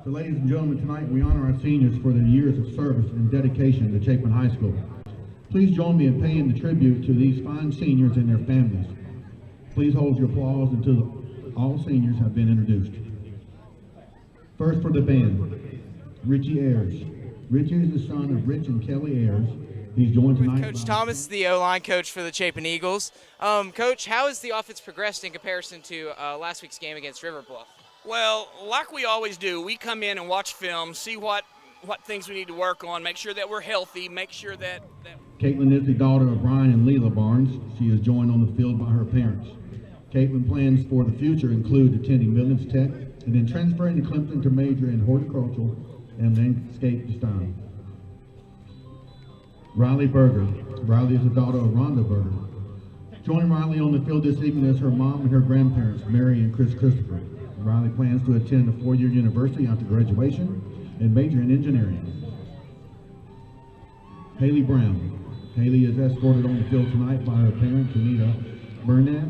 So ladies and gentlemen, tonight we honor our seniors for their years of service and dedication to Chapin High School. Please join me in paying the tribute to these fine seniors and their families. Please hold your applause until all seniors have been introduced. First for the band, Richie Ayers. Richie is the son of Rich and Kelly Ayers. He's joined tonight Coach Thomas, the O-line coach for the Chapin Eagles. Coach, how has the offense progressed in comparison to last week's game against River Bluff? Well, like we always do, we come in and watch film, see what things we need to work on, make sure that we're healthy, make sure that... Caitlin is the daughter of Brian and Leela Barnes. She is joined on the field by her parents. Caitlin plans for the future include attending Midlands Tech and then transferring to Clemson to major in horticultural and landscape design. Riley Berger. Riley is the daughter of Rhonda Berger. Joining Riley on the field this evening is her mom and her grandparents, Mary and Chris Christopher. Riley plans to attend a four-year university after graduation and major in engineering. Haley Brown. Haley is escorted on the field tonight by her parents, Anita Burnett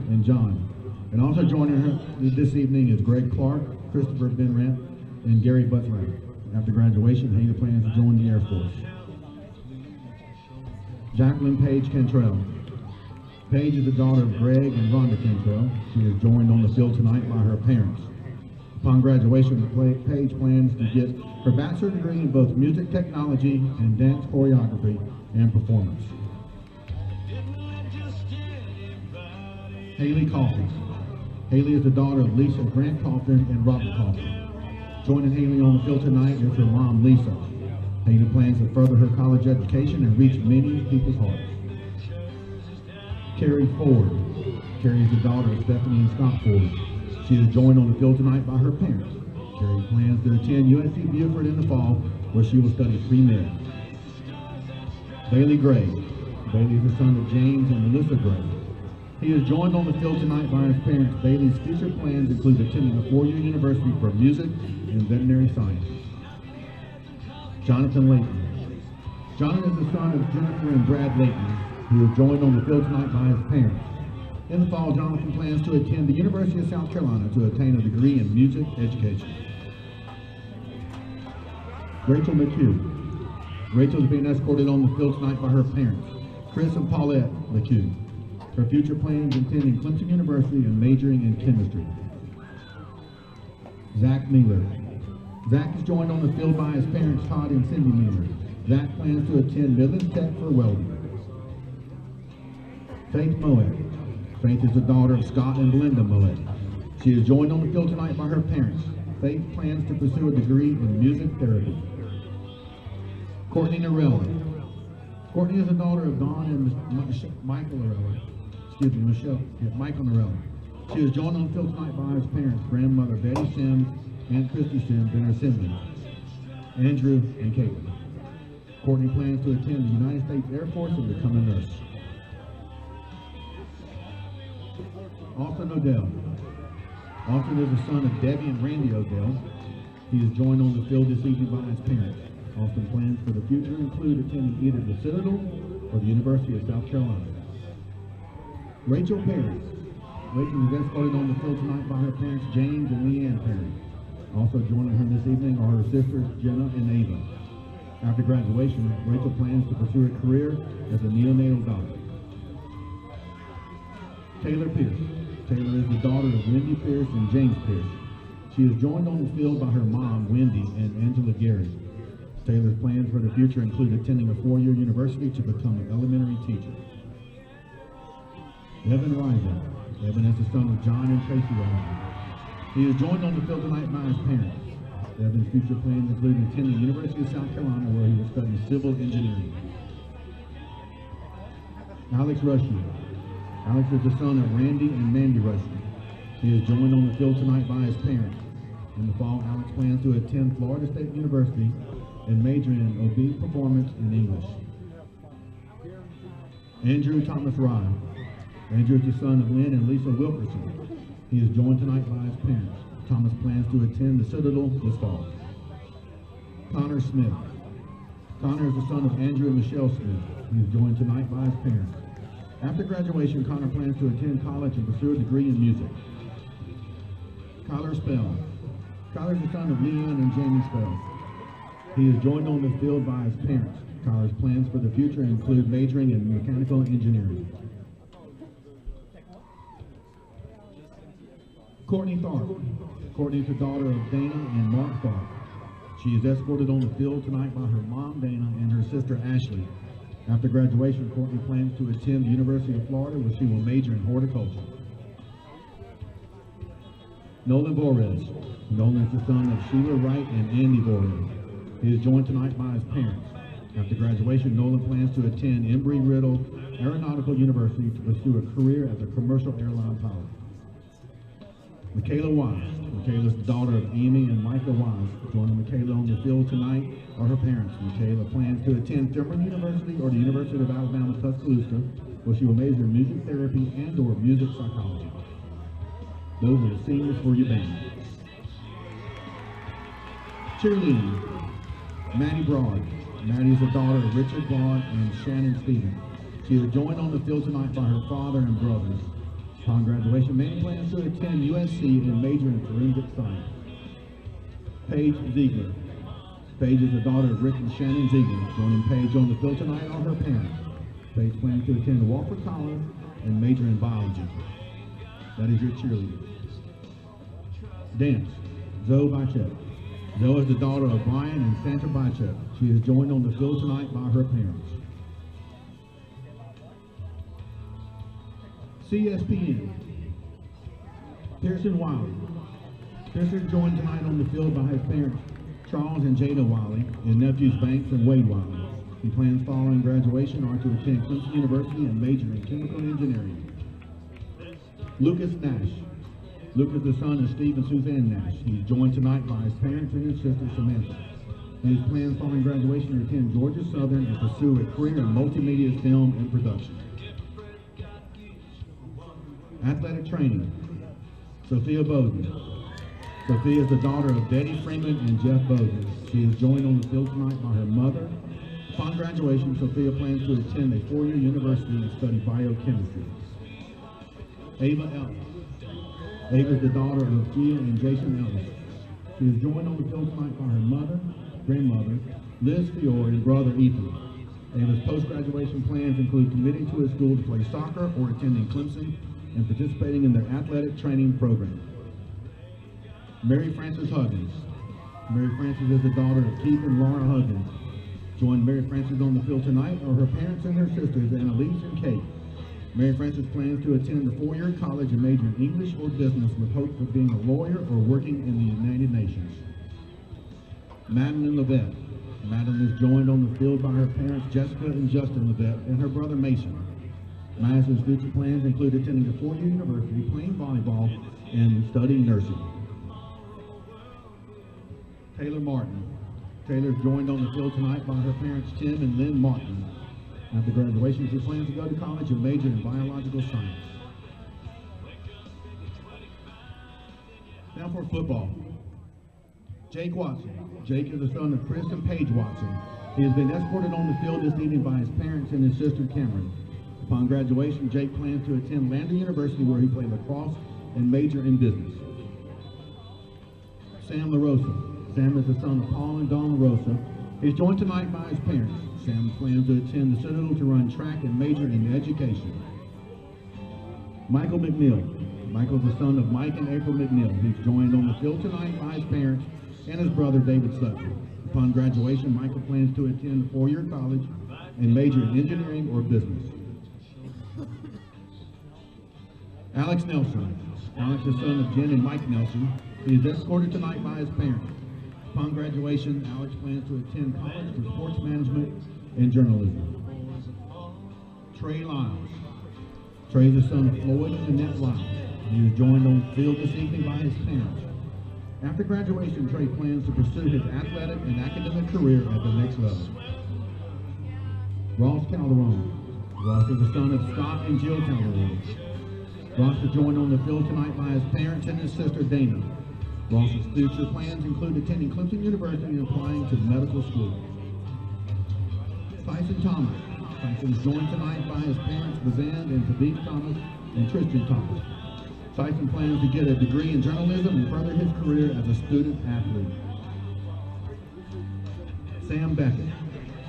and John. And also joining her this evening is Greg Clark, Christopher Benrant, and Gary Butler. After graduation, Haley plans to join the Air Force. Jacqueline Page Cantrell. Paige is the daughter of Greg and Rhonda Cantrell. She is joined on the field tonight by her parents. Upon graduation, Paige plans to get her bachelor's degree in both music technology and dance choreography and performance. Haley Coffey. Haley is the daughter of Lisa Grant Coffin and Robert Coffin. Joining Haley on the field tonight is her mom, Lisa. Haley plans to further her college education and reach many people's hearts. Carrie Ford. Carrie is the daughter of Stephanie and Scott Ford. She is joined on the field tonight by her parents. Carrie plans to attend USC Beaufort in the fall, where she will study pre-med. Bailey Gray. Bailey is the son of James and Melissa Gray. He is joined on the field tonight by his parents. Bailey's future plans include attending a four-year university for music and veterinary science. Jonathan Layton. Jonathan is the son of Jennifer and Brad Layton. He is joined on the field tonight by his parents. In the fall, Jonathan plans to attend the University of South Carolina to attain a degree in music education. Rachel McHugh. Rachel is being escorted on the field tonight by her parents, Chris and Paulette McHugh. Her future plans attending Clemson University and majoring in chemistry. Zach Miller. Zach is joined on the field by his parents, Todd and Cindy Miller. Zach plans to attend Midlands Tech for welding. Faith Moet. Faith is the daughter of Scott and Belinda Moet. She is joined on the field tonight by her parents. Faith plans to pursue a degree in music therapy. Courtney Norella. Courtney is the daughter of Don and Michael Norella. Michael Norella. She is joined on the field tonight by his parents, grandmother Betty Sims and Christy Sims and her siblings, Andrew and Caitlin. Courtney plans to attend the United States Air Force and become a nurse. Austin Odell. Austin is the son of Debbie and Randy Odell. He is joined on the field this evening by his parents. Austin plans for the future include attending either the Citadel or the University of South Carolina. Rachel Perry. Rachel is escorted on the field tonight by her parents, James and Leanne Perry. Also joining her this evening are her sisters, Jenna and Ava. After graduation, Rachel plans to pursue a career as a neonatal doctor. Taylor Pierce. Taylor is the daughter of Wendy Pierce and James Pierce. She is joined on the field by her mom, Wendy, and Angela Gary. Taylor's plans for the future include attending a four-year university to become an elementary teacher. Evan Reiser. Evan is the son of John and Tracy Reiser. He is joined on the field tonight by his parents. Evan's future plans include attending the University of South Carolina, where he will study civil engineering. Alex Rushy. Alex is the son of Randy and Mandy Rushy. He is joined on the field tonight by his parents. In the fall, Alex plans to attend Florida State University and major in OB performance in English. Andrew Thomas Rye. Andrew is the son of Lynn and Lisa Wilkerson. He is joined tonight by his parents. Thomas plans to attend the Citadel this fall. Connor Smith. Connor is the son of Andrew and Michelle Smith. He is joined tonight by his parents. After graduation, Connor plans to attend college and pursue a degree in music. Kyler Spell. Tyler's the son of Leanne and Jamie Spell. He is joined on the field by his parents. Tyler's plans for the future include majoring in mechanical engineering. Courtney Tharp. Courtney is the daughter of Dana and Mark Tharp. She is escorted on the field tonight by her mom, Dana, and her sister, Ashley. After graduation, Courtney plans to attend the University of Florida, where she will major in horticulture. Nolan Vorez. Nolan is the son of Sheila Wright and Andy Vorez. He is joined tonight by his parents. After graduation, Nolan plans to attend Embry-Riddle Aeronautical University to pursue a career as a commercial airline pilot. Michaela Wise. Michaela is the daughter of Amy and Micah Wise. Joining Michaela on the field tonight are her parents. Michaela plans to attend Furman University or the University of Alabama Tuscaloosa, where she will major in music therapy and/or music psychology. Those are the seniors for your band. Cheerleading. Maddie Broad. Maddie is the daughter of Richard Broad and Shannon Stevens. She is joined on the field tonight by her father and brothers. Upon graduation, Maddie plans to attend USC and major in forensic science. Paige Ziegler. Paige is the daughter of Rick and Shannon Ziegler. Joining Paige on the field tonight are her parents. Paige plans to attend Wofford College and major in biology. That is your cheerleader. Dance. Zoe Bicep. Zoe is the daughter of Brian and Sandra Bicep. She is joined on the field tonight by her parents. CSPN. Pearson Wiley. Pearson joined tonight on the field by his parents, Charles and Jada Wiley, and nephews Banks and Wade Wiley. He plans following graduation are to attend Clemson University and major in chemical engineering. Lucas Nash. Luke is the son of Steve and Suzanne Nash. He's joined tonight by his parents and his sister Samantha. His plans following graduation are to attend Georgia Southern and pursue a career in multimedia film and production. Athletic training. Sophia Bowden. Sophia is the daughter of Betty Freeman and Jeff Bowden. She is joined on the field tonight by her mother. Upon graduation, Sophia plans to attend a four-year university and study biochemistry. Ava Ellis. Ava is the daughter of Gia and Jason Ellis. She is joined on the field tonight by her mother, grandmother, Liz Fiore, and brother Ethan. Ava's post-graduation plans include committing to a school to play soccer or attending Clemson and participating in their athletic training program. Mary Frances Huggins. Mary Frances is the daughter of Keith and Laura Huggins. Joined Mary Frances on the field tonight are her parents and her sisters, Annalise and Kate. Mary Frances plans to attend a four-year college and major in English or business with hopes of being a lawyer or working in the United Nations. Madeline Levette. Madeline is joined on the field by her parents, Jessica and Justin Levette, and her brother Mason. Madison's future plans include attending a four-year university, playing volleyball, and studying nursing. Taylor Martin. Taylor is joined on the field tonight by her parents, Tim and Lynn Martin. After graduation, she plans to go to college and major in biological science. Now for football. Jake Watson. Jake is the son of Chris and Paige Watson. He has been escorted on the field this evening by his parents and his sister Cameron. Upon graduation, Jake plans to attend Lander University, where he played lacrosse and major in business. Sam LaRosa. Sam is the son of Paul and Dawn LaRosa. He's joined tonight by his parents. Sam plans to attend the Citadel to run track and major in education. Michael McNeil. Michael's the son of Mike and April McNeil. He's joined on the field tonight by his parents and his brother David Sutton. Upon graduation, Michael plans to attend a four-year college and major in engineering or business. Alex Nelson. Alex is the son of Jen and Mike Nelson. He is escorted tonight by his parents. Upon graduation, Alex plans to attend college for sports management and journalism. Trey Lyles. Trey is the son of Floyd and Annette Lyles. He is joined on the field this evening by his parents. After graduation, Trey plans to pursue his athletic and academic career at the next level. Ross Calderon. Ross is the son of Scott and Jill Calderon. Ross is joined on the field tonight by his parents and his sister Dana. Ross's future plans include attending Clemson University and applying to medical school. Tyson Thomas. Tyson is joined tonight by his parents, Bazan and Tabitha Thomas and Tristan Thomas. Tyson plans to get a degree in journalism and further his career as a student athlete. Sam Beckett.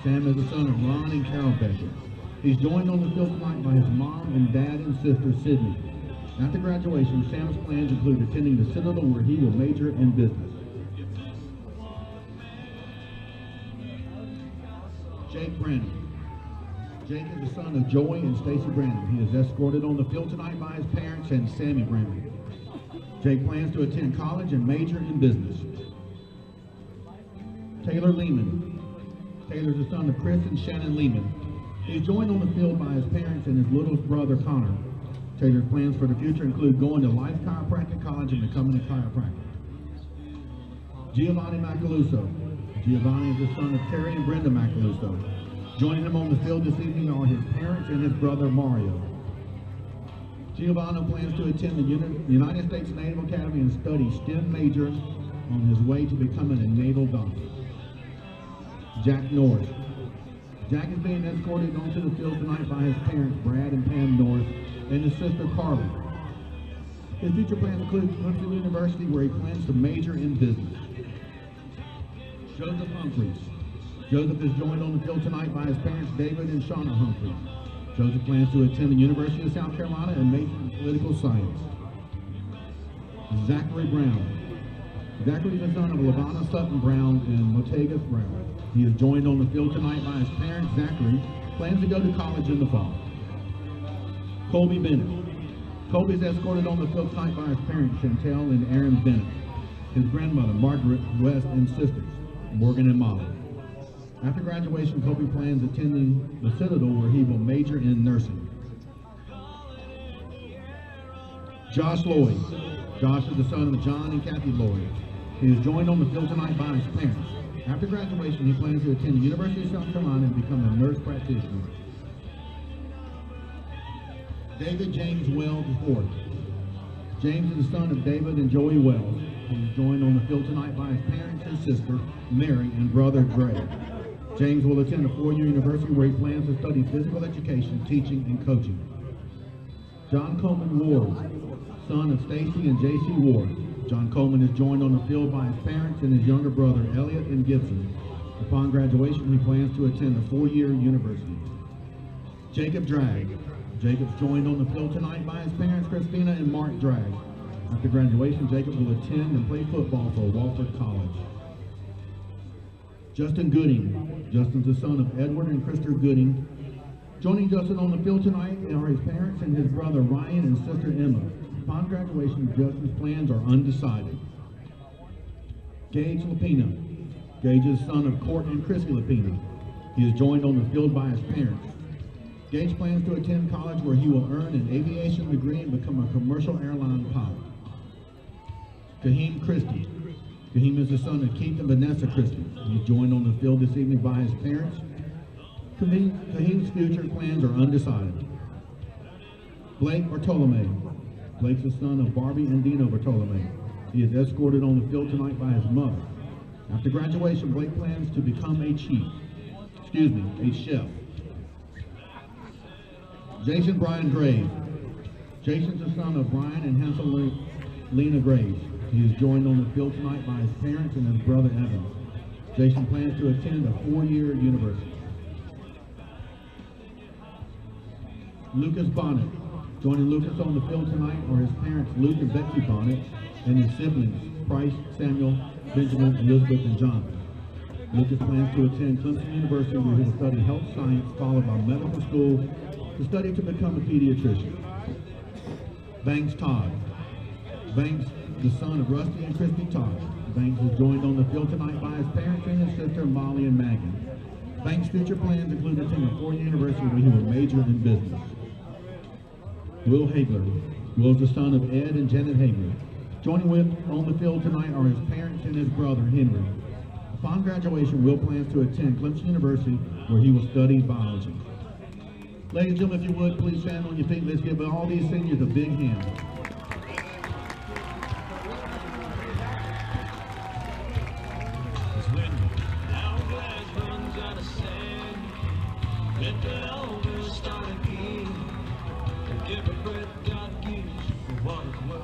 Sam is the son of Ron and Carol Beckett. He's joined on the field tonight by his mom and dad and sister, Sydney. After graduation, Sam's plans include attending the Citadel, where he will major in business. Jake Brandon. Jake is the son of Joey and Stacy Brandon. He is escorted on the field tonight by his parents and Sammy Brandon. Jake plans to attend college and major in business. Taylor Lehman. Taylor's the son of Chris and Shannon Lehman. He's joined on the field by his parents and his little brother Connor. Taylor's plans for the future include going to Life Chiropractic College and becoming a chiropractor. Giovanni Macaluso. Giovanni is the son of Terry and Brenda Macaluso. Joining him on the field this evening are his parents and his brother Mario. Giovanni plans to attend the United States Naval Academy and study STEM majors on his way to becoming a naval doctor. Jack Norris. Jack is being escorted onto the field tonight by his parents, Brad and Pam Norris, and his sister, Carly. His future plans include Clemson University, where he plans to major in business. Joseph Humphreys. Joseph is joined on the field tonight by his parents, David and Shauna Humphreys. Joseph plans to attend the University of South Carolina and major in political science. Zachary Brown. Zachary is the son of LaVonna Sutton Brown and Motegas Brown. He is joined on the field tonight by his parents. Zachary plans to go to college in the fall. Colby Bennett. Colby is escorted on the field tonight by his parents, Chantel and Aaron Bennett. His grandmother, Margaret West, and sisters, Morgan and Molly. After graduation, Colby plans attending the Citadel, where he will major in nursing. Josh Lloyd. Josh is the son of John and Kathy Lloyd. He is joined on the field tonight by his parents. After graduation, he plans to attend the University of South Carolina and become a nurse practitioner. David James Wells IV. James is the son of David and Joey Wells. He is joined on the field tonight by his parents and sister, Mary, and brother, Greg. James will attend a four-year university where he plans to study physical education, teaching, and coaching. John Coleman Ward, son of Stacy and J.C. Ward. John Coleman is joined on the field by his parents and his younger brother, Elliot and Gibson. Upon graduation, he plans to attend a four-year university. Jacob Dragg. Jacob's joined on the field tonight by his parents, Christina and Mark Dragg. After graduation, Jacob will attend and play football for Walford College. Justin Gooding. Justin's the son of Edward and Krista Gooding. Joining Justin on the field tonight are his parents and his brother Ryan and sister Emma. Upon graduation, Justin's plans are undecided. Gage Lapina. Gage is the son of Court and Chrissy Lapina. He is joined on the field by his parents. Gage plans to attend college, where he will earn an aviation degree and become a commercial airline pilot. Kaheem Christie. Kaheem is the son of Keith and Vanessa Christie. He is joined on the field this evening by his parents. Kaheem's future plans are undecided. Blake Bartolome. Blake's the son of Barbie and Dino Bartolome. He is escorted on the field tonight by his mother. After graduation, Blake plans to become a chef. Jason Brian Graves. Jason's the son of Brian and Hansel Lena Graves. He is joined on the field tonight by his parents and his brother Evan. Jason plans to attend a four-year university. Lucas Bonnet. Joining Lucas on the field tonight are his parents, Luke and Betsy Bonnet, and his siblings, Price, Samuel, Benjamin, Elizabeth, and Jonathan. Lucas plans to attend Clemson University, where he will study health science, followed by medical school to study to become a pediatrician. Banks Todd. Banks, the son of Rusty and Christy Todd. Banks is joined on the field tonight by his parents and his sister, Molly and Maggie. Banks' future plans include attending a four-year university where he will major in business. Will Hagler. Will is the son of Ed and Janet Hagler. Joining Will on the field tonight are his parents and his brother, Henry. Upon graduation, Will plans to attend Clemson University, where he will study biology. Ladies and gentlemen, if you would, please stand on your feet. Let's give all these seniors a big hand. Every breath God gives for what it's worth.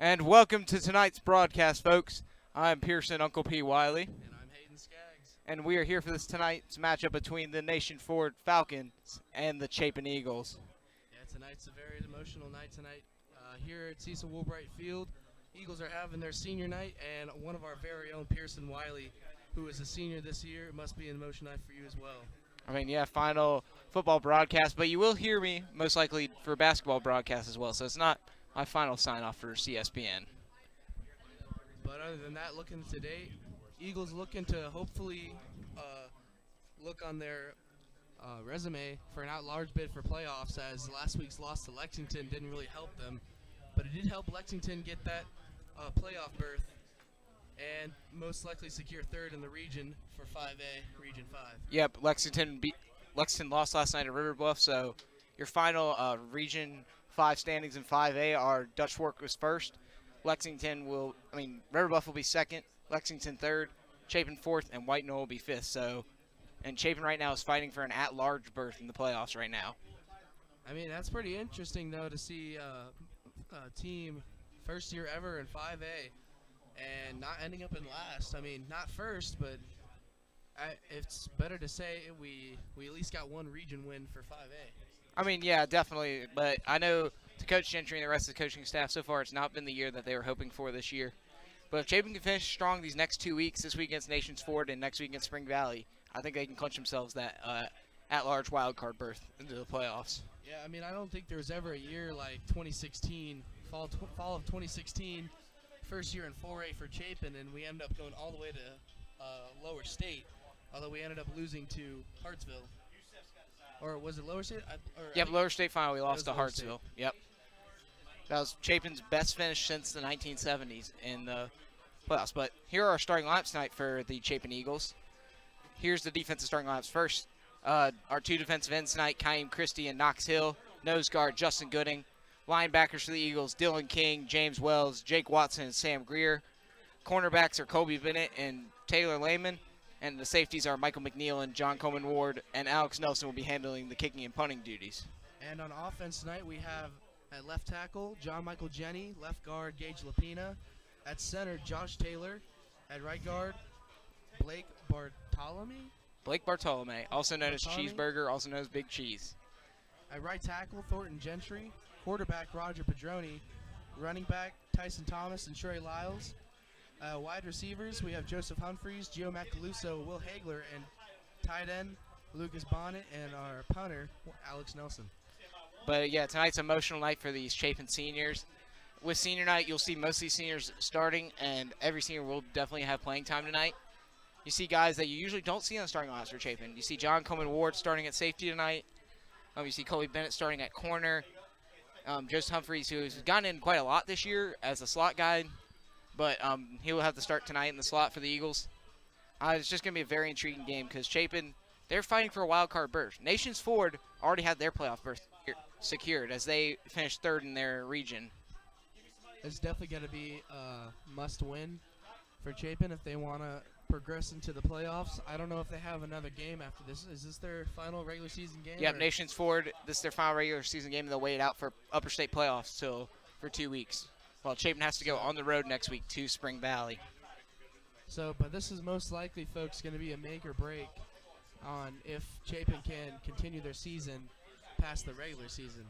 And welcome to tonight's broadcast, folks. I'm Pearson Uncle P. Wiley. And I'm Hayden Skaggs. And we are here for this tonight's matchup between the Nation Ford Falcons and the Chapin Eagles. Yeah, tonight's a very emotional night tonight. Here at Cecil Woolbright Field, Eagles are having their senior night, and one of our very own Pearson Wiley, who is a senior this year, it must be an emotional night for you as well. I mean, yeah, final football broadcast, but you will hear me most likely for basketball broadcast as well, so it's not my final sign-off for CSPN. But other than that, looking today, Eagles looking to hopefully look on their resume for an at-large bid for playoffs, as last week's loss to Lexington didn't really help them. But it did help Lexington get that playoff berth and most likely secure third in the region for 5A, Region 5. Yep, Lexington lost last night at River Bluff, so your final Region 5 standings in 5A are Dutch Fork was first. River Bluff will be second, Lexington third, Chapin fourth, and White Knoll will be fifth. So, and Chapin right now is fighting for an at-large berth in the playoffs right now. I mean, that's pretty interesting, though, to see a team first year ever in 5A and not ending up in last. I mean, not first, but it's better to say we at least got one region win for 5A. I mean, yeah, definitely. But I know to Coach Gentry and the rest of the coaching staff, so far it's not been the year that they were hoping for this year. But if Chapin can finish strong these next 2 weeks, this week against Nations Ford and next week against Spring Valley, I think they can clinch themselves that at-large wild card berth into the playoffs. Yeah, I mean, I don't think there was ever a year like 2016, fall of 2016, first year in 4A for Chapin, and we ended up going all the way to Lower State, although we ended up losing to Hartsville. Or was it Lower State? Lower State final, we lost to Lower Hartsville. Yep. That was Chapin's best finish since the 1970s in the playoffs. But here are our starting lineups tonight for the Chapin Eagles. Here's the defensive starting lineups. First, our two defensive ends tonight, Kaim Christie and Knox Hill. Nose guard, Justin Gooding. Linebackers for the Eagles, Dylan King, James Wells, Jake Watson, and Sam Greer. Cornerbacks are Colby Bennett and Taylor Lehman. And the safeties are Michael McNeil and John Coleman Ward. And Alex Nelson will be handling the kicking and punting duties. And on offense tonight, we have at left tackle, John Michael Jenny. Left guard, Gage Lapina. At center, Josh Taylor. At right guard, Blake Bartolome, also known as Cheeseburger, also known as Big Cheese. At right tackle, Thornton Gentry. Quarterback, Roger Padroni. Running back, Tyson Thomas and Trey Lyles. Wide receivers, we have Joseph Humphreys, Gio Macaluso, Will Hagler, and tight end, Lucas Bonnet, and our punter, Alex Nelson. But, yeah, tonight's an emotional night for these Chapin seniors. With senior night, you'll see most of these seniors starting, and every senior will definitely have playing time tonight. You see guys that you usually don't see on the starting lineups for Chapin. You see John Coleman Ward starting at safety tonight. You see Colby Bennett starting at corner. Joseph Humphreys, who's gotten in quite a lot this year as a slot guy, but he will have to start tonight in the slot for the Eagles. It's just going to be a very intriguing game because Chapin, they're fighting for a wild card berth. Nations Ford already had their playoff berth secured as they finished third in their region. It's definitely going to be a must-win for Chapin if they want to progress into the playoffs. I don't know if they have another game after this. Is this their final regular season game? Yep, Nations Ford, this is their final regular season game, and they'll wait out for upper state playoffs for 2 weeks. While Chapin has to go on the road next week to Spring Valley. So, but this is most likely, folks, going to be a make or break on if Chapin can continue their season past the regular season.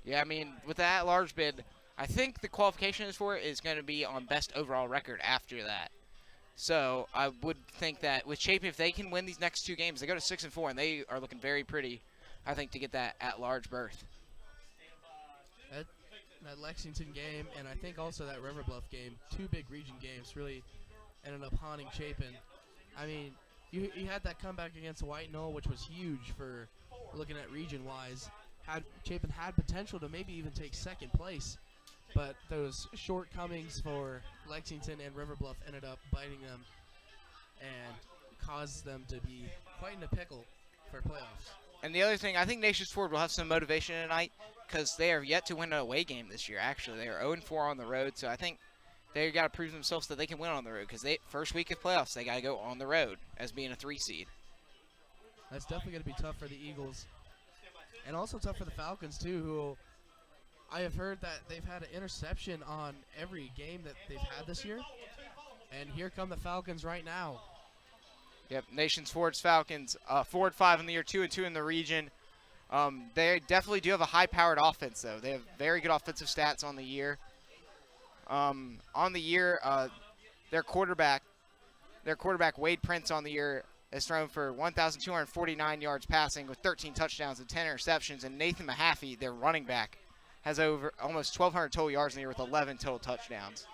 Yeah, I mean, with that large bid, I think the qualification for it is going to be on best overall record after that. So I would think that with Chapin, if they can win these next 2 games, they go to 6-4, and they are looking very pretty, I think, to get that at-large berth. That Lexington game, and I think also that River Bluff game, 2 big region games, really ended up haunting Chapin. I mean, you had that comeback against White Knoll, which was huge for looking at region-wise. Chapin had potential to maybe even take second place, but those shortcomings for Lexington and River Bluff ended up biting them and caused them to be quite in a pickle for playoffs. And the other thing, I think Nations Ford will have some motivation tonight because they are yet to win an away game this year, actually. They are 0-4 on the road, so I think they got to prove themselves that they can win on the road because first week of playoffs, they got to go on the road as being a 3 seed. That's definitely going to be tough for the Eagles. And also tough for the Falcons, too, who I have heard that they've had an interception on every game that they've had this year. And here come the Falcons right now. Yep, Nations Ford's Falcons, 4-5 in the year, 2-2 in the region. They definitely do have a high-powered offense, though. They have very good offensive stats on the year. Their quarterback Wade Prince on the year has thrown for 1,249 yards passing with 13 touchdowns and 10 interceptions. And Nathan Mahaffey, their running back, has over almost 1,200 total yards in the year with 11 total touchdowns.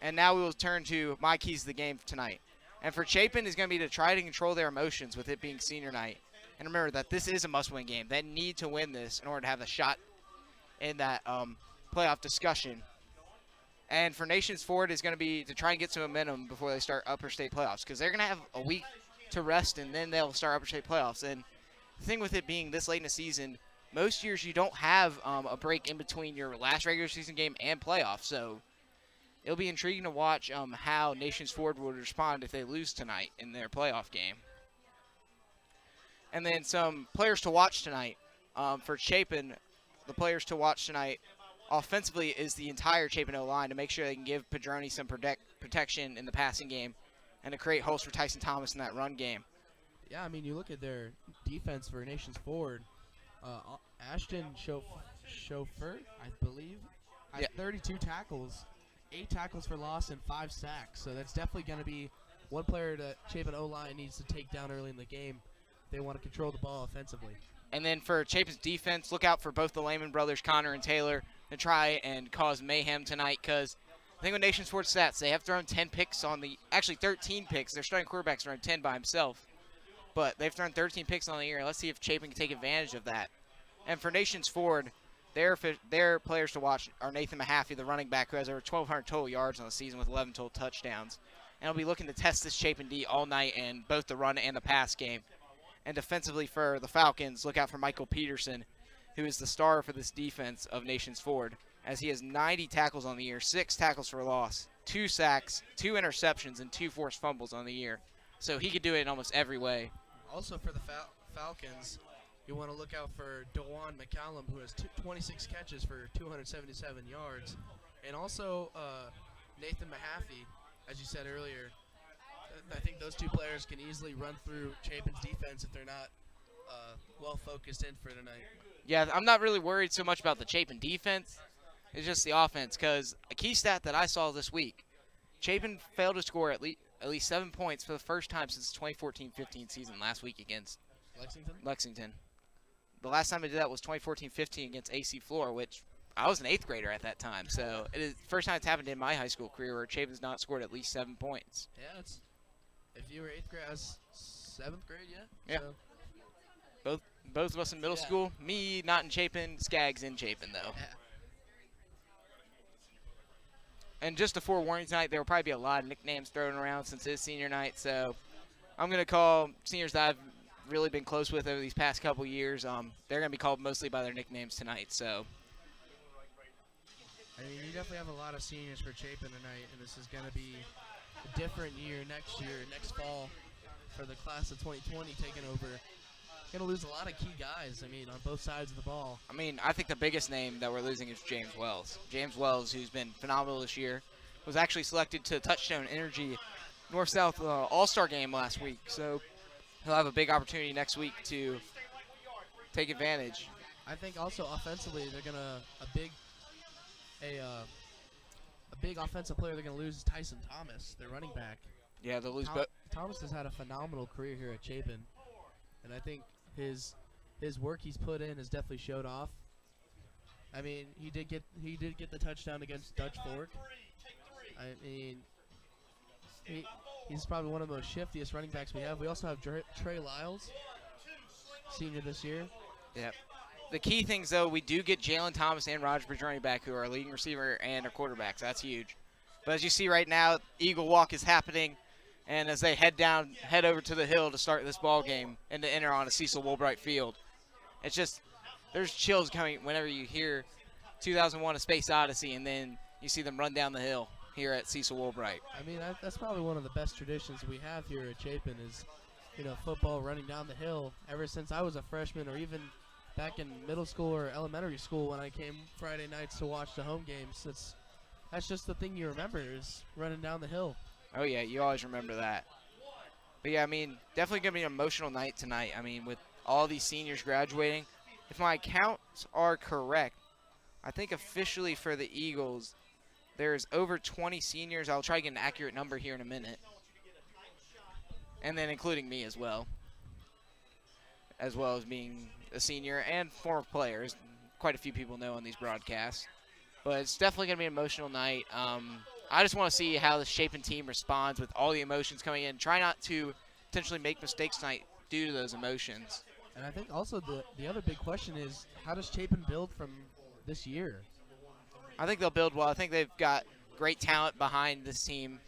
And now we will turn to my keys to the game tonight. And for Chapin is going to be to try to control their emotions with it being senior night. And remember that this is a must-win game. They need to win this in order to have a shot in that playoff discussion. And for Nations Ford is going to be to try and get some momentum before they start upper state playoffs, because they're going to have a week to rest and then they'll start upper state playoffs. And the thing with it being this late in the season, most years you don't have a break in between your last regular season game and playoffs. So it'll be intriguing to watch how Nations Ford would respond if they lose tonight in their playoff game. And then some players to watch tonight. For Chapin, the players to watch tonight offensively is the entire Chapin O-line to make sure they can give Padroni some protection in the passing game and to create holes for Tyson Thomas in that run game. Yeah, I mean, you look at their defense for Nations Ford. Ashton Chauffeur, I believe, had 32 tackles, 8 tackles for loss, and 5 sacks. So that's definitely going to be one player that Chapin O-line needs to take down early in the game. They want to control the ball offensively. And then for Chapin's defense, look out for both the Lehman brothers, Connor and Taylor, to try and cause mayhem tonight, because I think with Nations Ford stats, they have thrown 10 picks actually 13 picks. Their starting quarterback's thrown 10 by himself, but they've thrown 13 picks on the year. Let's see if Chapin can take advantage of that. And for Nations Ford, their players to watch are Nathan Mahaffey, the running back, who has over 1,200 total yards on the season with 11 total touchdowns. And will be looking to test this Chapin D all night in both the run and the pass game. And defensively for the Falcons, look out for Michael Peterson, who is the star for this defense of Nations Ford, as he has 90 tackles on the year, 6 tackles for loss, 2 sacks, 2 interceptions, and 2 forced fumbles on the year. So he could do it in almost every way. Also for the Falcons, you want to look out for DeJuan McCallum, who has 26 catches for 277 yards. And also Nathan Mahaffey, as you said earlier. I think those two players can easily run through Chapin's defense if they're not well focused in for tonight. Yeah, I'm not really worried so much about the Chapin defense. It's just the offense, because a key stat that I saw this week, Chapin failed to score at least 7 points for the first time since the 2014-15 season last week against Lexington. The last time I did that was 2014-15 against AC Flora, which I was an 8th grader at that time. So it is the first time it's happened in my high school career where Chapin's not scored at least 7 points. Yeah, if you were 8th grade, I was 7th grade, Yeah. So. Both of us in middle school. Me not in Chapin, Skaggs in Chapin, though. Yeah. And just a forewarning tonight, there will probably be a lot of nicknames thrown around since it's senior night. So I'm going to call seniors that I've really been close with over these past couple years. They're going to be called mostly by their nicknames tonight. So I mean, you definitely have a lot of seniors for Chapin tonight, and this is going to be a different year next fall for the class of 2020 taking over. Going to lose a lot of key guys, I mean, on both sides of the ball. I mean, I think the biggest name that we're losing is James Wells. James Wells, who's been phenomenal this year, was actually selected to Touchstone Energy North-South All-Star game last week. So he'll have a big opportunity next week to take advantage. I think also offensively, they're going to a big offensive player they're going to lose is Tyson Thomas, their running back. Yeah, they'll lose. Thomas has had a phenomenal career here at Chapin, and I think his work he's put in has definitely showed off. I mean, he did get the touchdown against Dutch Fork. I mean, he's probably one of the most shiftiest running backs we have. We also have Trey Lyles, senior this year. Yep. The key things, though, we do get Jalen Thomas and Roger Padroni back, who are our leading receiver and our quarterbacks. That's huge. But as you see right now, Eagle Walk is happening. And as they head over to the hill to start this ball game and to enter on a Cecil Woolbright field, it's just, there's chills coming whenever you hear 2001: A Space Odyssey, and then you see them run down the hill here at Cecil Woolbright. I mean, that's probably one of the best traditions we have here at Chapin is, football running down the hill. Ever since I was a freshman, or even back in middle school or elementary school when I came Friday nights to watch the home games. That's just the thing you remember is running down the hill. Oh, yeah, you always remember that. But, yeah, I mean, definitely going to be an emotional night tonight. I mean, with all these seniors graduating, if my counts are correct, I think officially for the Eagles, there's over 20 seniors. I'll try to get an accurate number here in a minute. And then including me as well as being a senior and former players. Quite a few people know on these broadcasts. But it's definitely going to be an emotional night. I just want to see how the Chapin team responds with all the emotions coming in. Try not to potentially make mistakes tonight due to those emotions. And I think also the other big question is, how does Chapin build from this year? I think they'll build well. I think they've got great talent behind this team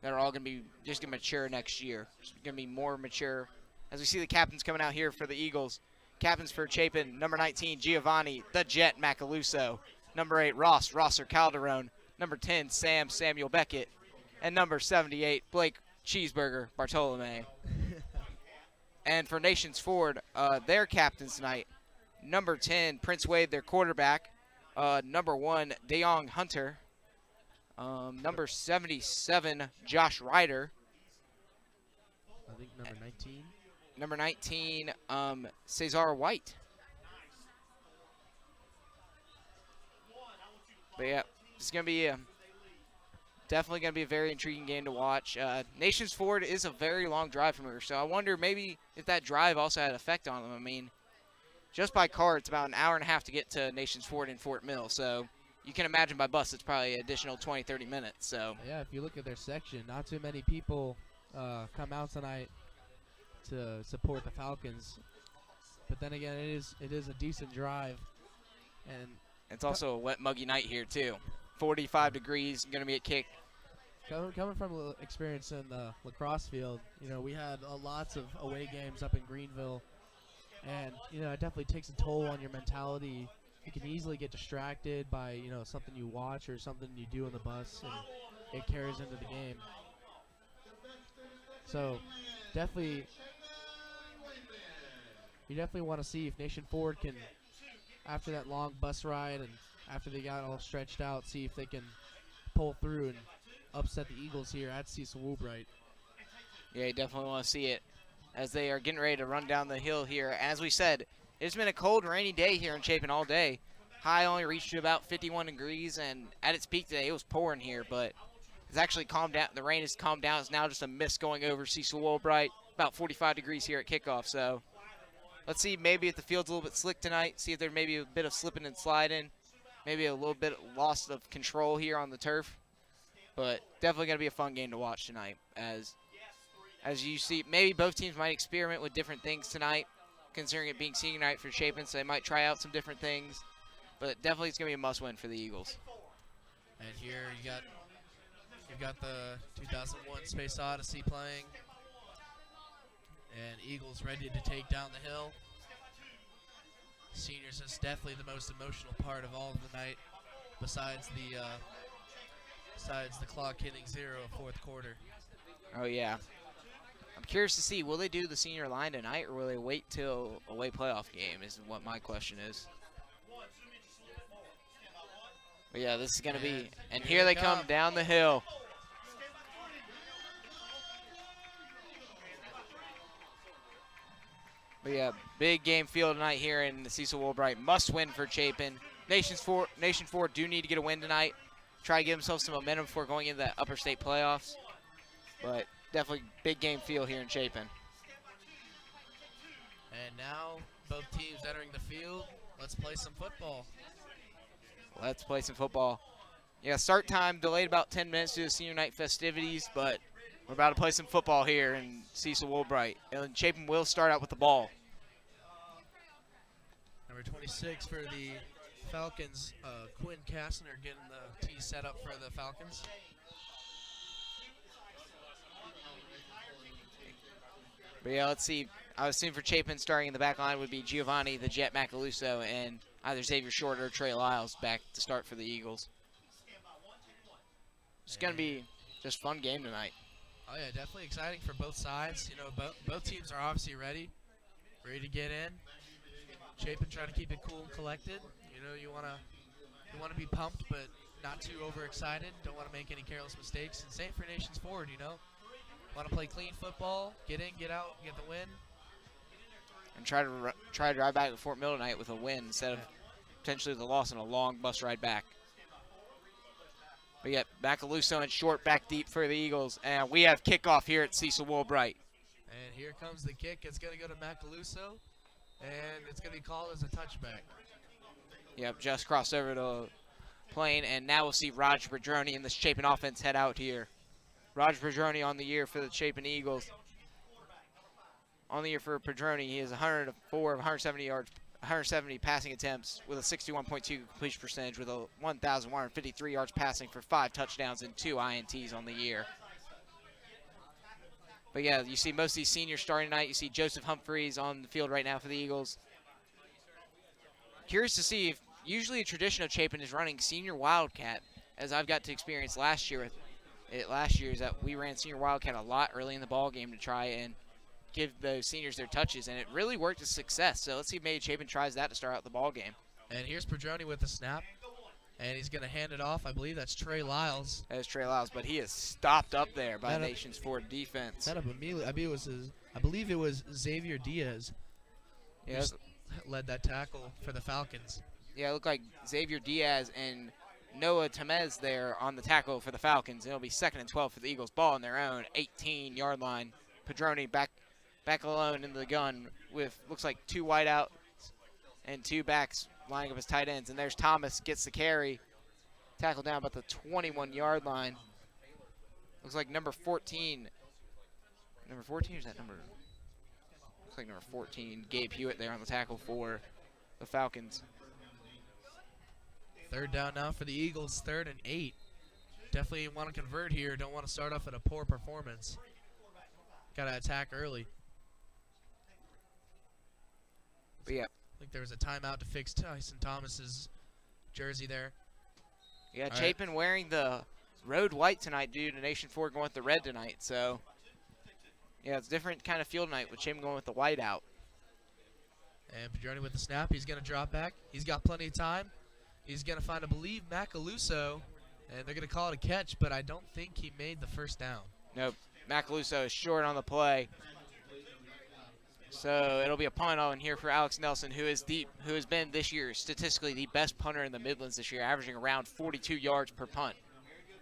that are all going to be just going to mature next year. It's going to be more mature. As we see the captains coming out here for the Eagles. Captains for Chapin, number 19, Giovanni, the Jet Macaluso. Number 8, Rosser Calderon. Number 10, Samuel Beckett. And number 78, Blake Cheeseburger Bartolome. And for Nations Ford, their captains tonight, number 10, Prince Wade, their quarterback. Number 1, DeYoung Hunter. Number 77, Josh Ryder. I think number 19. Number 19, Cesar White. But yeah, it's going to be definitely going to be a very intriguing game to watch. Nations Ford is a very long drive from here, so I wonder maybe if that drive also had an effect on them. I mean, just by car, it's about an hour and a half to get to Nations Ford in Fort Mill, so you can imagine by bus it's probably an additional 20, 30 minutes. So yeah, if you look at their section, not too many people come out tonight to support the Falcons. But then again, it is a decent drive, and it's also a wet, muggy night here too. 45 degrees, going to be a kick. Coming from experience in the lacrosse field, we had lots of away games up in Greenville, and it definitely takes a toll on your mentality. You can easily get distracted by something you watch or something you do on the bus, and it carries into the game. So definitely, you definitely want to see if Nation Ford can, after that long bus ride and after they got all stretched out, see if they can pull through and upset the Eagles here at Cecil Woolbright. Yeah, you definitely want to see it as they are getting ready to run down the hill here. As we said, it's been a cold, rainy day here in Chapin all day. High only reached to about 51 degrees, and at its peak today, it was pouring here, but it's actually calmed down. The rain has calmed down. It's now just a mist going over Cecil Woolbright, about 45 degrees here at kickoff. So let's see maybe if the field's a little bit slick tonight, see if there may be a bit of slipping and sliding, maybe a little bit loss of control here on the turf. But definitely going to be a fun game to watch tonight. As you see, maybe both teams might experiment with different things tonight, considering it being senior night for Chapin, so they might try out some different things. But definitely it's going to be a must-win for the Eagles. And here you've got the 2001 Space Odyssey playing. And Eagles ready to take down the hill. Seniors is definitely the most emotional part of all of the night, besides the clock hitting 0 fourth quarter. Oh, yeah. I'm curious to see, will they do the senior line tonight, or will they wait till away playoff game is what my question is. But, yeah, this is going to be, and here they come down the hill. But, yeah, big game field tonight here in the Cecil Woolbright. Must win for Chapin. Nation 4 do need to get a win tonight. Try to give themselves some momentum before going into the upper state playoffs. But definitely big game feel here in Chapin. And now both teams entering the field. Let's play some football. Let's play some football. Yeah, start time delayed about 10 minutes due to senior night festivities, but we're about to play some football here in Cecil Woolbright. And Chapin will start out with the ball. Number 26 for the Falcons, Quinn Kastner getting the tee set up for the Falcons. But yeah, let's see. I would assume for Chapin starting in the back line would be Giovanni, the Jet Macaluso, and either Xavier Short or Trey Lyles back to start for the Eagles. It's going to be just a fun game tonight. Oh, yeah, definitely exciting for both sides. Both teams are obviously ready to get in. Chapin trying to keep it cool and collected. You know, you wanna be pumped, but not too overexcited. Don't want to make any careless mistakes. And same for Nations Forward, you know. Want to play clean football, get in, get out, get the win. And try to drive back to Fort Mill tonight with a win instead of potentially the loss and a long bus ride back. But yet, Macaluso and short back deep for the Eagles. And we have kickoff here at Cecil Woolbright. And here comes the kick. It's going to go to Macaluso, and it's going to be called as a touchback. Yep, just crossed over the plane, and now we'll see Roger Pedroni and this Chapin offense head out here. Roger Pedroni on the year for the Chapin Eagles. On the year for Pedroni, he has 104 of 170 yards, 170 passing attempts with a 61.2 completion percentage with a 1,153 yards passing for 5 touchdowns and 2 INTs on the year. But yeah, you see most of these seniors starting tonight. You see Joseph Humphreys on the field right now for the Eagles. Curious to see if usually a tradition of Chapin is running senior Wildcat, as I've got to experience last year with it. Last year is that we ran senior Wildcat a lot early in the ball game to try and give those seniors their touches, and it really worked with success. So let's see if maybe Chapin tries that to start out the ball game. And here's Pedroni with the snap, and he's going to hand it off. I believe that's Trey Lyles. That is Trey Lyles, but he is stopped up there by Nations Forward defense. Set up immediately. I believe it was Xavier Diaz. Yes. Led that tackle for the Falcons. Yeah, it looked like Xavier Diaz and Noah Temez there on the tackle for the Falcons. It'll be 2nd and 12 for the Eagles. Ball on their own 18-yard line. Pedroni back alone in the gun with looks like 2 wideouts and 2 backs lining up as tight ends. And there's Thomas, gets the carry. Tackled down about the 21-yard line. Looks like number 14. Number 14 or is that number? Looks like number 14, Gabe Hewitt there on the tackle for the Falcons. 3rd down now for the Eagles, 3rd and 8. Definitely want to convert here. Don't want to start off at a poor performance. Got to attack early. But yeah. I think there was a timeout to fix Tyson Thomas's jersey there. Yeah, all Chapin right. Wearing the road white tonight due to Nation Forward going with the red tonight. So, yeah, it's a different kind of feel tonight with Chapin going with the white out. And Pedroni with the snap. He's going to drop back. He's got plenty of time. He's going to find, I believe, Macaluso, and they're going to call it a catch, but I don't think he made the first down. Nope. Macaluso is short on the play. So it'll be a punt on here for Alex Nelson, who has been this year statistically the best punter in the Midlands this year, averaging around 42 yards per punt,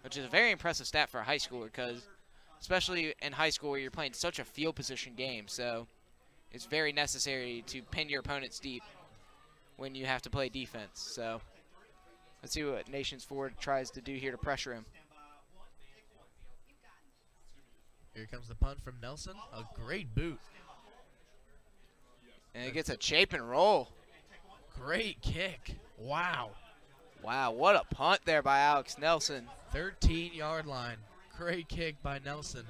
which is a very impressive stat for a high schooler, because especially in high school where you're playing such a field position game, so it's very necessary to pin your opponents deep when you have to play defense. So let's see what Nations Forward tries to do here to pressure him. Here comes the punt from Nelson. A great boot. And it gets a Chapin roll. Great kick. Wow. Wow, what a punt there by Alex Nelson. 13-yard line. Great kick by Nelson.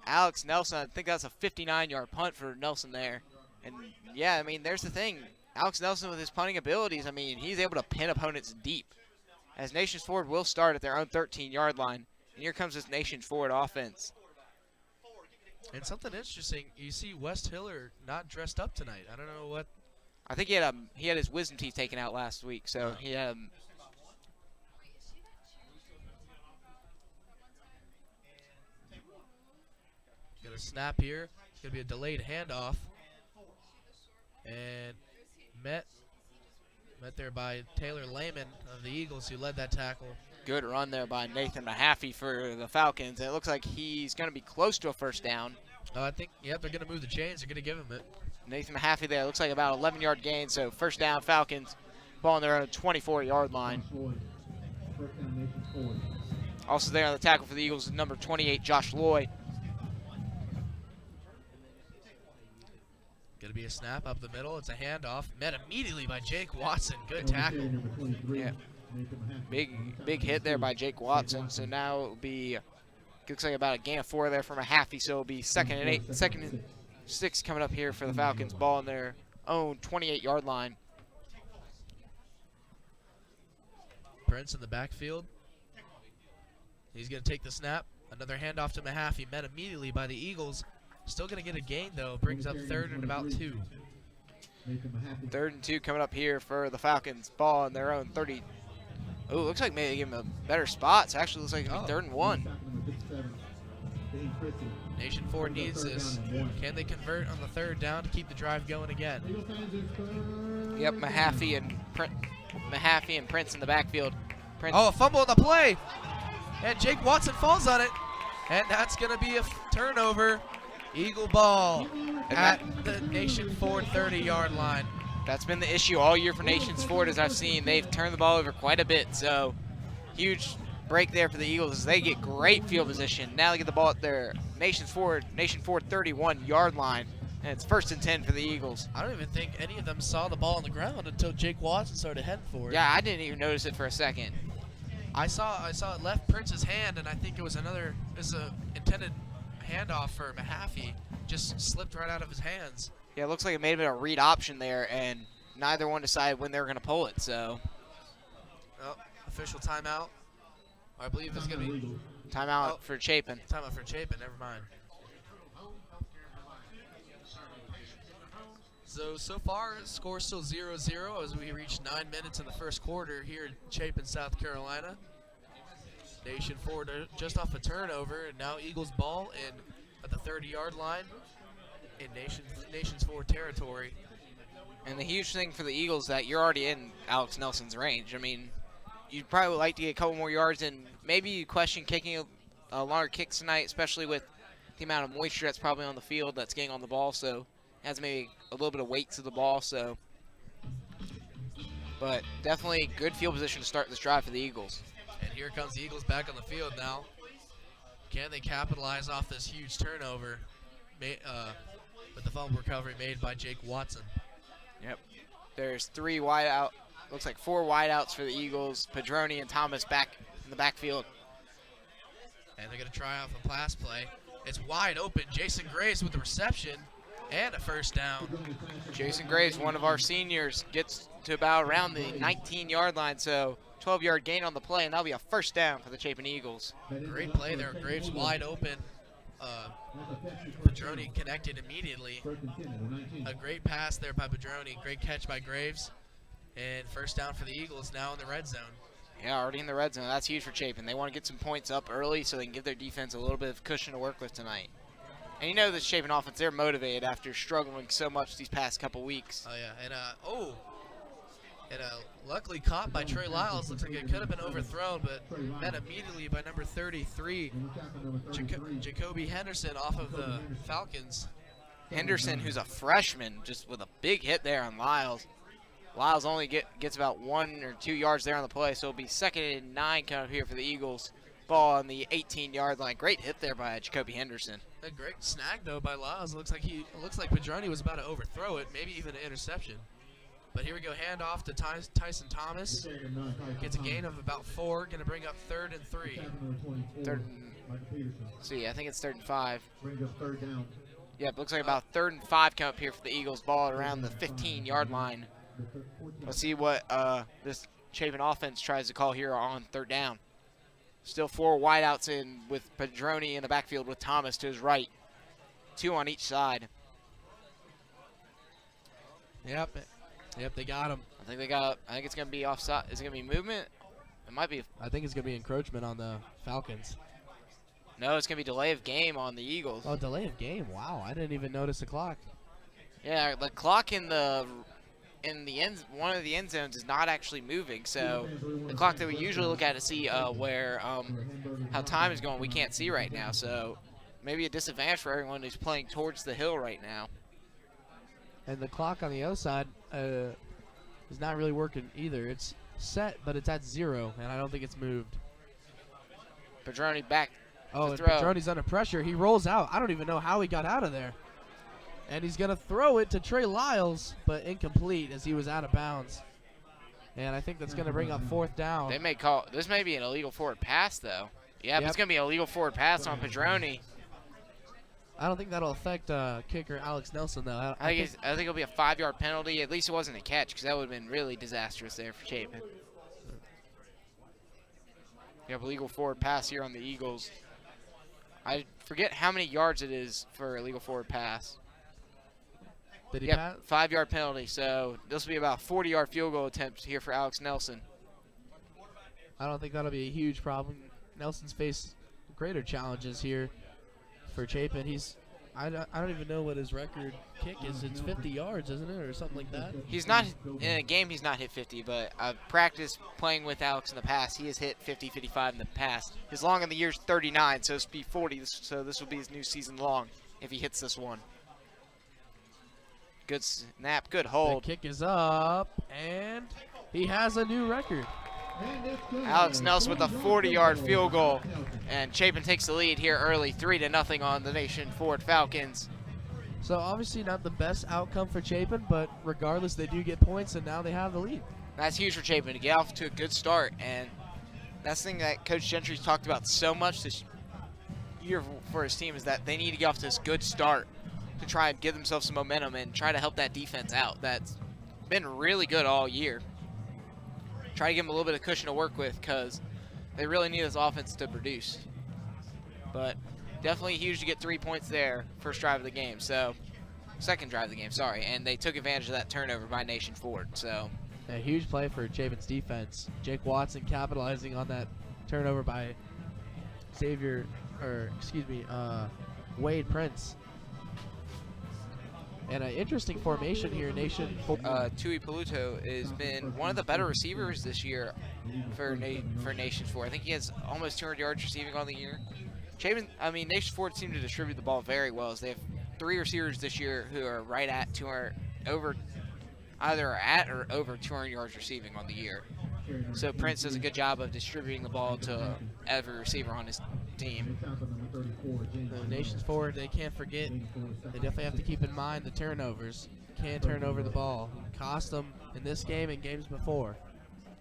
Alex Nelson, I think that's a 59-yard punt for Nelson there. And, yeah, I mean, there's the thing. Alex Nelson with his punting abilities, I mean, he's able to pin opponents deep. As Nations Forward will start at their own 13-yard line. And here comes this Nations Forward offense. And something interesting, you see West Hiller not dressed up tonight. I don't know what. I think he had his wisdom teeth taken out last week, so he had Got a snap here. It's going to be a delayed handoff. And met there by Taylor Lehman of the Eagles, who led that tackle. Good run there by Nathan Mahaffey for the Falcons. And it looks like he's going to be close to a first down. I think, yep, they're going to move the chains. They're going to give him it. Nathan Mahaffey there. Looks like about 11-yard gain. So first down, Falcons. Ball on their own 24-yard line. Also there on the tackle for the Eagles is number 28, Josh Lloyd. Going to be a snap up the middle. It's a handoff. Met immediately by Jake Watson. Good tackle. Yeah. Big hit there by Jake Watson. So now it will be, looks like about a gain of 4 there from Mahaffey. So it'll be 2nd and 8, 2nd and 6 coming up here for the Falcons. Ball on their own 28-yard line. Prince in the backfield. He's going to take the snap. Another handoff to Mahaffey. Met immediately by the Eagles. Still going to get a gain, though. Brings up 3rd and about 2. Nathan Mahaffey. 3rd and 2 coming up here for the Falcons. Ball on their own 30. Oh, looks like maybe they give him a better spot. So actually looks like it'll be 3rd and 1. Number 57, Dane Christie. Nation 4 needs this. Can they convert on the 3rd down to keep the drive going again? Eagle fans, it's 3rd. Yep, Mahaffey and Prince in the backfield. Prince. Oh, a fumble on the play. And Jake Watson falls on it. And that's going to be a turnover. Eagle ball at the Nation Ford 30-yard line. That's been the issue all year for Nations Ford, as I've seen. They've turned the ball over quite a bit, so huge break there for the Eagles as they get great field position. Now they get the ball at their Nation Ford 31-yard line, and it's 1st and 10 for the Eagles. I don't even think any of them saw the ball on the ground until Jake Watson started heading for it. Yeah, I didn't even notice it for a second. I saw it left Prince's hand, and I think it was an intended handoff for Mahaffey. Just slipped right out of his hands. Yeah, it looks like it may have been a read option there, and neither one decided when they were going to pull it, so. Oh, official timeout. I believe it's going to be Timeout for Chapin. timeout for Chapin, never mind. So far, score still 0-0 as we reach 9 minutes in the first quarter here in Chapin, South Carolina. Nation Ford just off a turnover, and now Eagles ball at the 30-yard line in Nations Ford territory. And the huge thing for the Eagles is that you're already in Alex Nelson's range. I mean, you'd probably like to get a couple more yards, and maybe you question kicking a longer kicks tonight, especially with the amount of moisture that's probably on the field that's getting on the ball, so it has maybe a little bit of weight to the ball. So, but definitely good field position to start this drive for the Eagles. And here comes the Eagles back on the field now. Can they capitalize off this huge turnover with the fumble recovery made by Jake Watson? Yep. There's 3 wide out. Looks like 4 wide outs for the Eagles. Padroni and Thomas back in the backfield. And they're going to try off a pass play. It's wide open. Jason Graves with the reception and a 1st down. Jason Graves, one of our seniors, gets to about around the 19-yard line, so 12-yard gain on the play, and that'll be a 1st down for the Chapin Eagles. Great play there. Graves wide open. Padroni connected immediately. A great pass there by Padroni. Great catch by Graves. And 1st down for the Eagles now in the red zone. Yeah, already in the red zone. That's huge for Chapin. They want to get some points up early so they can give their defense a little bit of cushion to work with tonight. And you know this Chapin offense, they're motivated after struggling so much these past couple weeks. Oh, yeah. And luckily caught by Trey Lyles. Looks like it could have been overthrown, but then immediately by number 33, Jacoby Henderson off of the Falcons. Henderson, who's a freshman, just with a big hit there on Lyles. Lyles only gets about 1 or 2 yards there on the play, so it'll be 2nd and 9 coming up here for the Eagles. Ball on the 18-yard line. Great hit there by Jacoby Henderson. A great snag though by Lyles. Looks like Padroni was about to overthrow it, maybe even an interception. But here we go, handoff to Tyson Thomas. Gets a gain of about 4, going to bring up 3rd and 3. I think it's 3rd and 5. Brings up 3rd down. Yep, looks like about 3rd and 5 come up here for the Eagles. Ball around the 15-yard line. Let's see what this Chapin offense tries to call here on 3rd down. Still 4 wideouts in with Padroni in the backfield with Thomas to his right. 2 on each side. Yep, they got him. I think it's going to be offside. Is it going to be movement? It might be. I think it's going to be encroachment on the Falcons. No, it's going to be delay of game on the Eagles. Oh, delay of game. Wow, I didn't even notice the clock. Yeah, the clock in one of the end zones is not actually moving. So the clock that we usually look at to see where how time is going, we can't see right now. So maybe a disadvantage for everyone who's playing towards the hill right now. And the clock on the other side is not really working either. It's set, but it's at 0, and I don't think it's moved. Padroni back. Oh, and Padroni's under pressure. He rolls out. I don't even know how he got out of there. And he's going to throw it to Trey Lyles, but incomplete as he was out of bounds. And I think that's going to bring up 4th down. They may call – this may be an illegal forward pass, though. Yeah, but it's going to be an illegal forward pass on Padroni. I don't think that'll affect kicker Alex Nelson, though. I think it'll be a 5-yard penalty. At least it wasn't a catch, because that would have been really disastrous there for Chapin. You have a legal forward pass here on the Eagles. I forget how many yards it is for a legal forward pass. Did he Yep, pass? 5-yard penalty. So this will be about 40-yard field goal attempt here for Alex Nelson. I don't think that'll be a huge problem. Nelson's faced greater challenges here for Chapin. I don't even know what his record kick is. It's 50 yards, isn't it, or something like that? He's not in a game. He's not hit 50, but I've practiced playing with Alex in the past. He has hit 50, 55 in the past. His long in the year is 39, so this will be 40. So this will be his new season long if he hits this one. Good snap, good hold. The kick is up, and he has a new record. Alex Nelson with a 40-yard field goal, and Chapin takes the lead here early, 3-0 on the Nation Ford Falcons. So obviously not the best outcome for Chapin, but regardless, they do get points, and now they have the lead. That's huge for Chapin to get off to a good start, and that's the thing that Coach Gentry's talked about so much this year for his team is that they need to get off to this good start to try and give themselves some momentum and try to help that defense out. That's been really good all year. Try to give them a little bit of cushion to work with because they really need this offense to produce. But definitely huge to get 3 points there, first drive of the game. So, second drive of the game, sorry. And they took advantage of that turnover by Nation Ford. So, a huge play for Chapin's defense. Jake Watson capitalizing on that turnover by Wade Prince. And an interesting formation here, Nation. Tui Peluto has been one of the better receivers this year for Nation Ford. I think he has almost 200 yards receiving on the year. Nation Ford seemed to distribute the ball very well, as they have 3 receivers this year who are right at 200, either at or over 200 yards receiving on the year. So Prince does a good job of distributing the ball to every receiver on his team. The Nation's forward, they can't forget. They definitely have to keep in mind the turnovers. Can't turn over the ball. Cost them in this game and games before.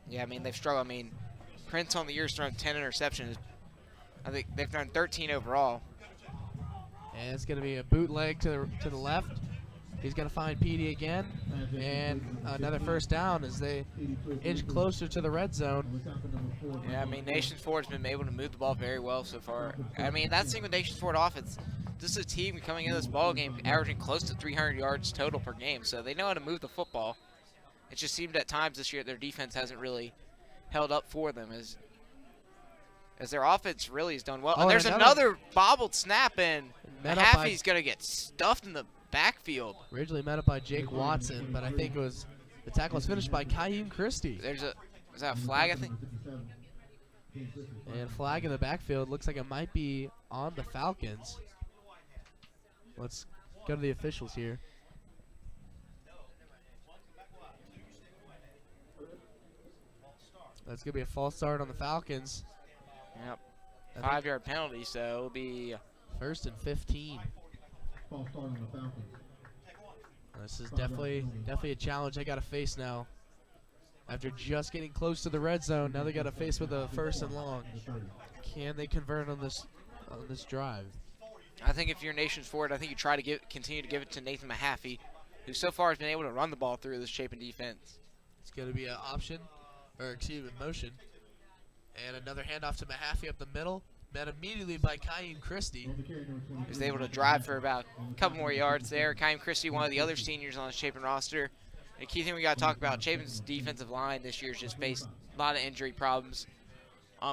Yeah, I mean, they've struggled. I mean, Prince on the year's thrown 10 interceptions. I think they've thrown 13 overall. And it's going to be a bootleg to the left. He's going to find Petey again, and another first down as they inch closer to the red zone. Yeah, I mean, Nation Ford's been able to move the ball very well so far. I mean, that's the thing with Nation Ford offense. This is a team coming into this ball game averaging close to 300 yards total per game, so they know how to move the football. It just seemed at times this year their defense hasn't really held up for them as their offense really has done well. Oh, and there's another bobbled snap, and Mahaffey's going to get stuffed in the backfield. Originally met up by Jake Watson, but I think the tackle was finished by Kayyum Christie. Was that a flag, I think? And flag in the backfield. Looks like it might be on the Falcons. Let's go to the officials here. That's going to be a false start on the Falcons. Yep. 5-yard penalty, so it'll be 1st and 15. False start on the Falcons. This is definitely a challenge they got to face now. After just getting close to the red zone, now they got to face with a 1st and long. Can they convert on this drive? I think if you're Nation Ford, I think you try to continue to give it to Nathan Mahaffey, who so far has been able to run the ball through this Chapin defense. It's going to be an motion. And another handoff to Mahaffey up the middle. Met immediately by Kayyum Christie. He was able to drive for about a couple more yards there. Kayyum Christie, one of the other seniors on the Chapin roster. And a key thing we got to talk about, Chapin's defensive line this year has just faced a lot of injury problems.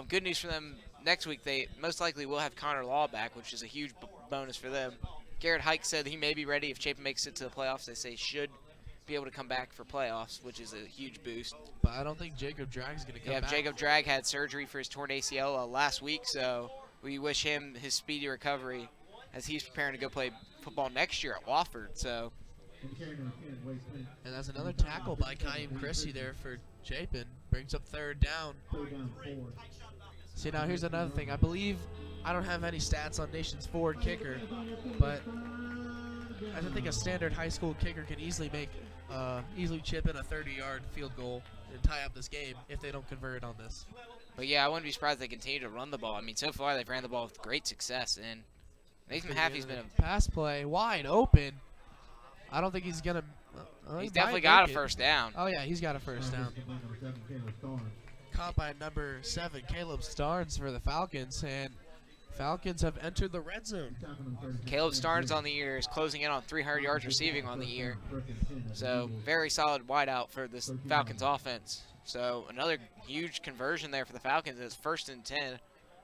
Good news for them, next week they most likely will have Connor Law back, which is a huge bonus for them. Garrett Hike said he may be ready if Chapin makes it to the playoffs. They say should be able to come back for playoffs, which is a huge boost. But I don't think Jacob Dragg's going to come back. Yeah, Jacob Drag had surgery for his torn ACL last week, so we wish him his speedy recovery as he's preparing to go play football next year at Wofford. So, and that's another tackle by Kayyum Christie there for Chapin. Brings up 3rd down. See, now here's another thing. I don't have any stats on Nation's forward kicker, but I think a standard high school kicker can easily chip in a 30-yard field goal and tie up this game if they don't convert on this. But yeah, I wouldn't be surprised if they continue to run the ball. I mean, so far they've ran the ball with great success, and Nathan Mahaffey's been a pass play wide open. I don't think he's gonna. He's definitely got a first down. Oh yeah, he's got a first down. Caught by number 7, Caleb Starnes for the Falcons, and Falcons have entered the red zone. Caleb Starnes on the year is closing in on 300 yards receiving on the year. So very solid wideout for this Falcons offense. So another huge conversion there for the Falcons. It's 1st and 10.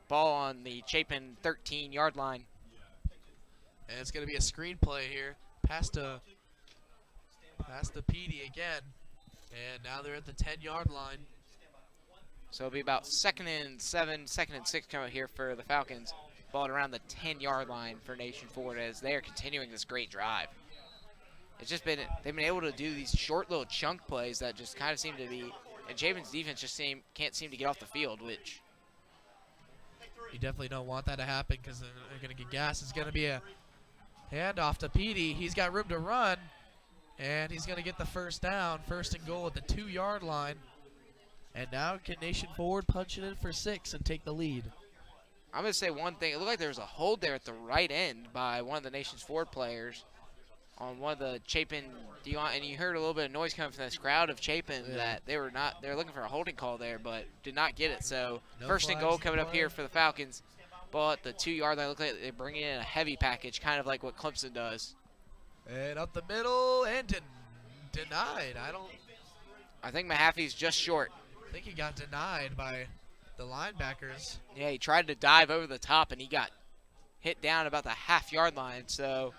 Ball on the Chapin 13-yard line. And it's going to be a screenplay here. Pass to Petey again. And now they're at the 10-yard line. So it'll be about 2nd and 7, 2nd and 6 coming here for the Falcons. Ball at around the 10-yard line for Nation Ford as they are continuing this great drive. It's just been, they've been able to do these short little chunk plays that just kind of seem to be, and Chapin's defense just can't seem to get off the field, which you definitely don't want that to happen because they're going to get gas. It's going to be a handoff to Petey. He's got room to run, and he's going to get the first down, 1st and goal at the 2-yard line. And now can Nation Forward punch it in for 6 and take the lead. I'm going to say one thing. It looked like there was a hold there at the right end by one of the Nation's Forward players on one of the Chapin, and you heard a little bit of noise coming from this crowd of Chapin that they were looking for a holding call there, but did not get it. So No 1st and goal flags coming up applied. here for the Falcons. Ball at the 2-yard line. Look like they're bringing in a heavy package, kind of like what Clemson does. And up the middle and denied. I think Mahaffey's just short. I think he got denied by the linebackers. Yeah, he tried to dive over the top, and he got hit down about the half-yard line. So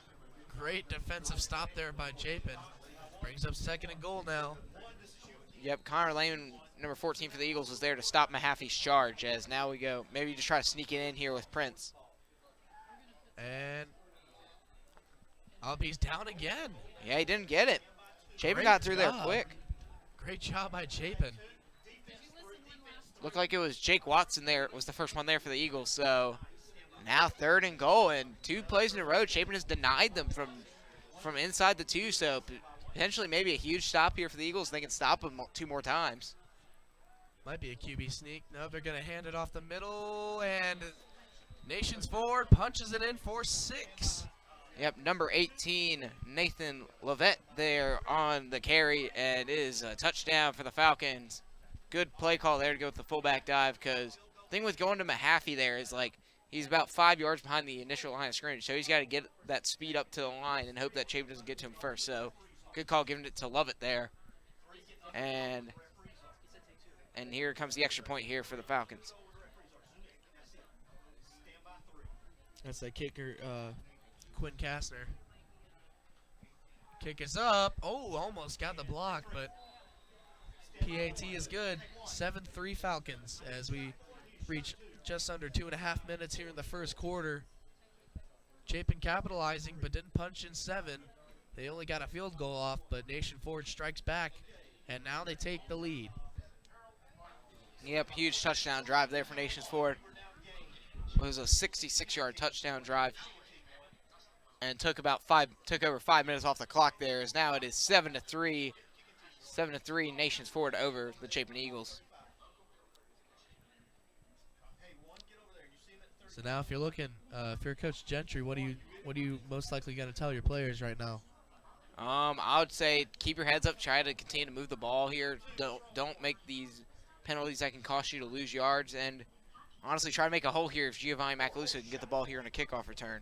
Great defensive stop there by Chapin. Brings up 2nd and goal now. yep, Connor Lehman, number 14 for the Eagles, was there to stop Mahaffey's charge. As now we go, maybe just try to sneak it in here with Prince. And up, he's down again. Yeah, he didn't get it. Chapin Great got through there job. quick. Great job by Chapin. Looked like it was Jake Watson there. Was the first one there for the Eagles. So now 3rd and goal, and 2 plays in a row. Chapin has denied them from inside the 2. So potentially maybe a huge stop here for the Eagles. They can stop them 2 more times. Might be a QB sneak. No, they're going to hand it off the middle, and Nations Forward punches it in for 6. Yep, number 18, Nathan Levet there on the carry, and it is a touchdown for the Falcons. Good play call there to go with the fullback dive, because the thing with going to Mahaffey there is, like, he's about 5 yards behind the initial line of scrimmage, so he's got to get that speed up to the line and hope that Chapin doesn't get to him first. So good call giving it to Lovett there. And here comes the extra point here for the Falcons. That's that kicker, Quinn Kastner. Kick is up. Oh, almost got the block, but PAT is good. 7-3 Falcons as we reach just under 2.5 minutes here in the first quarter. Chapin capitalizing, but didn't punch in 7. They only got a field goal off, but Nation Forward strikes back, and now they take the lead. Yep, huge touchdown drive there for Nations Forward. It was a 66-yard touchdown drive, and took over 5 minutes off the clock there. As now it is 7-3 Nations Forward over the Chapin Eagles. So now, if you're looking, if you're Coach Gentry, what are you most likely going to tell your players right now? I would say keep your heads up, try to continue to move the ball here. Don't make these penalties that can cost you to lose yards, and honestly try to make a hole here if Giovanni Macaluso can get the ball here in a kickoff return.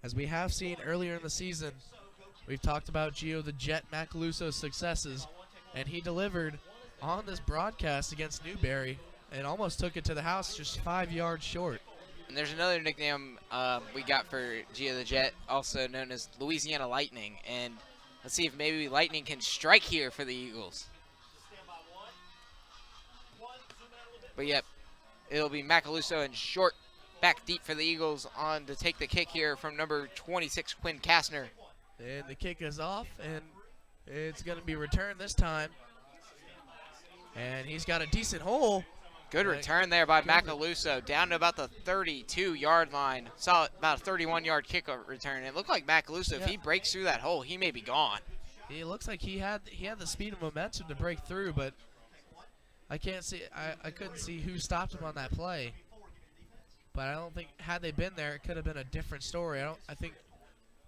As we have seen earlier in the season, we've talked about Gio the Jet Macaluso's successes, and he delivered on this broadcast against Newberry and almost took it to the house, just 5 yards short. And there's another nickname we got for Gio the Jet, also known as Louisiana Lightning, and let's see if maybe Lightning can strike here for the Eagles. But yep, it'll be Macaluso and short, back deep for the Eagles on to take the kick here from number 26, Quinn Kastner. And the kick is off, and it's going to be returned this time. And he's got a decent hole. Good return there by Macaluso, down to about the 32-yard line. Saw about a 31-yard kick return. It looked like Macaluso, if he breaks through that hole, he may be gone. It looks like he had the speed and momentum to break through, but I can't see. I couldn't see who stopped him on that play. But I don't think, had they been there, it could have been a different story. I think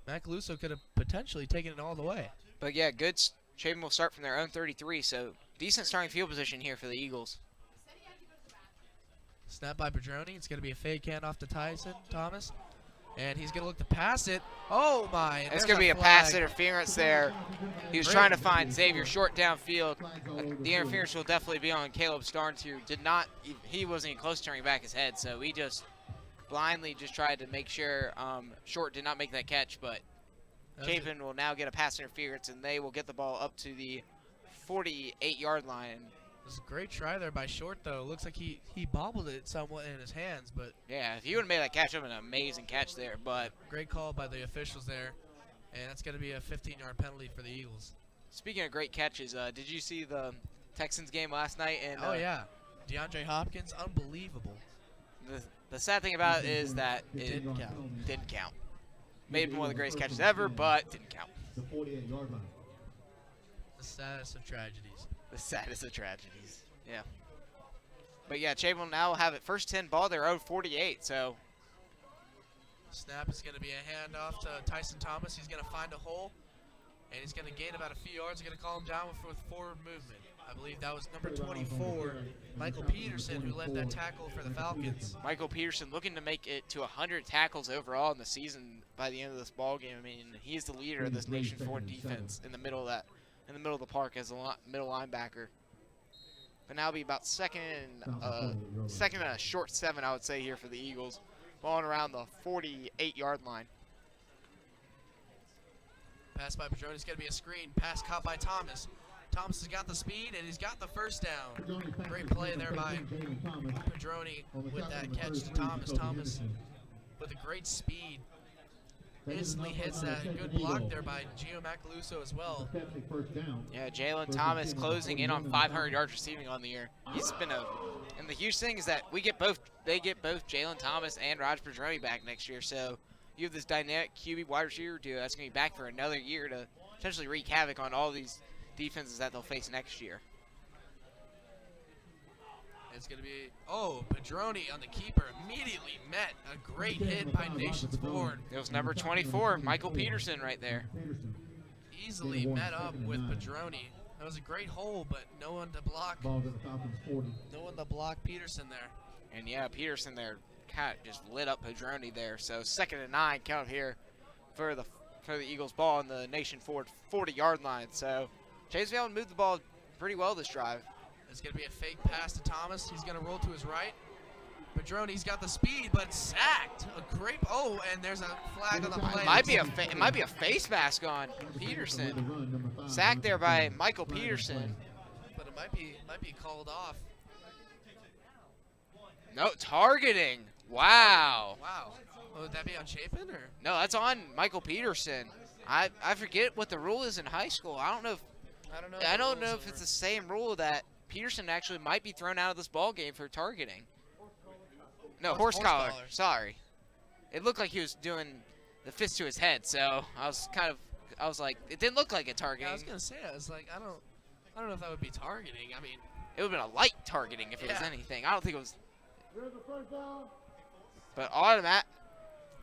Macaluso could have potentially taken it all the way. But yeah, good. Chapin will start from their own 33, so decent starting field position here for the Eagles. Snap by Pedroni. It's going to be a fake handoff to Tyson Thomas. And he's going to look to pass it. Oh, my. It's going to be a pass interference there. He was trying to find Xavier short downfield. The interference will definitely be on Caleb Starnes, who he wasn't even close to turning back his head, so he just blindly just tried to make sure Short did not make that catch, but Chapin will now get a pass interference, and they will get the ball up to the 48-yard line. It was a great try there by Short, though. Looks like he bobbled it somewhat in his hands, but yeah, if he would have made that catch, it would have been an amazing catch there. But great call by the officials there, and that's going to be a 15-yard penalty for the Eagles. Speaking of great catches, did you see the Texans game last night? And oh yeah, DeAndre Hopkins, unbelievable. The sad thing about it is that it didn't count. Made one of the greatest catches ever, but didn't count. The 48-yard line. The saddest of tragedies. The saddest of tragedies. Yeah. But yeah, Chapin will now have it first 10 ball. They're owed 48, so. Snap is going to be a handoff to Tyson Thomas. He's going to find a hole, and he's going to gain about a few yards. He's going to call him down with forward movement. I believe that was number 24, Michael Peterson, who led that tackle for the Falcons. Michael Peterson looking to make it to 100 tackles overall in the season by the end of this ball game. I mean, he's the leader of this Nation 4 defense in the middle of the park as a middle linebacker. But now it'll be about second and a short 7, I would say, here for the Eagles, balling around the 48-yard line. Pass by Pedroni. It's going to be a screen. Pass caught by Thomas. Thomas has got the speed, and he's got the first down. Great play there by Pedroni with that catch to Thomas. Thomas with a great speed. Instantly hits that good block there by Gio Macaluso as well. Yeah, Jalen Thomas closing in on 500 yards receiving on the year. He's been and the huge thing is that they get both Jalen Thomas and Raj Pedroni back next year. So you have this dynamic QB wide receiver duo that's going to be back for another year to potentially wreak havoc on all these defenses that they'll face next year. It's going to be, Pedroni on the keeper immediately met a great hit by Nations Ford. It was number 24, Michael Peterson right there. Easily met up with Pedroni. That was a great hole, but no one to block. No one to block Peterson there. And yeah, Peterson there kind of just lit up Pedroni there. So 2nd and 9 count here for the Eagles ball on the Nation Ford 40-yard line. So Chase Vale moved the ball pretty well this drive. It's going to be a fake pass to Thomas. He's going to roll to his right. Pedroni's got the speed, but sacked. A great, and there's a flag on the play. It might be a face mask on Peterson. Sacked there by Michael Peterson. But it might be called off. No, targeting. Wow. Wow. Would that be on Chapin or? No, that's on Michael Peterson. I forget what the rule is in high school. I don't know if it's the same rule that Peterson actually might be thrown out of this ball game for targeting. No, horse collar. Sorry. It looked like he was doing the fist to his head, so I was like, it didn't look like a targeting. Yeah, I was gonna say, I was like, I don't know if that would be targeting. I mean, it would have been a light targeting if it was anything. I don't think it was. But automatic.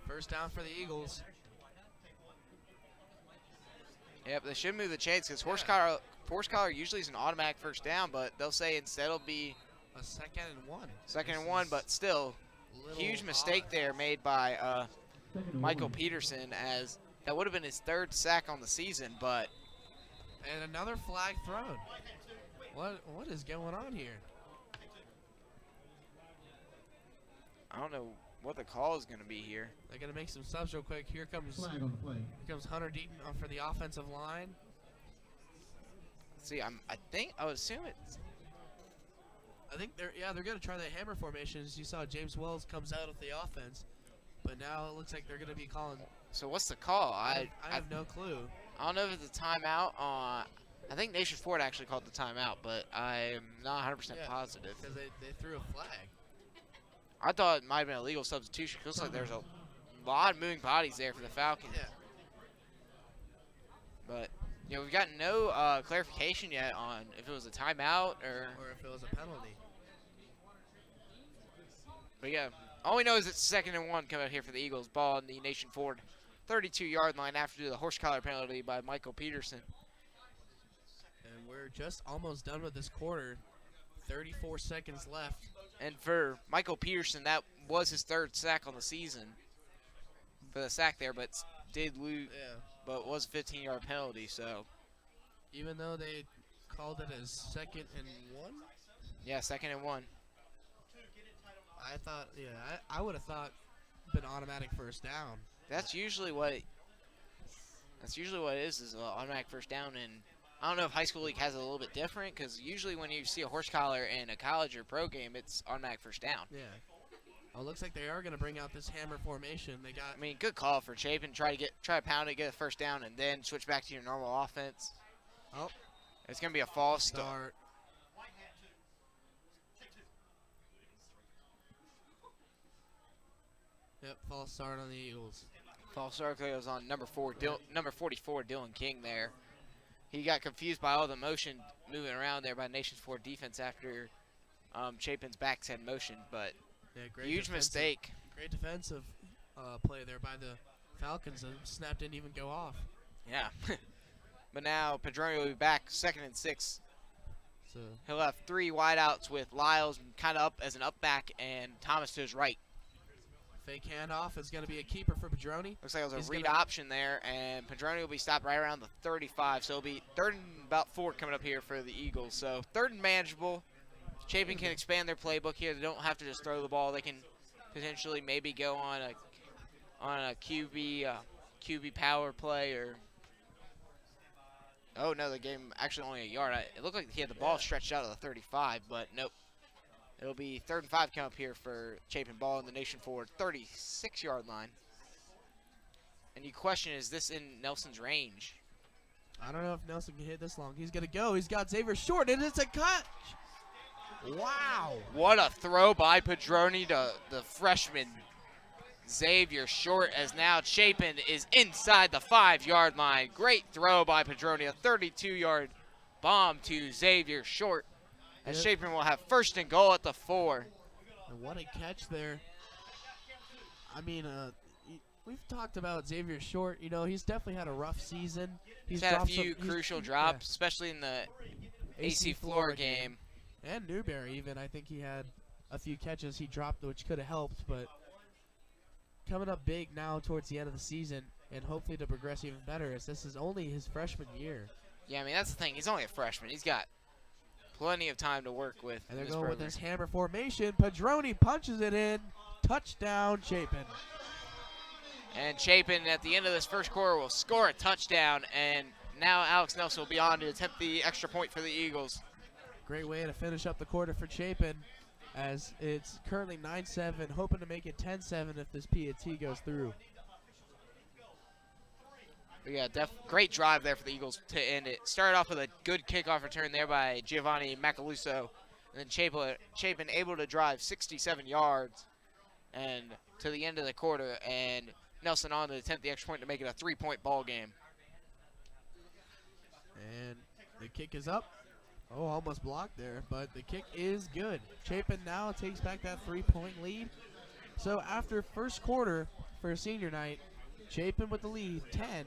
First down for the Eagles. Yep, they should move the chains because horse collar usually is an automatic first down, but they'll say instead it'll be a 2nd and 1. 2nd and 1, but still, huge mistake there made by Michael Peterson, as that would have been his 3rd sack on the season, but. And another flag thrown. What is going on here? I don't know what the call is going to be here. They're going to make some subs real quick. Here comes Hunter Deaton for the offensive line. See, I would assume it's. I think they're going to try the hammer formations. You saw James Wells comes out of the offense, but now it looks like they're going to be calling. So what's the call? I have no clue. I don't know if it's a timeout. I think Nation Ford actually called the timeout, but I'm not 100% positive. Because they threw a flag. I thought it might have been a legal substitution. It looks like there's a lot of moving bodies there for the Falcons. Yeah. But, we've got no clarification yet on if it was a timeout or if it was a penalty. But yeah, all we know is it's 2nd and 1 coming out here for the Eagles. Ball on the Nation Ford 32-yard line after the horse collar penalty by Michael Peterson. And we're just almost done with this quarter. 34 seconds left. And for Michael Peterson, that was his 3rd sack on the season for the sack there, but did lose, Yeah. but was a 15-yard penalty. So Even though they called it as 2nd and 1? yeah, 2nd and 1. I thought, yeah, I would have thought been automatic first down. That's usually what it is an automatic first down. And I don't know if high school league has it a little bit different, because usually when you see a horse collar in a college or pro game, it's automatic first down. Yeah. Oh, it looks like they are going to bring out this hammer formation. They got. I mean, good call for Chapin. Try to pound it, get a first down, and then switch back to your normal offense. Oh, it's going to be a false start. Yep, false start on the Eagles. False start goes on number 44, Dylan King there. He got confused by all the motion moving around there by Nation's 4 defense after Chapin's backs had motion, but yeah, huge mistake. Great defensive play there by the Falcons. The snap didn't even go off. Yeah. But now Padroni will be back 2nd and 6. So he'll have 3 wideouts with Lyles kind of up as an up back and Thomas to his right. Fake handoff is going to be a keeper for Padroni. Looks like it was a read option there, and Padroni will be stopped right around the 35. So it'll be 3rd and about 4 coming up here for the Eagles. So 3rd and manageable. Chapin can expand their playbook here. They don't have to just throw the ball. They can potentially maybe go on a QB power play or. Oh no, the game actually only a yard. It looked like he had the ball stretched out of the 35, but nope. It'll be 3rd and 5 come up here for Chapin. Ball in the Nation forward 36-yard line. And you question, is this in Nelson's range? I don't know if Nelson can hit this long. He's going to go. He's got Xavier Short, and it's a catch. Wow. What a throw by Padroni to the freshman Xavier Short, as now Chapin is inside the 5-yard line. Great throw by Padroni, a 32-yard bomb to Xavier Short. As Chapin will have 1st and goal at the 4. And what a catch there. I mean, we've talked about Xavier Short. You know, he's definitely had a rough season. He's had a few crucial drops, especially in the AC Flora game. And Newberry even. I think he had a few catches he dropped, which could have helped. But coming up big now towards the end of the season, and hopefully to progress even better, as this is only his freshman year. Yeah, I mean, that's the thing. He's only a freshman. He's got plenty of time to work with. And they're going with this hammer formation. Padroni punches it in. Touchdown, Chapin. And Chapin at the end of this first quarter will score a touchdown. And now Alex Nelson will be on to attempt the extra point for the Eagles. Great way to finish up the quarter for Chapin, as it's currently 9-7, hoping to make it 10-7 if this PAT goes through. But yeah, great drive there for the Eagles to end it. Started off with a good kickoff return there by Giovanni Macaluso. And then Chapin able to drive 67 yards and to the end of the quarter. And Nelson on to attempt the extra point to make it a 3-point ball game. And the kick is up. Oh, almost blocked there, but the kick is good. Chapin now takes back that 3-point lead. So after first quarter for senior night, Chapin with the lead, 10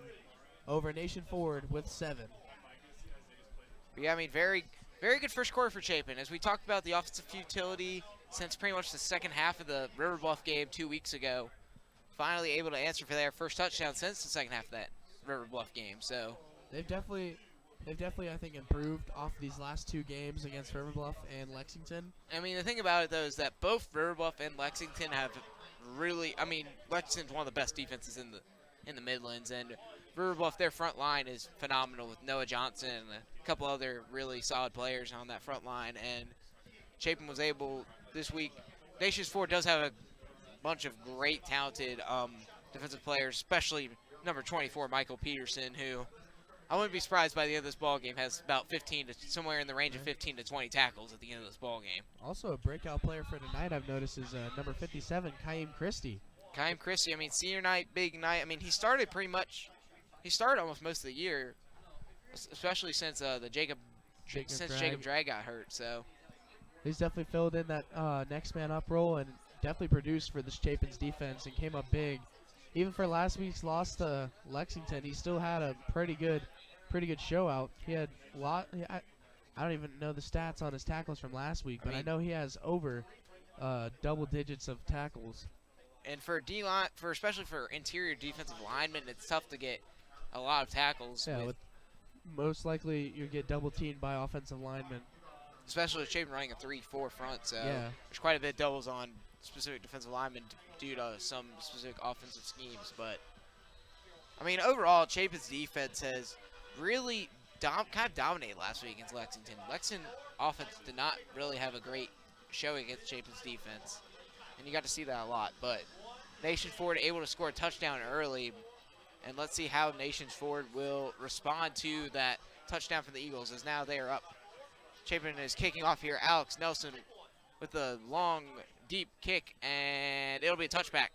over Nation Forward with 7. Yeah, I mean, very good first quarter for Chapin. As we talked about the offensive futility since pretty much the second half of the River Bluff game 2 weeks ago, finally able to answer for their first touchdown since the second half of that River Bluff game. So they've definitely, I think, improved off these last 2 games against River Bluff and Lexington. I mean, the thing about it, though, is that both River Bluff and Lexington have really, I mean, Lexington's one of the best defenses in the Midlands, and River Bluff, their front line is phenomenal with Noah Johnson and a couple other really solid players on that front line. And Chapin was able this week. Nations 4 does have a bunch of great, talented defensive players, especially number 24, Michael Peterson, who I wouldn't be surprised by the end of this ball game has about somewhere in the range of 15 to 20 tackles at the end of this ball game. Also, a breakout player for tonight I've noticed is number 57, Kaim Christie. Kaim Christie, I mean, senior night, big night. I mean, he started almost most of the year, especially since Jacob Drag got hurt. So he's definitely filled in that next man up role and definitely produced for this Chapin's defense and came up big. Even for last week's loss to Lexington, he still had a pretty good show out. He had I don't even know the stats on his tackles from last week, but I mean- know he has over double digits of tackles. And for D-line, especially for interior defensive linemen, it's tough to get a lot of tackles. Yeah, with, most likely you get double teamed by offensive linemen. especially with Chapin running a 3-4 front, so Yeah. there's quite a bit of doubles on specific defensive linemen due to some specific offensive schemes. But I mean, overall, Chapin's defense has really kind of dominated last week against Lexington. Lexington offense did not really have a great showing against Chapin's defense, and you got to see that a lot. But Nation Ford able to score a touchdown early, and let's see how Nation Ford will respond to that touchdown from the Eagles, as now they are up. Chapin is kicking off here. Alex Nelson with a long, deep kick, and it'll be a touchback.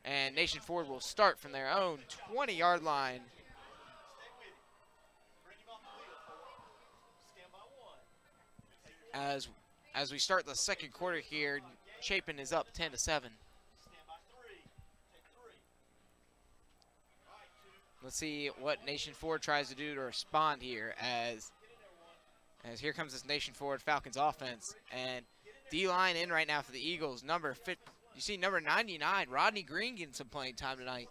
And Nation Ford will start from their own 20-yard line. As we start the second quarter here, Chapin is up 10-7. Let's see what Nation Ford tries to do to respond here, as here comes this Nation Ford Falcons offense, and D-line in right now for the Eagles. You see number 99, Rodney Green, getting some playing time tonight.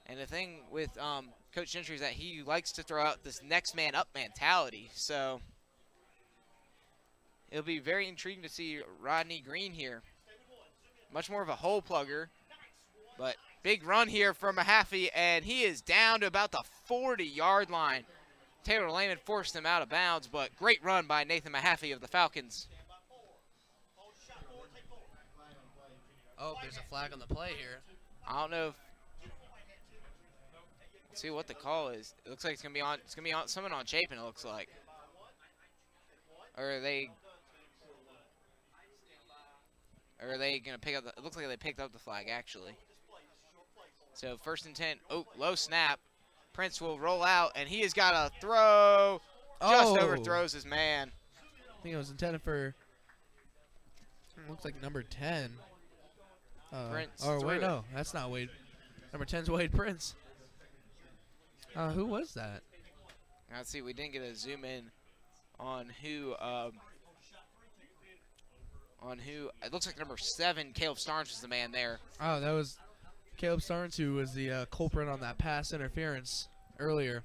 And the thing with Coach Gentry is that he likes to throw out this next man up mentality. So it'll be very intriguing to see Rodney Green here. Much more of a hole plugger, but big run here from Mahaffey, and he is down to about the 40-yard line. Taylor Lehman forced him out of bounds, but great run by Nathan Mahaffey of the Falcons. Oh, there's a flag on the play here. I don't know if, let's see what the call is. It looks like it's gonna be on someone on Chapin, it looks like. Or are they gonna pick up it looks like they picked up the flag actually. So 1st and 10. Oh, low snap. Prince will roll out, and he has got a throw. Just overthrows his man. I think it was intended for, looks like number 10. Prince Or threw wait, it. no, that's not Wade. Number 10's Wade Prince. Who was that? Let's see, we didn't get a zoom in on who it looks like number 7, Caleb Starnes, was the man there. Oh, that was Caleb Starnes, who was the culprit on that pass interference earlier.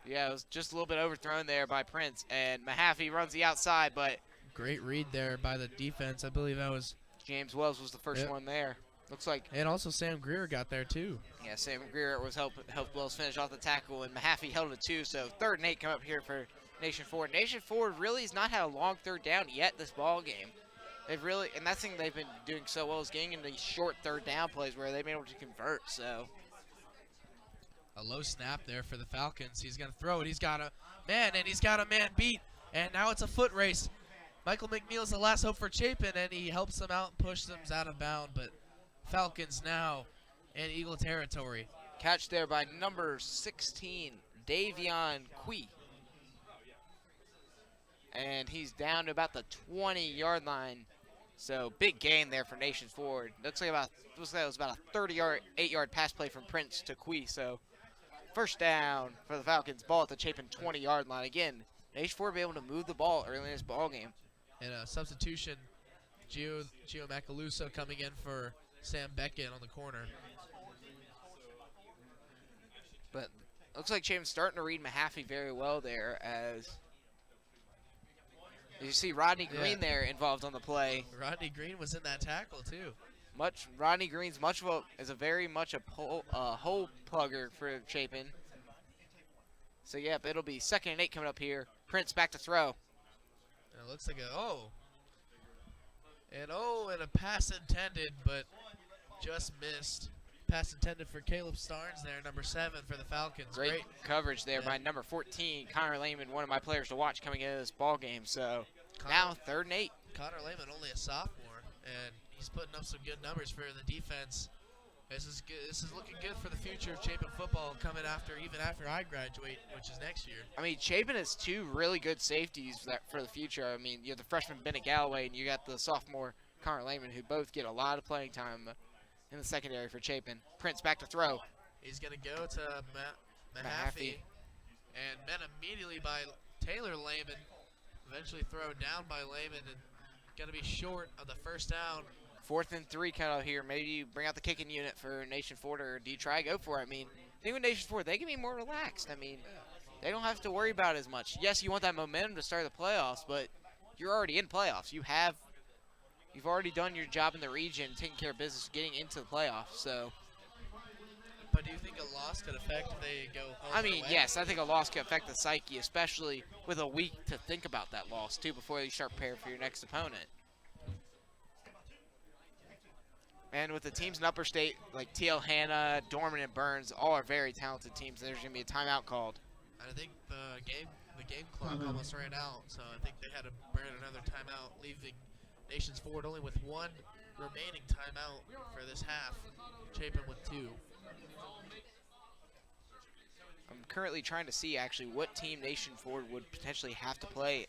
Yeah, it was just a little bit overthrown there by Prince, and Mahaffey runs the outside, but Great read there by the defense. I believe that was. James Wells was the first Yep. one there. Looks like, And also Sam Greer got there too. yeah, Sam Greer was helped Wells finish off the tackle, and Mahaffey held it too. So 3rd and 8 come up here for Nation Ford. Nation Ford really has not had a long 3rd down yet this ball game. They've really, and that's the thing they've been doing so well is getting into these short 3rd down plays where they've been able to convert. So A low snap there for the Falcons. He's going to throw it. He's got a man, and he's got a man beat. And now it's a foot race. Michael McNeil is the last hope for Chapin, and he helps them out and pushes them out of bound. But Falcons now in Eagle territory. catch there by number 16, Davion Quee. And he's down to about the 20-yard line. So big gain there for Nation Ford. Looks like it was about a 38-yard pass play from Prince to Quee. So 1st down for the Falcons. Ball at the Chapin 20-yard line. Again, Nation Ford will be able to move the ball early in this ball game. And a substitution, Gio Macaluso coming in for Sam Beckett on the corner. But looks like Chapin's starting to read Mahaffey very well there, as you see Rodney Green Yeah. there involved on the play. Rodney Green was in that tackle too. Rodney Green's very much a hole plugger for Chapin. So yep, it'll be 2nd and 8 coming up here. Prince back to throw. And it looks like and a pass intended, but just missed. Pass intended for Caleb Starnes there, number 7 for the Falcons. Great coverage there by number 14, Connor Lehman, one of my players to watch coming into this ball game. So now 3rd and 8. Connor Lehman, only a sophomore, and he's putting up some good numbers for the defense. This is good. This is looking good for the future of Chapin football coming even after I graduate, which is next year. I mean, Chapin has 2 really good safeties for the future. I mean, you have the freshman Bennett Galloway, and you got the sophomore Connor Lehman, who both get a lot of playing time in the secondary for Chapin. Prince back to throw. He's going to go to Mahaffey, and met immediately by Taylor Lehman. Eventually thrown down by Lehman and going to be short of the first down. 4th and 3 kind of here. Maybe you bring out the kicking unit for Nation Ford, or do you try to go for it? I mean, I think with Nation Ford, they can be more relaxed. I mean, they don't have to worry about it as much. Yes, you want that momentum to start the playoffs, but you're already in playoffs. You've already done your job in the region, taking care of business, getting into the playoffs. So, but do you think a loss could affect if they go home? I mean, yes, I think a loss could affect the psyche, especially with a week to think about that loss too before you start preparing for your next opponent. And with the teams in Upper State, like TL Hanna, Dorman, and Burns, all are very talented teams. There's going to be a timeout called. I think the game clock almost ran out, so I think they had to burn another timeout, leaving Nations Ford only with 1 remaining timeout for this half. Chapin with 2. I'm currently trying to see actually what team Nation Ford would potentially have to play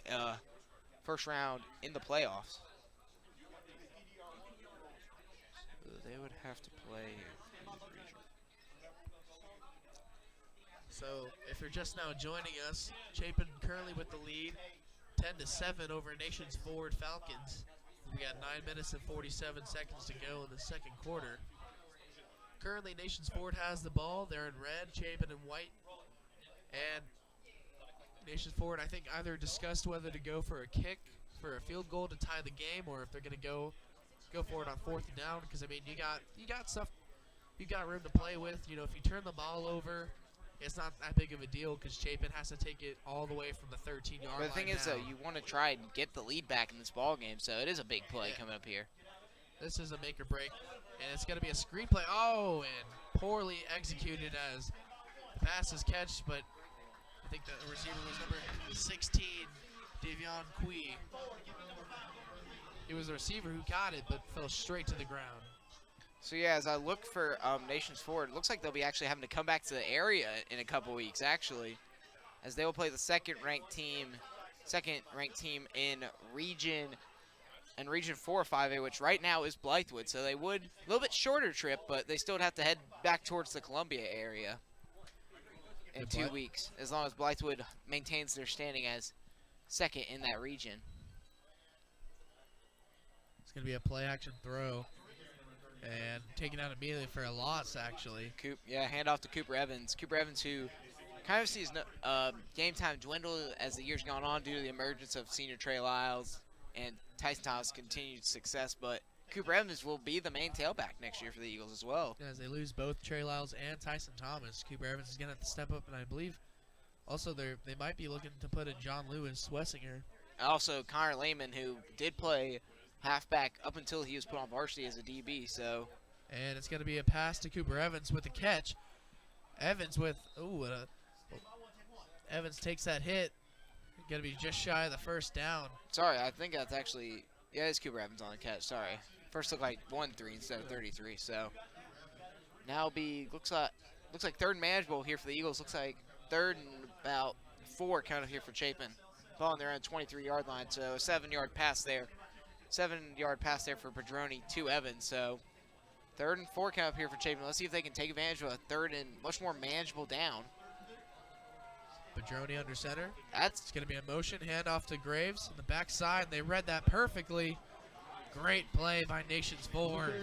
first round in the playoffs. They would have to play in the region. So if you're just now joining us, Chapin currently with the lead, 10-7 over Nations Ford Falcons. We got 9 minutes and 47 seconds to go in the second quarter. Currently, Nations Ford has the ball. They're in red, Chapin in white. And Nations Ford, I think, either discussed whether to go for a kick for a field goal to tie the game, or if they're going to go for it on 4th and down. Because I mean, you got stuff, you got room to play with. You know, if you turn the ball over, it's not that big of a deal because Chapin has to take it all the way from the 13-yard line. But the thing is, though, you want to try and get the lead back in this ball game, so it is a big play coming up here. This is a make or break, and it's going to be a screen play. Oh, and poorly executed as the pass is catched, but I think the receiver was number 16, Davion Quee. It was the receiver who got it, but fell straight to the ground. So yeah, as I look for Nations Ford, it looks like they'll be actually having to come back to the area in a couple weeks, actually, as they will play the second-ranked team in Region 4 5A, which right now is Blythewood. So they would a little bit shorter trip, but they still would have to head back towards the Columbia area in 2 weeks, as long as Blythewood maintains their standing as second in that region. It's going to be a play-action throw. And taken out immediately for a loss, actually. Hand off to Cooper Evans. Cooper Evans, who kind of sees game time dwindle as the years gone on due to the emergence of senior Trey Lyles and Tyson Thomas' continued success. But Cooper Evans will be the main tailback next year for the Eagles as well. As they lose both Trey Lyles and Tyson Thomas, Cooper Evans is going to have to step up, and I believe also they might be looking to put in John Lewis Wessinger. Also, Connor Lehman, who did play halfback up until he was put on varsity as a DB. So, and it's going to be a pass to Cooper Evans with the catch. Evans with Evans takes that hit. Going to be just shy of the first down. Sorry, I think that's actually it's Cooper Evans on the catch. Sorry, first looked like 1-3 instead of 33. So now looks like third and manageable here for the Eagles. Looks like 3rd and about 4 kind of here for Chapin. Ball on their own 23-yard line. So a 7-yard pass there. 7-yard pass there for Padroni to Evans. So 3rd and 4 count up here for Chapin. Let's see if they can take advantage of a 3rd and much more manageable down. Padroni under center. It's going to be a motion handoff to Graves on the backside. They read that perfectly. Great play by Nations Ford.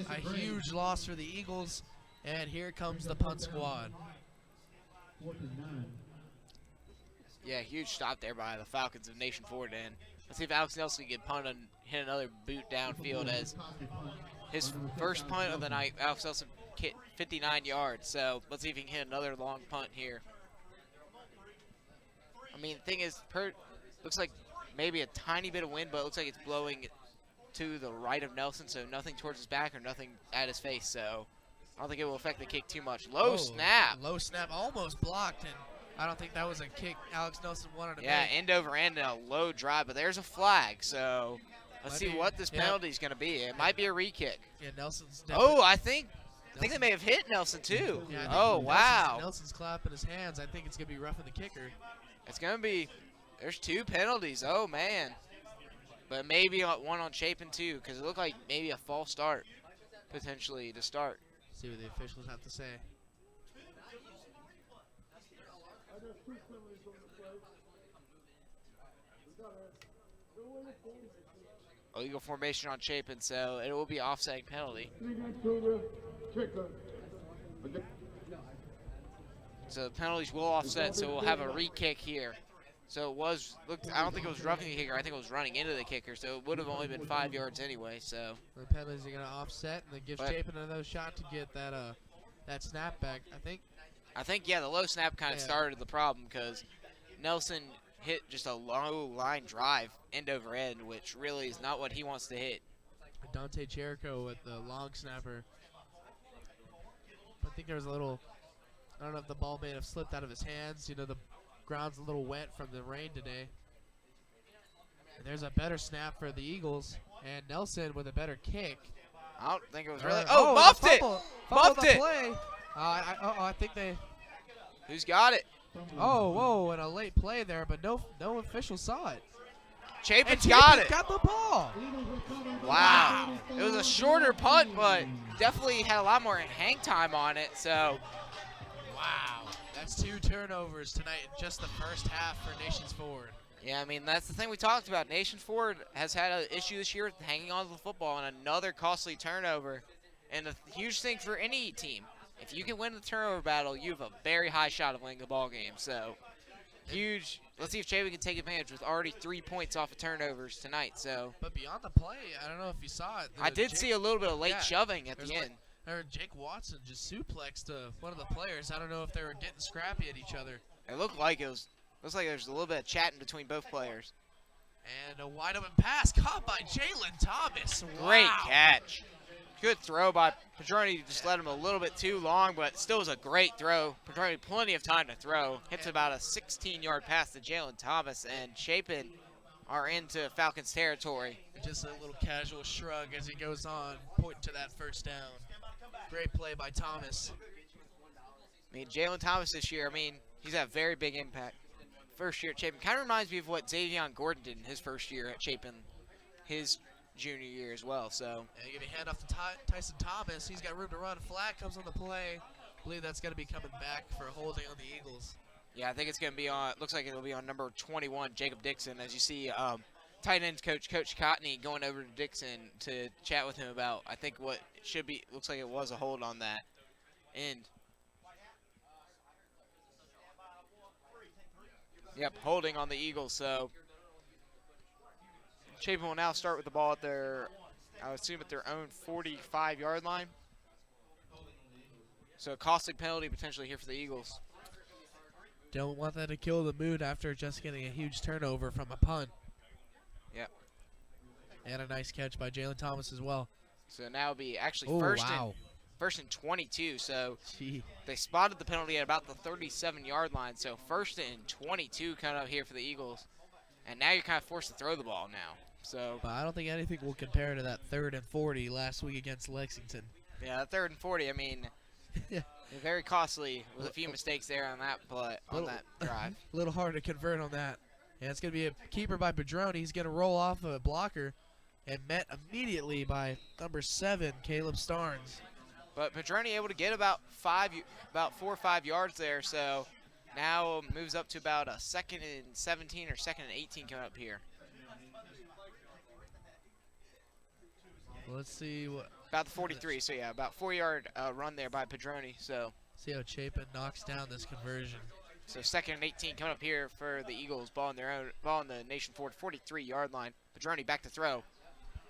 A huge loss for the Eagles. And here comes the punt squad. Yeah, huge stop there by the Falcons of Nation Ford. And let's see if Alex Nelson can punt and hit another boot downfield as his first punt of the night. Alex Nelson hit 59 yards. So let's see if he can hit another long punt here. I mean, the thing is, looks like maybe a tiny bit of wind, but it looks like it's blowing to the right of Nelson, so nothing towards his back or nothing at his face. So I don't think it will affect the kick too much. Low snap. Low snap, almost blocked, and I don't think that was a kick Alex Nelson wanted to make. Yeah, end over end and a low drive, but there's a flag. So let's see what this penalty is going to be. It might be a re-kick. Yeah, Nelson's I think they may have hit Nelson too. Yeah, wow. Nelson's clapping his hands. I think it's going to be roughing the kicker. It's going to be, there's 2 penalties. Oh, man. But maybe one on Chapin too, because it looked like maybe a false start potentially to start. See what the officials have to say. Illegal formation on Chapin, so it will be offsetting penalty. So the penalties will offset, so we'll have a re-kick here. So it was, I don't think it was roughing the kicker, I think it was running into the kicker, so it would have only been 5 yards anyway, so. The penalties are going to offset, and it gives Chapin another shot to get that that snap back, I think. Yeah, the low snap kind of started the problem because Nelson hit just a low line drive, end over end, which really is not what he wants to hit. Dante Cherico with the long snapper. I think there was a little, I don't know if the ball may have slipped out of his hands. You know, the ground's a little wet from the rain today. And there's a better snap for the Eagles, and Nelson with a better kick. I don't think it was really. Oh, muffed it! Muffed it! Play. I think they. Who's got it? Oh, whoa, and a late play there, but no official saw it. Chapin's got it. Got the ball. Wow. It was a shorter punt, but definitely had a lot more hang time on it, so. Wow. That's 2 turnovers tonight in just the first half for Nations Forward. Yeah, I mean, that's the thing we talked about. Nations Forward has had an issue this year with hanging on to the football and another costly turnover. And a huge thing for any team. If you can win the turnover battle, you have a very high shot of winning the ball game. So, huge. Let's see if Chapin can take advantage with already 3 points off of turnovers tonight. So, but beyond the play, I don't know if you saw it. I did see a little bit of late shoving at the end. I heard Jake Watson just suplexed one of the players. I don't know if they were getting scrappy at each other. It looked like it was. Looks like there's a little bit of chatting between both players. And a wide open pass caught by Jalen Thomas. Wow. Great catch. Good throw by Padroni. Just let him a little bit too long, but still was a great throw. Padroni plenty of time to throw. Hits about a 16-yard pass to Jalen Thomas, and Chapin are into Falcons territory. Just a little casual shrug as he goes on, pointing to that first down. Great play by Thomas. I mean, Jalen Thomas this year, I mean, he's had a very big impact. First year at Chapin. Kind of reminds me of what Xavion Gordon did in his first year at Chapin, his junior year as well. So, give me a hand off to Tyson Thomas. He's got room to run. Flag comes on the play. I believe that's going to be coming back for a holding on the Eagles. Yeah, I think it's going to be on, looks like it'll be on number 21, Jacob Dixon, as you see tight ends coach Cotney going over to Dixon to chat with him about, I think what should be, looks like it was a hold on that end. Yep, holding on the Eagles, so Chapin will now start with the ball at their, I would assume at their own 45-yard line. So a costly penalty potentially here for the Eagles. Don't want that to kill the mood after just getting a huge turnover from a punt. Yep. And a nice catch by Jalen Thomas as well. So now it'll be actually first and 22. So they spotted the penalty at about the 37-yard line. So first and 22 coming up here for the Eagles. And now you're kind of forced to throw the ball now. So, but I don't think anything will compare to that 3rd and 40 last week against Lexington. Yeah, that 3rd and 40, I mean, very costly with a few mistakes there on that play, on that drive. A little hard to convert on that. Yeah, it's going to be a keeper by Padroni. He's going to roll off a blocker and met immediately by number 7, Caleb Starnes. But Padroni able to get about 4 or 5 yards there, so now moves up to about a 2nd and 17 or 2nd and 18 coming up here. Let's see what. About the 43, so yeah, about 4-yard run there by Padroni. So see how Chapin knocks down this conversion. So 2nd and 18 coming up here for the Eagles. Ball on their own, ball on the Nation Forward 43-yard line. Padroni back to throw.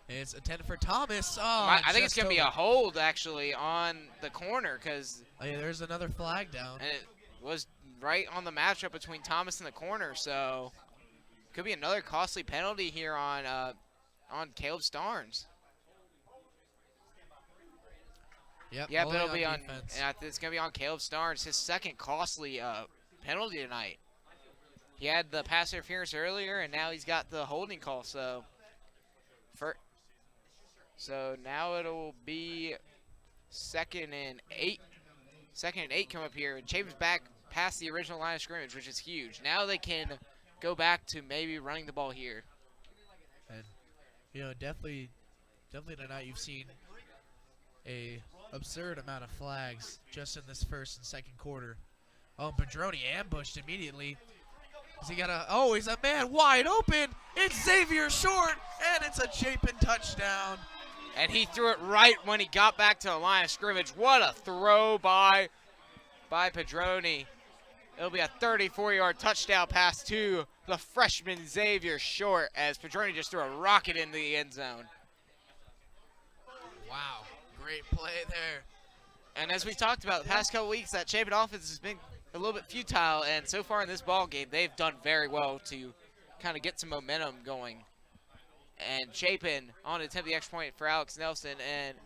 And it's intended for Thomas. Oh, I think it's going to be a hold actually on the corner because. Oh, yeah, there's another flag down. And it was right on the matchup between Thomas and the corner, so could be another costly penalty here on Caleb Starnes. Yep, it'll be on. It's gonna be on Caleb Starnes, his 2nd costly penalty tonight. He had the pass interference earlier, and now he's got the holding call. So, now it'll be 2nd and 8. 2nd and 8 come up here, and Chapin's back past the original line of scrimmage, which is huge. Now they can go back to maybe running the ball here. And definitely tonight you've seen a absurd amount of flags just in this 1st and 2nd quarter. Oh, Padroni ambushed immediately. Is he gonna? Oh, he's a man wide open. It's Xavier Short, and it's a Chapin touchdown. And he threw it right when he got back to the line of scrimmage. What a throw by Padroni. It'll be a 34-yard touchdown pass to the freshman Xavier Short as Padroni just threw a rocket into the end zone. Wow, great play there. And as we talked about the past couple weeks, that Chapin offense has been a little bit futile, and so far in this ball game, they've done very well to kind of get some momentum going. And Chapin on to attempt the extra point for Alex Nelson, and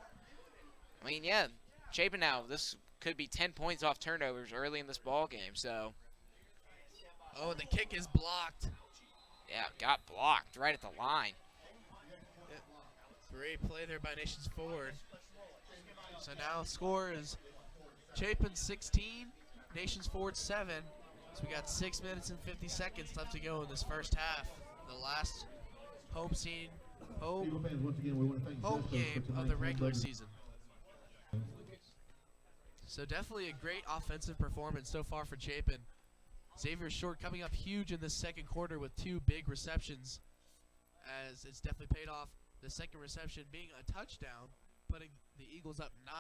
I mean, yeah, Chapin now, this could be 10 points off turnovers early in this ball game, so. Oh, the kick is blocked. Yeah, got blocked right at the line. Yeah. Great play there by Nations Ford. So now score is Chapin 16, Nations Ford 7. So we got 6 minutes and 50 seconds left to go in this first half. The last home Eagle fans, once again, we want to thank home Cisco for game of tonight's the regular home season. So definitely a great offensive performance so far for Chapin. Xavier Short coming up huge in the second quarter with 2 big receptions, as it's definitely paid off. The second reception being a touchdown, putting the Eagles up 9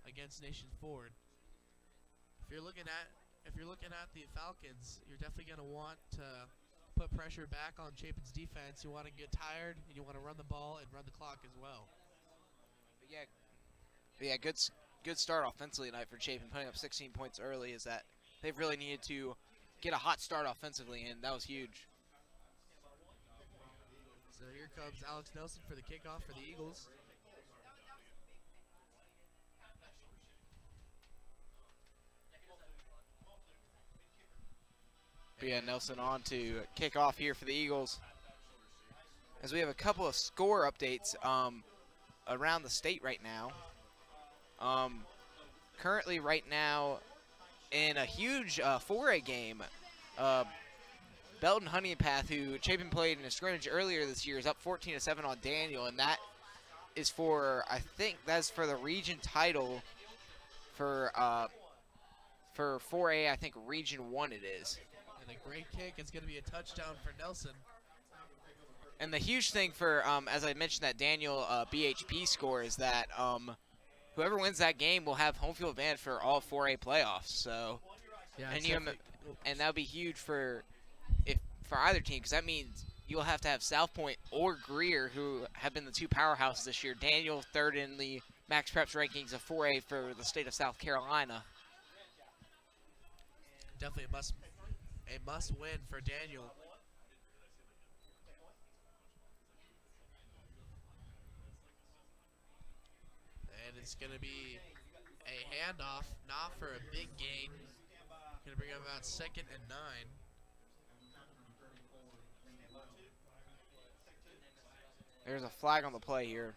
against Nation Ford. If you're looking at the Falcons, you're definitely going to want to put pressure back on Chapin's defense. You want to get tired, and you want to run the ball and run the clock as well. Yeah, good start offensively tonight for Chapin, putting up 16 points early. Is that they've really needed to get a hot start offensively, and that was huge. So here comes Alex Nelson for the kickoff for the Eagles. But yeah, Nelson on to kick off here for the Eagles. As we have a couple of score updates around the state right now. Currently right now in a huge 4A game, Belton Honey Path, who Chapin played in a scrimmage earlier this year, is up 14-7 on Daniel, and that is for, I think that's for the region title for 4A, I think Region 1 it is. And a great kick. It's going to be a touchdown for Nelson. And the huge thing for, as I mentioned, that Daniel BHP score is that whoever wins that game will have home field advantage for all 4A playoffs. So, Yeah, and that would be huge for either team, because that means you'll have to have South Point or Greer, who have been the 2 powerhouses this year. Daniel third in the Max Preps rankings of 4A for the state of South Carolina. Definitely a must win for Daniel. And it's going to be a handoff, not for a big gain. Going to bring up about 2nd and 9. There's a flag on the play here.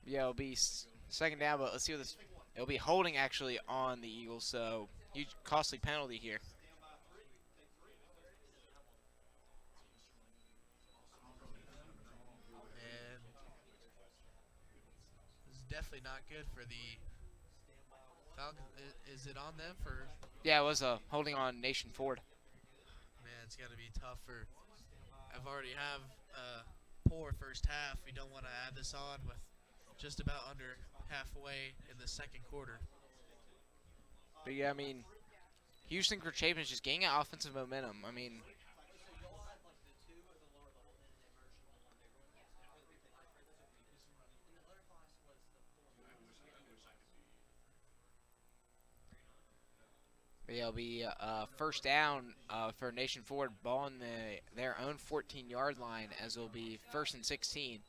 Yeah, it'll be second down, but let's see what this. It'll be holding actually on the Eagles, so huge costly penalty here. And this is definitely not good for the Falcons. Is it on them for? Yeah, it was holding on Nation Ford. Man, it's got to be tough for. I've already have a poor first half. We don't want to add this on with just about under halfway in the second quarter. But yeah, I mean, huge thing for Chapin is just gaining offensive momentum. I mean, but yeah, it'll be first down for Nation Ford, ball on their own 14-yard line, as it'll be 1st and 16.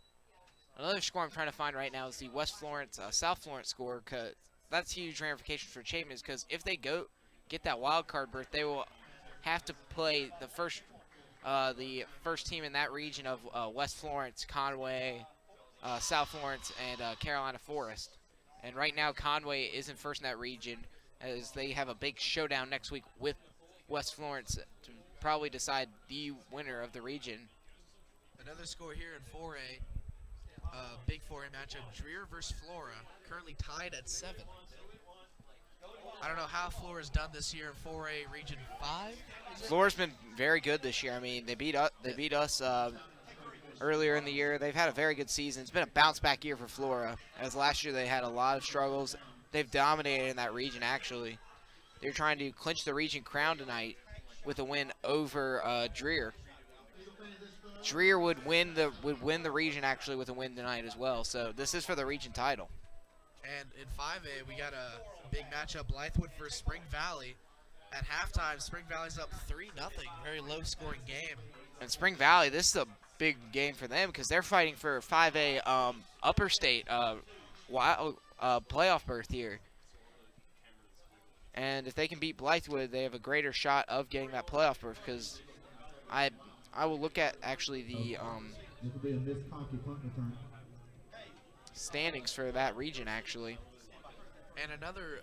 Another score I'm trying to find right now is the West Florence, South Florence score, because that's huge ramifications for Chapin, is because if they get that wild card berth, they will have to play the first team in that region of West Florence, Conway, South Florence, and Carolina Forest. And right now, Conway isn't first in that region, as they have a big showdown next week with West Florence to probably decide the winner of the region. Another score here in 4A. Big 4A matchup, Dreer versus Flora, currently tied at 7. I don't know how Flora's done this year in 4A Region 5. Flora's been very good this year. I mean, they beat us earlier in the year. They've had a very good season. It's been a bounce back year for Flora, as last year they had a lot of struggles. They've dominated in that region, actually. They're trying to clinch the region crown tonight with a win over Dreer. Dreer would win the region actually with a win tonight as well. So this is for the region title. And in 5A, we got a big matchup, Blythewood versus Spring Valley. At halftime, Spring Valley's up 3-0, very low-scoring game. And Spring Valley, this is a big game for them because they're fighting for 5A upper state playoff berth here. And if they can beat Blythewood, they have a greater shot of getting that playoff berth because I will look at actually the This will be a missed hockey punt return. standings for that region actually. And another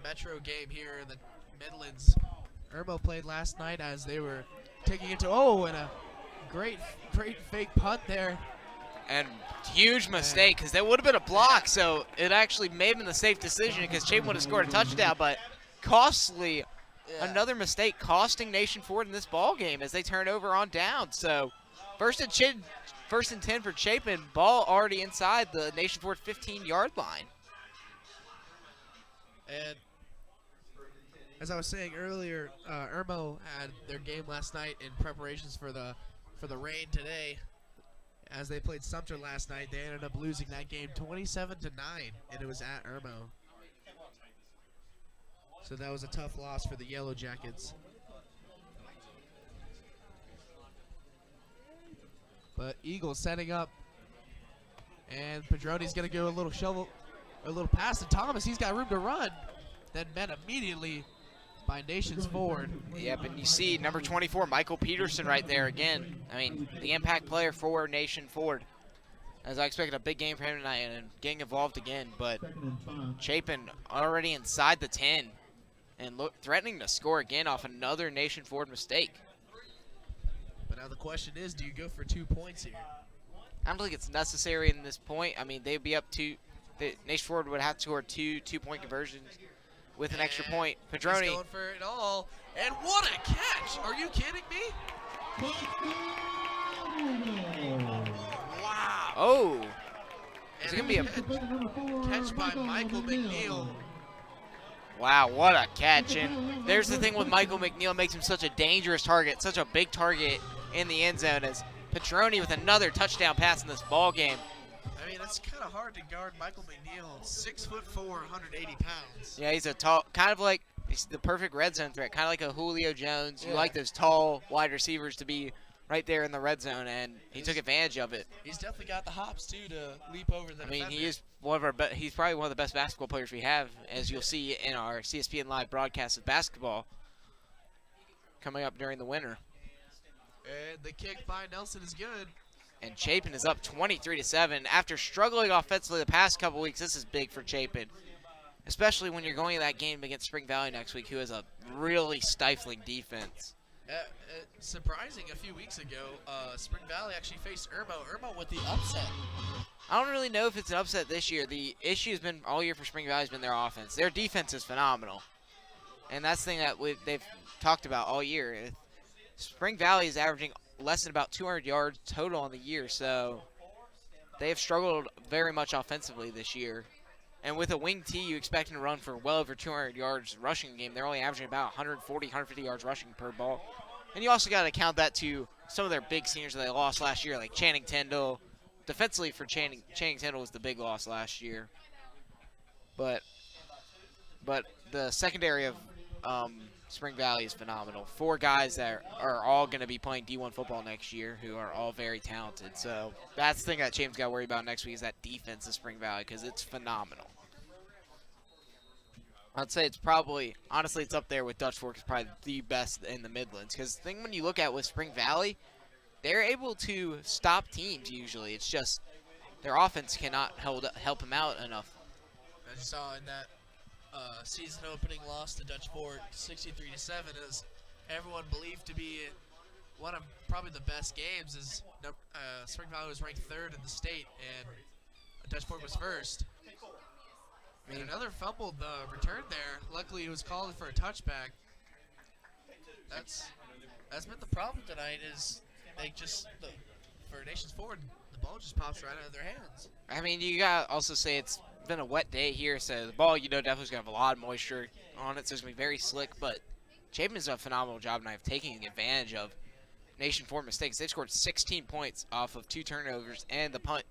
Metro game here in the Midlands. Irmo played last night as they were taking it to and a great fake punt there. And huge mistake because there would have been a block, so it actually may have been the safe decision because Chapin would have scored a touchdown, but costly. Yeah. Another mistake costing Nation Ford in this ball game as they turn over on down. So first and 10 for Chapin, ball already inside the Nation Ford 15-yard line. And as I was saying earlier, Irmo had their game last night in preparations for the rain today. As they played Sumter last night, they ended up losing that game 27-9, and it was at Irmo. So that was a tough loss for the Yellow Jackets. But Eagles setting up, and Padroni's gonna go a little pass to Thomas. He's got room to run. Then met immediately by Nations Ford. Yep, and you see number 24, Michael Peterson right there again. I mean, the impact player for Nation Ford. As I expected a big game for him tonight and getting involved again, but Chapin already inside the 10 and threatening to score again off another Nation Ford mistake. But now the question is, do you go for 2 points here? I don't think it's necessary in this point. I mean, they'd be up to Nation Ford would have to score two-point conversions with an extra point. Padroni. He's going for it all. And what a catch! Are you kidding me? Wow. Oh. It's And going to be a catch by Michael McNeil. Wow, what a catch. And there's the thing with Michael McNeil, makes him such a dangerous target, such a big target in the end zone, as Padroni with another touchdown pass in this ball game. I mean, it's kind of hard to guard Michael McNeil, 6'4", 180 pounds. Yeah, he's a tall, kind of like, he's the perfect red zone threat, kind of like a Julio Jones. You like those tall wide receivers to be right there in the red zone, and he took advantage of it. He's definitely got the hops, too, to leap over the defender. He is he's probably one of the best basketball players we have, as you'll see in our CSPN live broadcast of basketball coming up during the winter. And the kick by Nelson is good. And Chapin is up 23-7. After struggling offensively the past couple weeks, this is big for Chapin, especially when you're going to that game against Spring Valley next week, who has a really stifling defense. Surprising, a few weeks ago, Spring Valley actually faced Irmo with the upset. I don't really know if it's an upset this year. The issue has been all year for Spring Valley has been their offense. Their defense is phenomenal, and that's the thing that they've talked about all year. Spring Valley is averaging less than about 200 yards total on the year, so they have struggled very much offensively this year. And with a wing T, you expect them to run for well over 200 yards rushing game. They're only averaging about 140, 150 yards rushing per ball. And you also got to count that to some of their big seniors that they lost last year, like Channing Tyndall. Defensively for Channing Tyndall was the big loss last year. But the secondary of Spring Valley is phenomenal. 4 guys that are all going to be playing D1 football next year who are all very talented. So that's the thing that Chapin's got to worry about next week is that defense of Spring Valley because it's phenomenal. I'd say it's probably, honestly, it's up there with Dutch Fork is probably the best in the Midlands. Because the thing when you look at with Spring Valley, they're able to stop teams usually. It's just their offense cannot help them out enough. As you saw in that season opening loss to Dutch Fork, 63-7, is everyone believed to be one of probably the best games is Spring Valley was ranked 3rd in the state, and Dutchport was 1st. And another fumbled return there. Luckily, it was called for a touchback. That's been the problem tonight. Is they just for Nations Forward, the ball just pops right out of their hands. I mean, you got to also say it's been a wet day here, so the ball, definitely is going to have a lot of moisture on it, so it's going to be very slick. But Chapin's done a phenomenal job tonight of taking advantage of Nation Forward mistakes. They've scored 16 points off of 2 turnovers and the punt.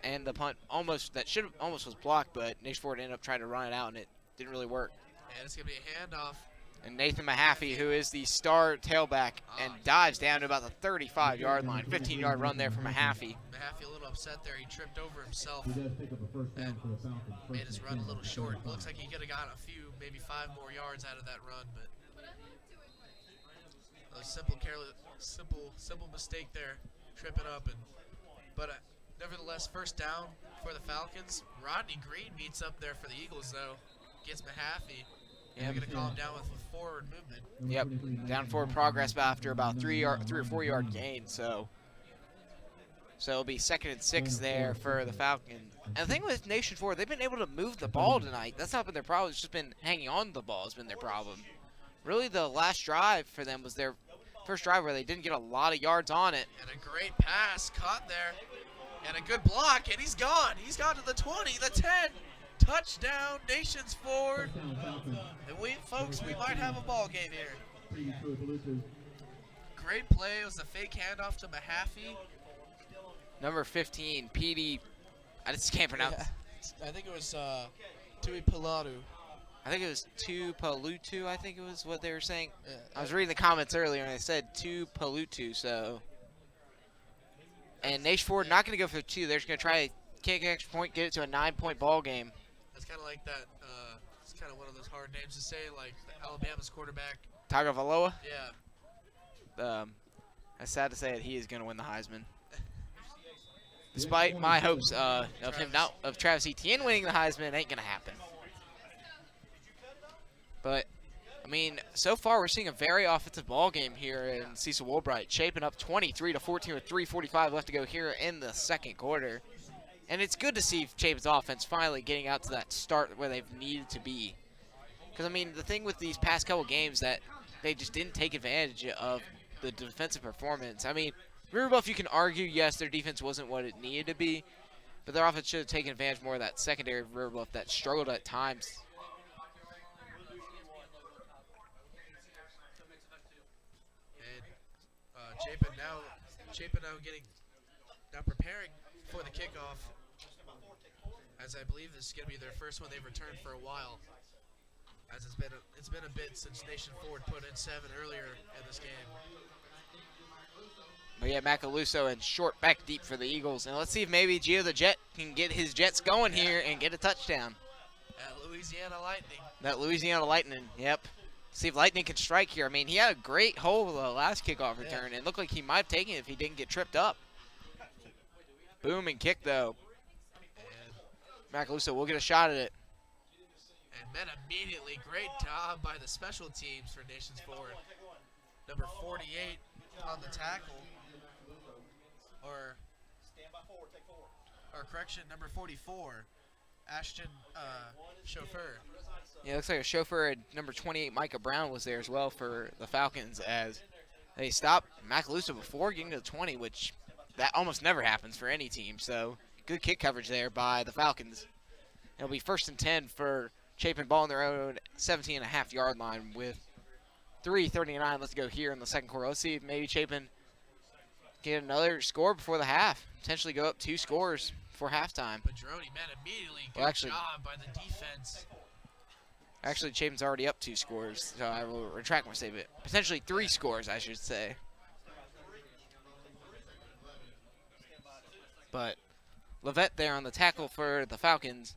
And the punt almost was blocked, but Nation Forward ended up trying to run it out, and it didn't really work. And it's going to be a handoff. And Nathan Mahaffey, who is the star tailback, and dives down to about the 35-yard line. 15-yard run there for Mahaffey. Mahaffey a little upset there. He tripped over himself He does pick up a first down for the Falcons. made his run a little short. Looks like he could have got a few, maybe 5 more yards out of that run, but a simple mistake there, tripping up. But nevertheless, first down for the Falcons. Rodney Green meets up there for the Eagles, though. Gets Mahaffey. Yeah, they're going to call him down with a forward movement. Yep, down forward progress after about 3 or 4 yard gain. So it'll be 2nd and 6 there for the Falcons. And the thing with Nation Forward, they've been able to move the ball tonight. That's not been their problem. It's just been hanging on to the ball has been their problem. Really, the last drive for them was their first drive where they didn't get a lot of yards on it. And a great pass caught there. And a good block, and he's gone. He's gone to the 20, the 10. Touchdown, Nations Forward. And folks, we might have a ball game here. Great play. It was a fake handoff to Mahaffey. Number 15, PD. I just can't pronounce. Yeah. I think it was Tui Pilatu. I think it was Tupalutu, I think it was what they were saying. Yeah. I was reading the comments earlier, and they said Tupalutu, so. And Nation Forward not going to go for 2. They're just going to try to kick an extra point, get it to a 9-point ball game. It's kind of like that. It's kind of one of those hard names to say, like Alabama's quarterback. Tagovailoa. Yeah. It's sad to say that he is going to win the Heisman. Despite my hopes of Travis Etienne winning the Heisman, it ain't going to happen. But, I mean, so far we're seeing a very offensive ball game here in Cecil Woolbright. Chapin up 23-14 with 3:45 left to go here in the second quarter. And it's good to see Chapin's offense finally getting out to that start where they've needed to be. Because, I mean, the thing with these past couple games that they just didn't take advantage of the defensive performance. I mean, River Bluff, you can argue, yes, their defense wasn't what it needed to be, but their offense should have taken advantage more of that secondary of River Bluff that struggled at times. And Chapin now preparing for the kickoff, as I believe this is going to be their first one they've returned for a while, as it's been a bit since Nation Forward put in 7 earlier in this game. But yeah, Macaluso and short back deep for the Eagles. And let's see if maybe Gio the Jet can get his Jets going here and get a touchdown. At Louisiana Lightning. That Louisiana Lightning, yep. See if Lightning can strike here. I mean, he had a great hole with the last kickoff return. And it looked like he might have taken it if he didn't get tripped up. Booming kick, though. Macaluso will get a shot at it. And then immediately, great job by the special teams for Nations Forward. Number 48 on the tackle. Or correction, number 44, Ashton Chauffeur. Yeah, looks like a chauffeur at number 28, Micah Brown, was there as well for the Falcons as they stopped Macaluso before getting to the 20, which that almost never happens for any team. So good kick coverage there by the Falcons. It'll be 1st and 10 for Chapin, ball on their own 17.5-yard line with 3:39 left to go here in the second quarter. Let's see if maybe Chapin get another score before the half. Potentially go up 2 scores for halftime. Padroni, man, immediately good job by the defense. Actually, Chapin's already up 2 scores, so I will retract my statement. Potentially 3 scores, I should say. But Levette there on the tackle for the Falcons.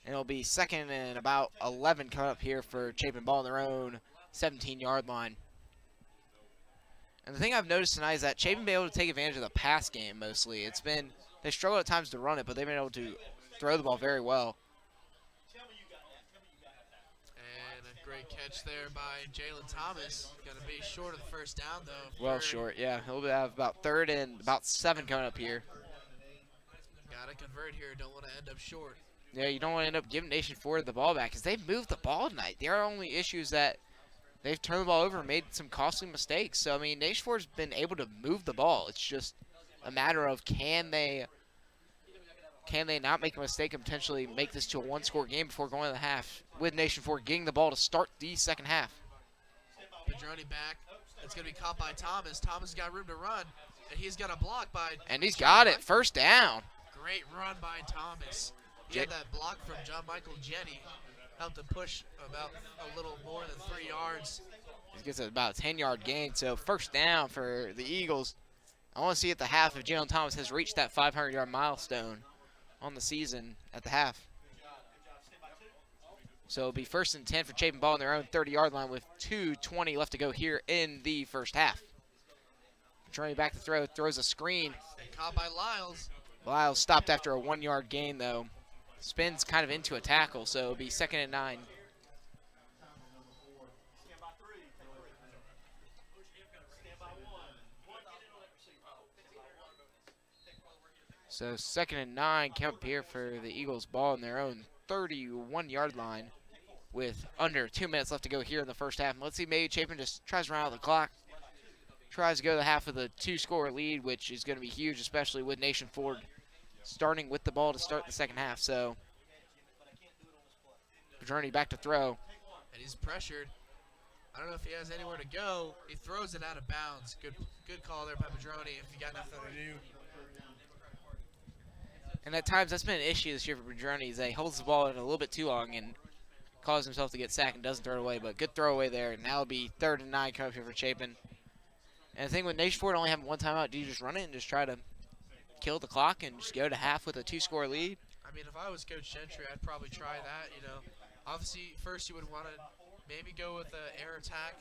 And it'll be 2nd and about 11 coming up here for Chapin, ball on their own 17-yard line. And the thing I've noticed tonight is that Chapin been able to take advantage of the pass game mostly. It's been, they struggle at times to run it, but they've been able to throw the ball very well. And Great catch there by Jalen Thomas. Going to be short of the first down, though. Well short, yeah. He'll have about 3rd and about 7 coming up here. Got to convert here. Don't want to end up short. Yeah, you don't want to end up giving Nation Ford the ball back because they've moved the ball tonight. Their only issue is that they've turned the ball over and made some costly mistakes. So, I mean, Nation Ford's been able to move the ball. It's just a matter of can they not make a mistake and potentially make this to a 1-score game before going to the half, with Nation Ford getting the ball to start the second half. Padroni back. It's going to be caught by Thomas. Thomas got room to run, and he's got a block by... And he's got it. First down. Great run by Thomas. He had that block from John Michael Jetty. Helped him push about a little more than 3 yards. He gets about a 10-yard gain, so first down for the Eagles. I want to see at the half if Jalen Thomas has reached that 500-yard milestone on the season at the half. So it'll be 1st and 10 for Chapin, ball on their own 30-yard line with 2:20 left to go here in the first half. Trying back to throw, throws a screen. And caught by Lyles. Lyles stopped after a 1-yard gain, though. Spins kind of into a tackle, so it'll be 2nd and 9. So 2nd and 9 come up here for the Eagles, ball on their own 31-yard line with under 2 minutes left to go here in the first half. And let's see, maybe Chapin just tries to run out the clock. Tries to go to the half with a 2-score lead, which is going to be huge, especially with Nation Ford starting with the ball to start the second half. So Padroni back to throw. And he's pressured. I don't know if he has anywhere to go. He throws it out of bounds. Good call there by Padroni if he got nothing to do. And at times that's been an issue this year for Padroni, is that he holds the ball in a little bit too long and causes himself to get sacked and doesn't throw it away. But good throw away there. And now it'll be 3rd and 9 coming up here for Chapin. And the thing with Nation Ford only having one timeout, do you just run it and just try to kill the clock and just go to half with a 2-score lead? I mean, if I was Coach Gentry, I'd probably try that, you know. Obviously, first you would want to maybe go with an air attack.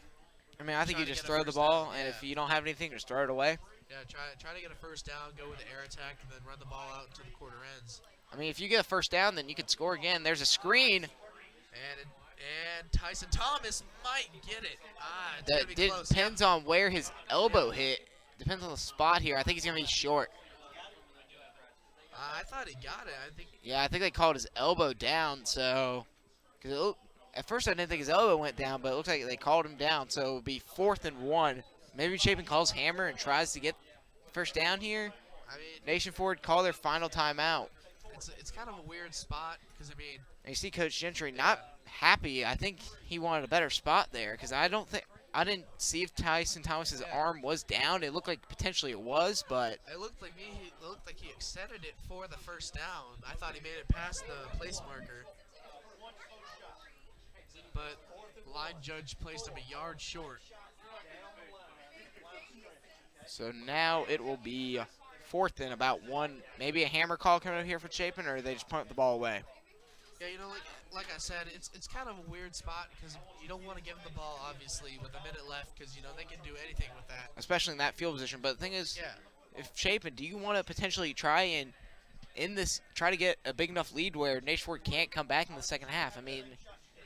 I mean, I think you just get a throw the first ball, down, and yeah. if you don't have anything, just throw it away. Yeah, try to get a first down, go with the air attack, and then run the ball out until the quarter ends. I mean, if you get a first down, then you can score again. There's a screen. And Tyson Thomas might get it. It's going to be close. Depends on where his elbow hit. Depends on the spot here. I think he's going to be short. I thought he got it. Yeah, I think they called his elbow down. So, at first I didn't think his elbow went down, but it looks like they called him down. So it'll be 4th and 1. Maybe Chapin calls hammer and tries to get first down here. I mean, Nation Ford call their final timeout. It's kind of a weird spot because, I mean, and you see Coach Gentry not happy. I think he wanted a better spot there because I didn't see if Tyson Thomas's arm was down. It looked like potentially it was, but it looked like he extended it for the first down. I thought he made it past the place marker, but the line judge placed him a yard short. So now it will be 4th and about 1. Maybe a hammer call coming up here for Chapin, or they just punt the ball away. Yeah, you know, like I said, it's kind of a weird spot because you don't want to give them the ball, obviously, with a minute left because, you know, they can do anything with that. Especially in that field position. But the thing is, if Chapin, do you want to potentially try and try to get a big enough lead where Nation Ford can't come back in the second half? I mean,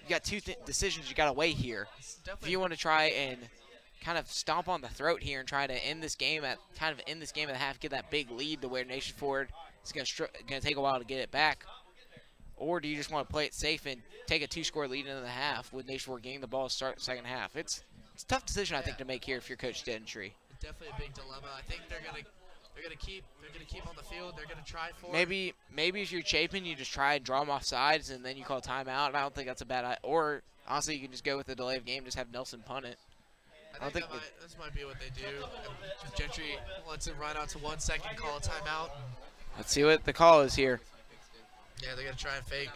you got two decisions you got to weigh here. If you want to try and kind of stomp on the throat here and try to end this game at the half, get that big lead to where Nation Ford is going to take a while to get it back. Or do you just want to play it safe and take a 2-score lead into the half with Nation Ford getting the ball to start the second half? It's a tough decision, I think, to make here if you're Coach Gentry. Definitely a big dilemma. I think they're gonna keep on the field. They're gonna try for maybe if you're Chapin, you just try and draw them off sides and then you call timeout. And I don't think that's a bad idea. Or honestly, you can just go with the delay of game, just have Nelson punt it. I think this might be what they do. If Gentry lets it run out to 1 second, call a timeout. Let's see what the call is here. Yeah, they're gonna try and fake.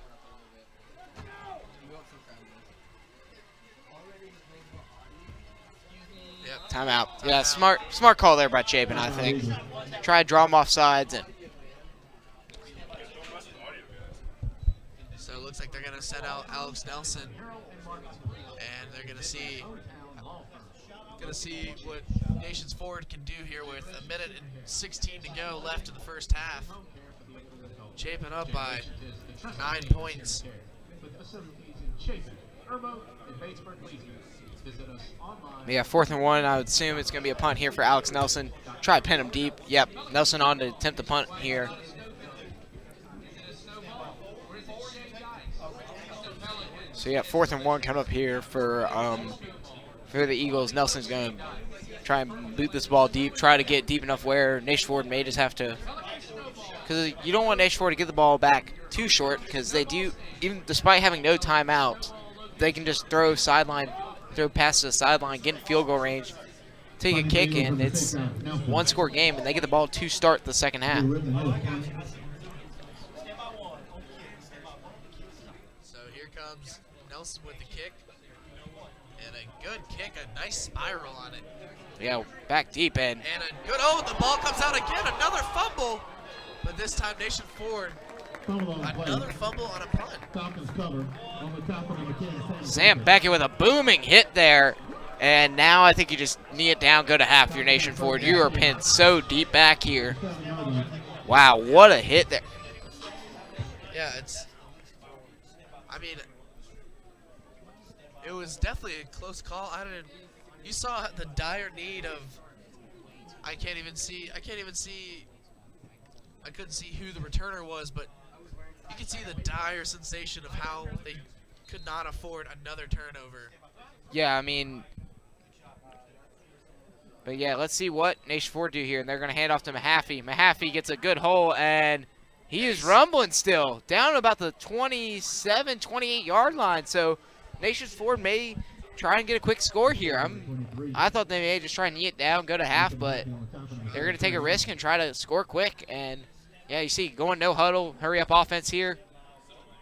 Yep. Timeout. Yeah, smart call there by Chapin, I think. Try to draw him off sides. So it looks like they're gonna set out Alex Nelson, and they're gonna see what Nations Ford can do here with 1:16 to go left in the first half. Chapin up by 9 points. Yeah, 4th and 1. I would assume it's going to be a punt here for Alex Nelson. Try to pin him deep. Yep, Nelson on to attempt the punt here. So yeah, 4th and 1 coming up here for the Eagles. Nelson's going to try and boot this ball deep, try to get deep enough where Nation Ford may just have to, because you don't want Nation Ford to get the ball back too short, because they do, even despite having no timeout, they can just throw past the sideline, get in field goal range, take a kick, and it's one-score game, and they get the ball to start the second half. So here comes Nelson with the kick. And a good kick, a nice spiral on it. Yeah, back deep, and a good, the ball comes out again, another fumble. But this time Nation Ford, another fumble on a punt. Sam Beckett with a booming hit there. And now I think you just knee it down, go to half. Your Nation Ford, you are pinned so deep back here. Wow, what a hit there. Yeah, it was definitely a close call. You saw the dire need of, I couldn't see who the returner was, but you could see the dire sensation of how they could not afford another turnover. Yeah, but yeah, let's see what Nation Ford do here. And they're going to hand off to Mahaffey. Mahaffey gets a good hole, and he is rumbling still. Down about the 27, 28-yard line. So Nation Ford may try and get a quick score here. I thought they may just try and knee it down, go to half, but they're going to take a risk and try to score quick. And, yeah, you see, going no huddle, hurry-up offense here.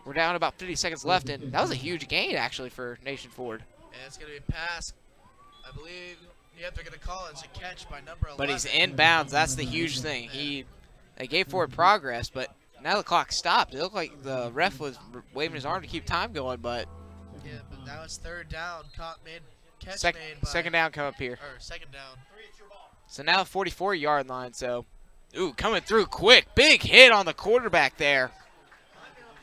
We're down about 50 seconds left, and that was a huge gain, actually, for Nation Ford. And it's going to be a pass, I believe. Yep, they're going to call it as a catch by number 11. But he's inbounds. That's the huge thing. They gave Ford progress, but now the clock stopped. It looked like the ref was waving his arm to keep time going, but yeah, but now it's third down. Second down come up here. Or second down. So now 44-yard line. So, coming through quick. Big hit on the quarterback there.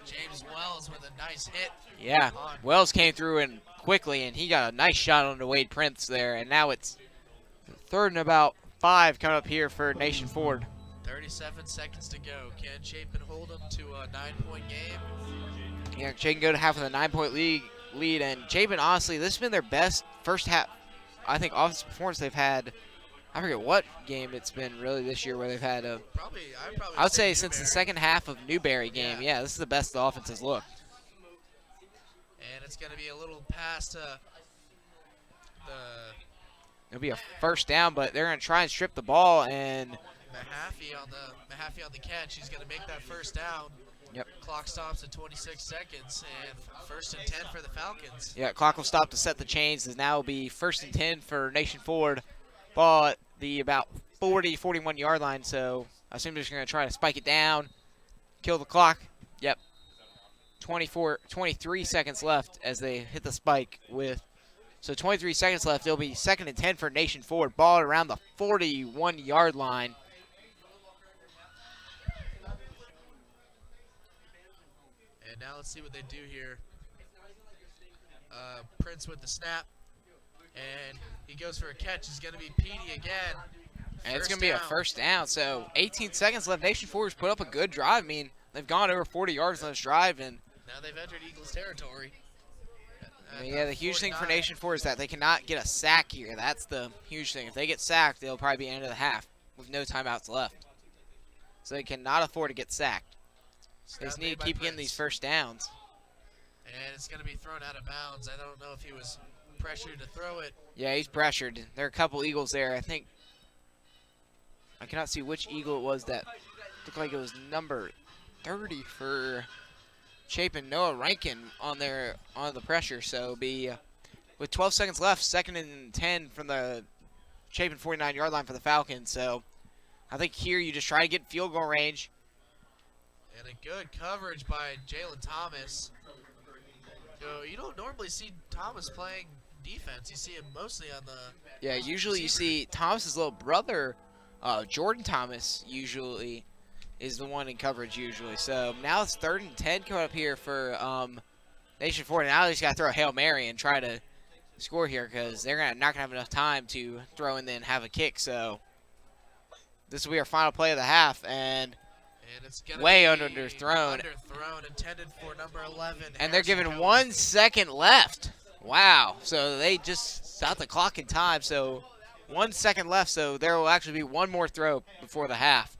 James Wells with a nice hit. Yeah, Wells came through and quickly, and he got a nice shot on the Wade Prince there. And now it's 3rd and about 5 coming up here for Nation Ford. 37 seconds to go. Can Chapin hold them to a 9-point game? Yeah, Chapin go to half with a 9-point lead, and Chapin, honestly, this has been their best first half, I think, offensive performance they've had. I forget what game it's been really this year where they've had a. I would say since the second half of Newberry game. Yeah, this is the best the offense has looked. And it's going to be a little past It'll be a first down, but they're going to try and strip the ball, and Mahaffey on the catch. He's going to make that first down. Yep. Clock stops at 26 seconds, and 1st and 10 for the Falcons. Yeah, clock will stop to set the chains, as now will be 1st and 10 for Nation Ford. Ball at the about 40, 41-yard line, so I assume they're just going to try to spike it down, kill the clock. Yep. 23 seconds left as they hit the spike with. So 23 seconds left. It'll be 2nd and 10 for Nation Ford. Ball around the 41-yard line. And now let's see what they do here. Prince with the snap. And he goes for a catch. It's going to be Petey again. And it's going to be a first down. So 18 seconds left. Nation Ford's put up a good drive. They've gone over 40 yards on this drive. And now they've entered Eagles territory. Yeah, the huge thing for Nation Ford is that they cannot get a sack here. That's the huge thing. If they get sacked, they'll probably be end of the half with no timeouts left. So they cannot afford to get sacked. They just need to keep getting these first downs. And it's going to be thrown out of bounds. I don't know if he was pressured to throw it. Yeah, he's pressured. There are a couple Eagles there. I think I cannot see which Eagle it was that looked like it was number 30 for Chapin. Noah Rankin on the pressure. So it'll be with 12 seconds left, 2nd and 10 from the Chapin 49-yard line for the Falcons. So I think here you just try to get field goal range. And a good coverage by Jalen Thomas. So you don't normally see Thomas playing defense. You see him mostly on the usually you see Thomas's little brother, Jordan Thomas, usually is the one in coverage usually. So now it's 3rd and 10 coming up here for Nation Ford now he's got to throw a Hail Mary and try to score here because they're not going to have enough time to throw and then have a kick. So this will be our final play of the half, and it's gonna way be underthrown. Underthrown, intended for number 11. And they're Harrison given Cohen. 1 second left. Wow. So they just stopped the clock in time. So 1 second left. So there will actually be one more throw before the half.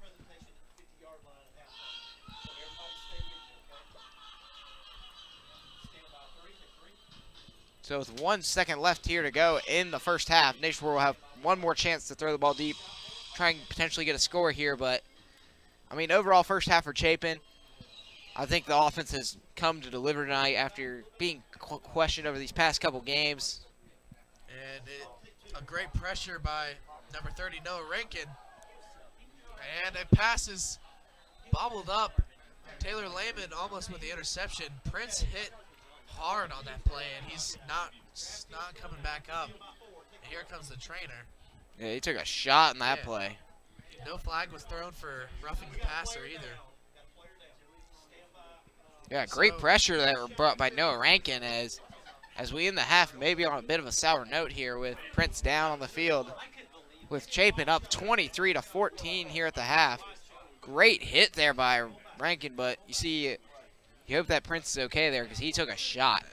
So with 1 second left here to go in the first half, Nation Ford will have one more chance to throw the ball deep, try and potentially get a score here. But, I mean, overall first half for Chapin, I think the offense has come to deliver tonight after being questioned over these past couple games. And a great pressure by number 30, Noah Rankin. And a pass is bobbled up. Taylor Lehman almost with the interception. Prince hit hard on that play, and he's not coming back up. And here comes the trainer. Yeah, he took a shot in that play. No flag was thrown for roughing the passer either. Yeah, great pressure that were brought by Noah Rankin as we end the half maybe on a bit of a sour note here with Prince down on the field with Chapin up 23-14 here at the half. Great hit there by Rankin, but you see, you hope that Prince is okay there because he took a shot.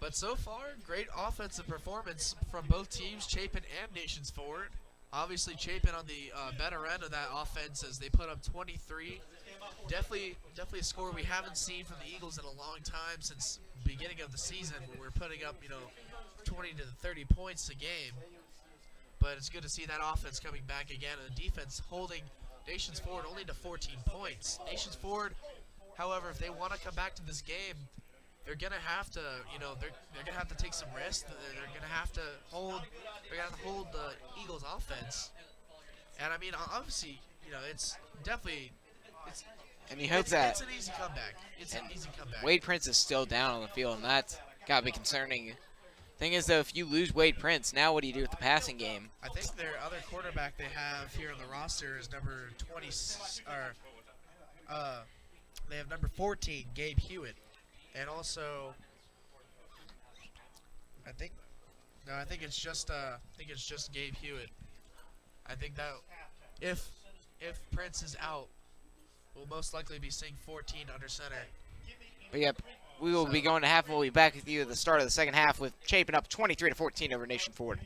But so far, great offensive performance from both teams, Chapin and Nations Ford. Obviously, Chapin on the better end of that offense as they put up 23. Definitely a score we haven't seen from the Eagles in a long time since the beginning of the season when we're putting up, 20 to 30 points a game. But it's good to see that offense coming back again and the defense holding Nations Ford only to 14 points. Nations Ford, however, if they want to come back to this game, they're gonna have to, they're gonna have to take some risks. They're gonna have to hold the Eagles' offense. And I mean, obviously, it's definitely And you hope that it's an easy comeback. It's an easy comeback. Wade Prince is still down on the field, and that's gotta be concerning. Thing is, though, if you lose Wade Prince, now what do you do with the passing game? I think their other quarterback they have here on the roster is number 20, they have number 14, Gabe Hewitt, and also, I think it's just Gabe Hewitt. I think that if Prince is out, we'll most likely be seeing 14 under center. But yep, we will be going to half, and we'll be back with you at the start of the second half with Chapin up 23-14 over Nation Ford.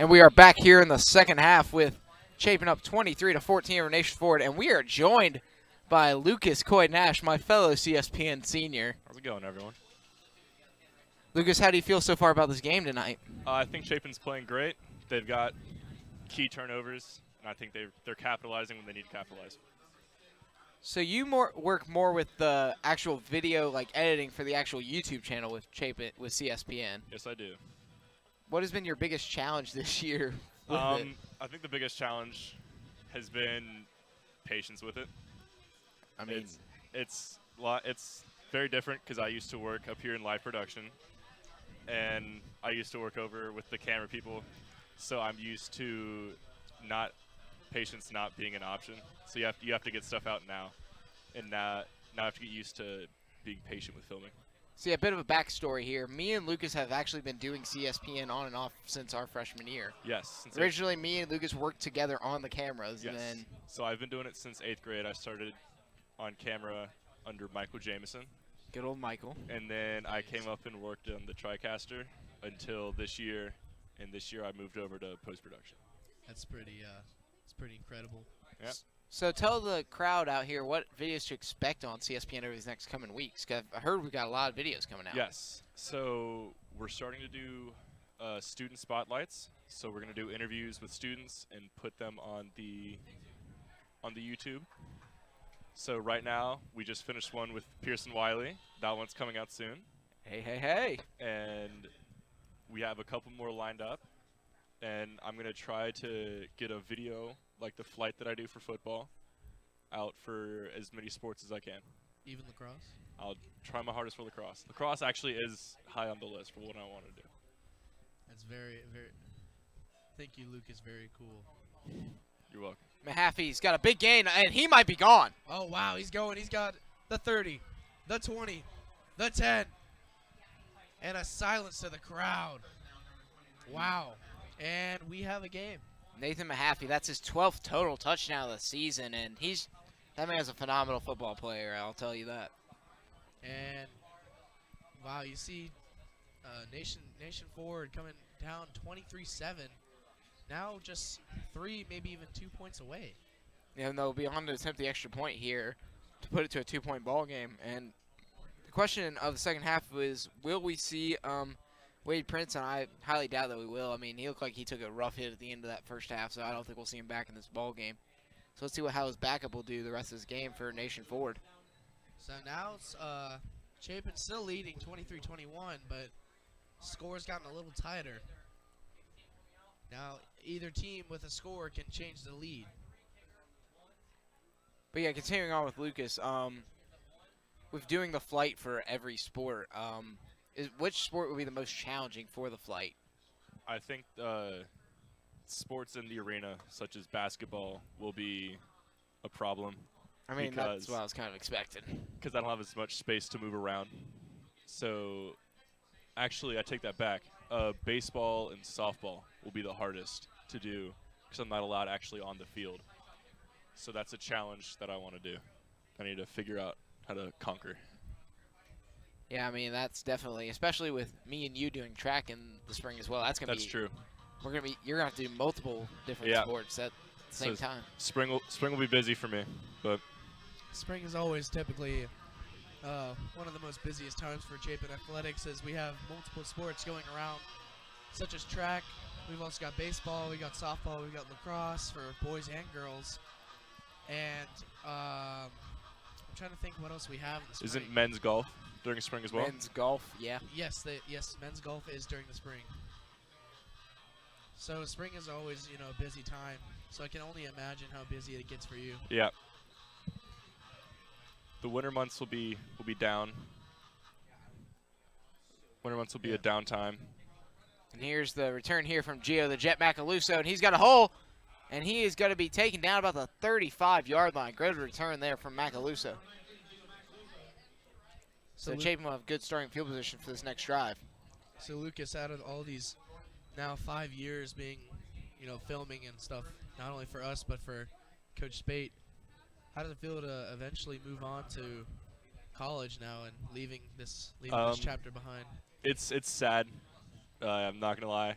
And we are back here in the second half with Chapin up 23-14 over Nation Ford, and we are joined by Lucas Coy-Nash, my fellow CSPN senior. How's it going, everyone? Lucas, how do you feel so far about this game tonight? I think Chapin's playing great. They've got key turnovers, and I think they're capitalizing when they need to capitalize. So you work more with the actual video, like editing for the actual YouTube channel with Chapin with CSPN. Yes, I do. What has been your biggest challenge this year with it? I think the biggest challenge has been patience with it. I mean, it's very different because I used to work up here in live production, and I used to work over with the camera people, so I'm used to patience not being an option. So you have to get stuff out now, and now I have to get used to being patient with filming. see, a bit of a backstory here. Me and Lucas have actually been doing CSPN on and off since our freshman year. Yes. Originally, me and Lucas worked together on the cameras, Yes. and then So I've been doing it since 8th grade. I started on camera under Michael Jameson, good old Michael. and then I came up and worked on the TriCaster until this year, and this year I moved over to post-production. That's pretty. It's pretty incredible. Yeah. So tell the crowd out here what videos to expect on CSPN over these next coming weeks. 'Cause I heard we've got a lot of videos coming out. Yes. So we're starting to do student spotlights. So we're going to do interviews with students and put them on the YouTube. So right now we just finished one with Pearson Wiley. That one's coming out soon, Hey. and we have a couple more lined up. And I'm going to try to get a video, like the flight that I do for football, out for as many sports as I can. Even lacrosse. I'll try my hardest for lacrosse. Lacrosse actually is high on the list for what I want to do. That's very. Thank you, Lucas. Very cool. You're welcome. Mahaffey's got a big gain, and he might be gone. Oh wow, he's going. He's got the 30, the 20, the 10, and a silence to the crowd. Wow. And we have a game. Nathan Mahaffey, that's his 12th total touchdown of the season, and that man's a phenomenal football player, I'll tell you that. And wow, you see Nation Forward coming down 23-7. Now just 3, maybe even 2 points away. And they'll be on to attempt the extra point here to put it to a 2-point ball game. And the question of the second half is, will we see Wade Prince? And I highly doubt that we will. I mean, he looked like he took a rough hit at the end of that first half, so I don't think we'll see him back in this ball game. So let's see how his backup will do the rest of this game for Nation Forward. So now it's Chapin still leading 23-21, but score's gotten a little tighter. Now either team with a score can change the lead. But yeah, continuing on with Lucas, with doing the flight for every sport, which sport would be the most challenging for the flight? I think sports in the arena, such as basketball, will be a problem. I mean, that's what I was kind of expecting. Because I don't have as much space to move around. So, actually, I take that back. Baseball and softball will be the hardest to do because I'm not allowed actually on the field. So that's a challenge that I want to do. I need to figure out how to conquer. Yeah, I mean, that's definitely, especially with me and you doing track in the spring as well. That's true. You're gonna have to do multiple different sports at the same time. Spring will be busy for me, but spring is always typically one of the most busiest times for Chapin athletics, as we have multiple sports going around, such as track. We've also got baseball, we got softball, we got lacrosse for boys and girls, and I'm trying to think what else we have in the spring. Isn't men's golf during spring as well? Men's golf, yeah. Yes, men's golf is during the spring. So spring is always, a busy time. So I can only imagine how busy it gets for you. Yeah. The winter months will be down. Winter months will be a downtime. And here's the return here from Gio the Jet Macaluso, and he's got a hole, and he is going to be taken down about the 35-yard line. Great return there from Macaluso. So Chapin will have good starting field position for this next drive. So Lucas, out of all these now 5 years being, filming and stuff, not only for us but for Coach Spate, how does it feel to eventually move on to college now and leaving this chapter behind? It's sad. I'm not gonna lie.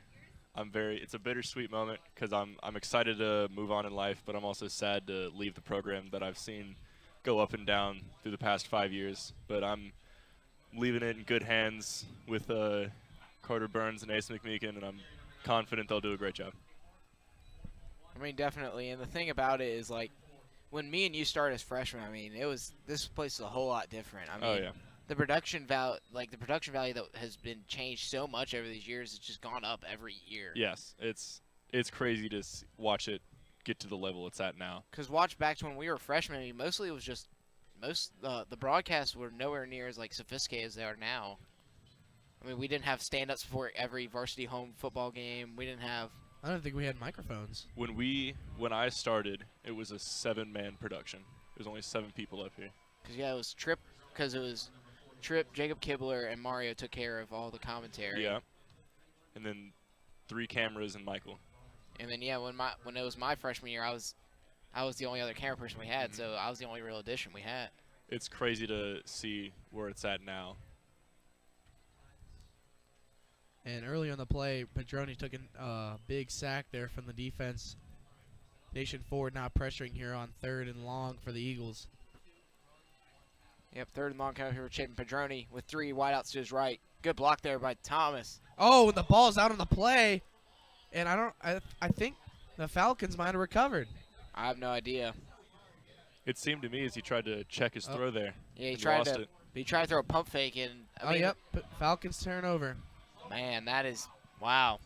It's a bittersweet moment because I'm excited to move on in life, but I'm also sad to leave the program that I've seen go up and down through the past 5 years. But I'm leaving it in good hands with Carter Burns and Asa McMeekin, and I'm confident they'll do a great job. I mean, definitely. And the thing about it is, like, when me and you started as freshmen, I mean, this place is a whole lot different. I mean, Oh yeah. the production value that has been changed so much over these years, it's just gone up every year. Yes, it's crazy to watch it get to the level it's at now. Because watch back to when we were freshmen, I mean, mostly it was just the broadcasts were nowhere near as like sophisticated as they are now. I mean, we didn't have stand-ups before every varsity home football game. We didn't have. I don't think we had microphones. When I started, it was a 7-man production. There was only 7 people up here. Because yeah, it was Tripp. Because it was Tripp, Jacob Kibler, and Mario took care of all the commentary. Yeah. And then 3 cameras and Michael. And then yeah, when it was my freshman year, I was the only other camera person we had, so I was the only real addition we had. It's crazy to see where it's at now. And early on the play, Pedroni took a big sack there from the defense. Nation forward not pressuring here on 3rd and long for the Eagles. Yep, 3rd and long coming here with Chapin Pedroni with 3 wideouts to his right. Good block there by Thomas. Oh, and the ball's out on the play. And I think the Falcons might have recovered. I have no idea. It seemed to me as he tried to check his throw there. Yeah, he tried to throw a pump fake in. I mean, yep, Falcons turnover. Man, that is, wow.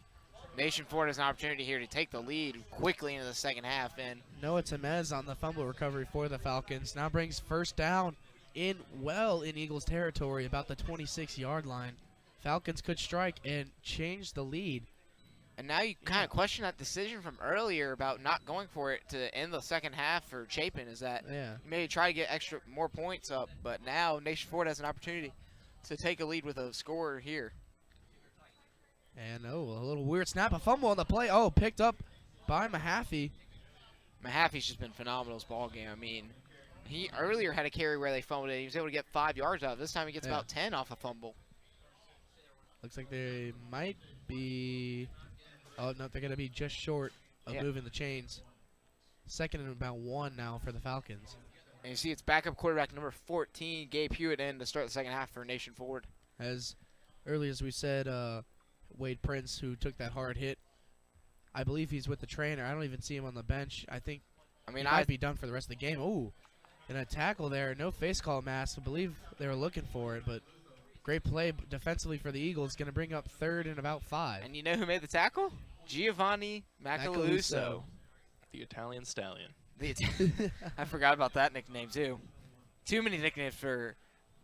Nation Ford has an opportunity here to take the lead quickly into the second half. And Noah Temez on the fumble recovery for the Falcons. Now brings first down in Eagles territory, about the 26-yard line. Falcons could strike and change the lead. And now you kind of question that decision from earlier about not going for it to end the second half for Chapin, is that you maybe try to get more points up, but now Nation Ford has an opportunity to take a lead with a scorer here. And a little weird snap, a fumble on the play. Oh, picked up by Mahaffey. Mahaffey's just been phenomenal this ball game. I mean, he earlier had a carry where they fumbled it. He was able to get 5 yards out. This time he gets about 10 off a fumble. Looks like they might be. Oh, no, they're going to be just short of moving the chains. 2nd and about 1 now for the Falcons. And you see it's backup quarterback number 14, Gabe Hewitt, in to start the second half for Nation Ford. As early as we said, Wade Prince, who took that hard hit, I believe he's with the trainer. I don't even see him on the bench. He might be done for the rest of the game. Ooh, and a tackle there. No face call mask. I believe they were looking for it, but great play defensively for the Eagles. Going to bring up 3rd and about 5. And you know who made the tackle? Giovanni Macaluso. The Italian Stallion. I forgot about that nickname, too. Too many nicknames for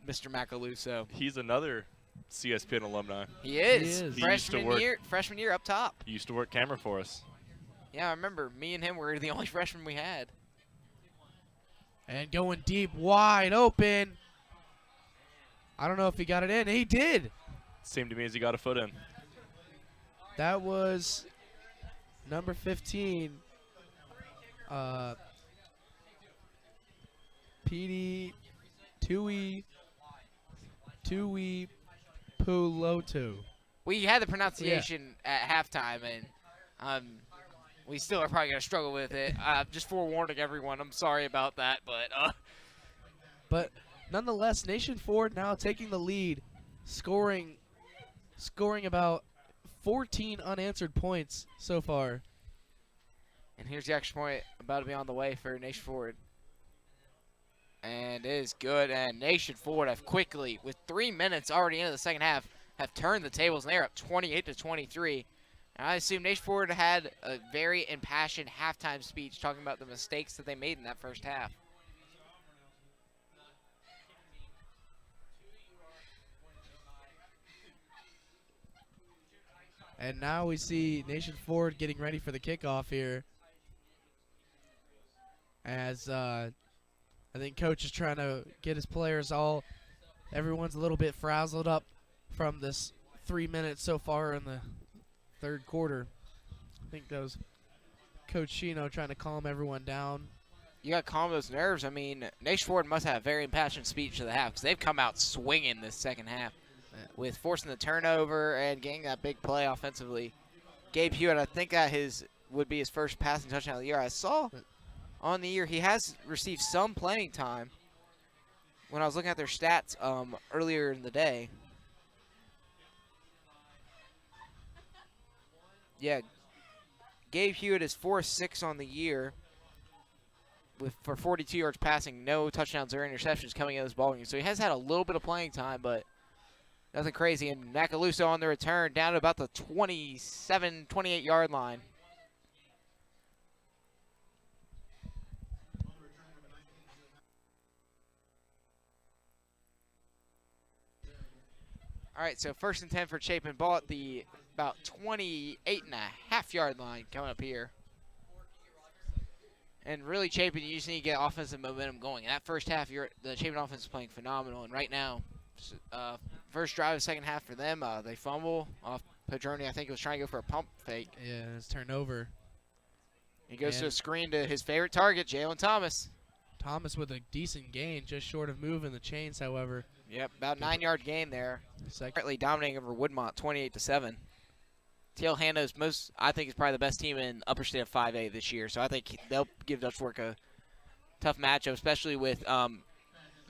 Mr. Macaluso. He's another CSPN alumni. He is. Freshman year up top. He used to work camera for us. Yeah, I remember. Me and him were the only freshmen we had. And going deep, wide open. I don't know if he got it in. He did. Seemed to me as he got a foot in. That was number 15. PD Tui Pulotu. We had the pronunciation at halftime, and we still are probably going to struggle with it. Just forewarning everyone, I'm sorry about that, but nonetheless, Nation Ford now taking the lead, scoring about 14 unanswered points so far. And here's the extra point about to be on the way for Nation Ford. And it is good. And Nation Ford have quickly, with 3 minutes already into the second half, have turned the tables, and they're up 28-23. And I assume Nation Ford had a very impassioned halftime speech talking about the mistakes that they made in that first half. And now we see Nation Ford getting ready for the kickoff here. As I think Coach is trying to get his players everyone's a little bit frazzled up from this 3 minutes so far in the third quarter. I think that was Coach Shino trying to calm everyone down. You got to calm those nerves. I mean, Nation Ford must have a very impassioned speech to the half because they've come out swinging this second half with forcing the turnover and getting that big play offensively. Gabe Hewitt, I think that would be his first passing touchdown of the year. I saw on the year he has received some playing time when I was looking at their stats earlier in the day. Yeah, Gabe Hewitt is 4-6 on the year for 42 yards passing, no touchdowns or interceptions coming in this ballgame. So he has had a little bit of playing time, but nothing crazy. And Macaluso on the return down to about the 27, 28-yard line. All right, so 1st and 10 for Chapin. Ball at the about 28.5-yard line coming up here. And really, Chapin, you just need to get offensive momentum going. In that first half, the Chapin offense is playing phenomenal. And right now, first drive of the second half for them, they fumble off Padroni. I think he was trying to go for a pump fake. Yeah, it's turned over. He goes to a screen to his favorite target, Jalen Thomas. Thomas with a decent gain, just short of moving the chains, however. Yep, about 9-yard gain there. Currently dominating over Woodmont, 28-7. TL Hanno's I think, is probably the best team in Upper State of 5A this year. So I think they'll give Dutch Fork a tough matchup, especially with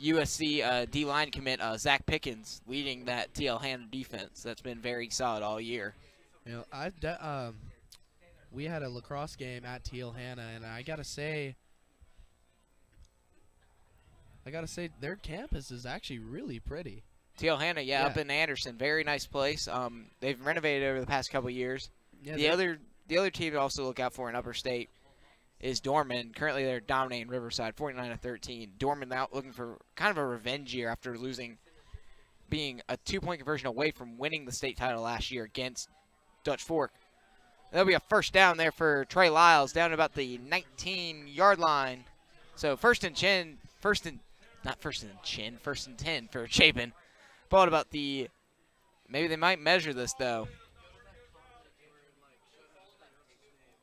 USC D-line commit Zach Pickens leading that TL Hanno defense. That's been very solid all year. You know, we had a lacrosse game at TL Hanno, and I gotta say their campus is actually really pretty. TL Hanno, yeah, up in Anderson, very nice place. They've renovated over the past couple years. Yeah, the other team to also look out for in Upper State is Dorman. Currently, they're dominating Riverside, 49-13. Dorman out looking for kind of a revenge year after being a 2-point conversion away from winning the state title last year against Dutch Fork. There'll be a first down there for Trey Lyles, down about the 19-yard line. So first and 10 for Chapin. Ball about maybe they might measure this though.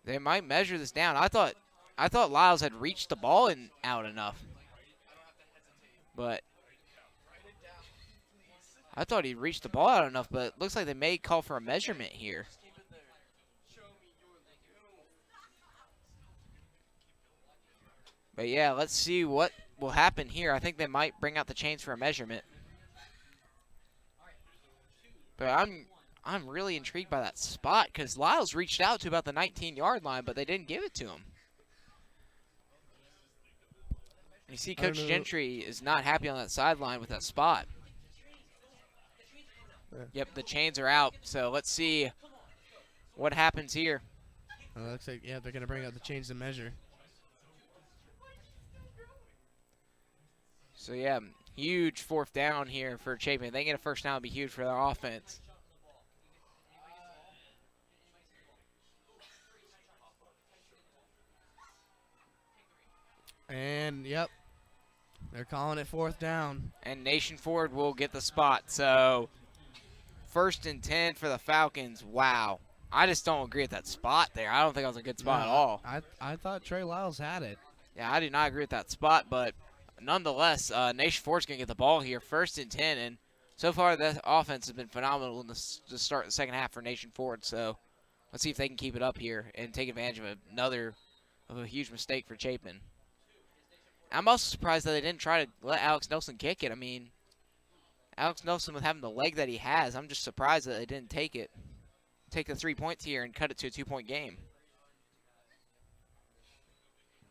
They might measure this down. I thought Lyles had reached the ball out enough. But I thought he reached the ball out enough, but it looks like they may call for a measurement here. But yeah, let's see what will happen here. I think they might bring out the chains for a measurement. But I'm really intrigued by that spot because Lyles reached out to about the 19-yard line, but they didn't give it to him. You see Coach Gentry is not happy on that sideline with that spot. Yep, the chains are out, so let's see what happens here. Looks like, yeah, they're going to bring out the chains to measure. So, yeah, huge 4th down here for Chapin. If they get a first down, it would be huge for their offense. And, yep, they're calling it 4th down. And Nation Ford will get the spot. So, 1st and 10 for the Falcons. Wow. I just don't agree with that spot there. I don't think that was a good spot at all. I thought Trey Lyles had it. Yeah, I do not agree with that spot, but nonetheless, Nation Ford's going to get the ball here, 1st and 10, and so far the offense has been phenomenal in the start of the second half for Nation Ford, so let's see if they can keep it up here and take advantage of a huge mistake for Chapin. I'm also surprised that they didn't try to let Alex Nelson kick it. I mean, Alex Nelson with having the leg that he has, I'm just surprised that they didn't take the 3 points here and cut it to a 2-point game.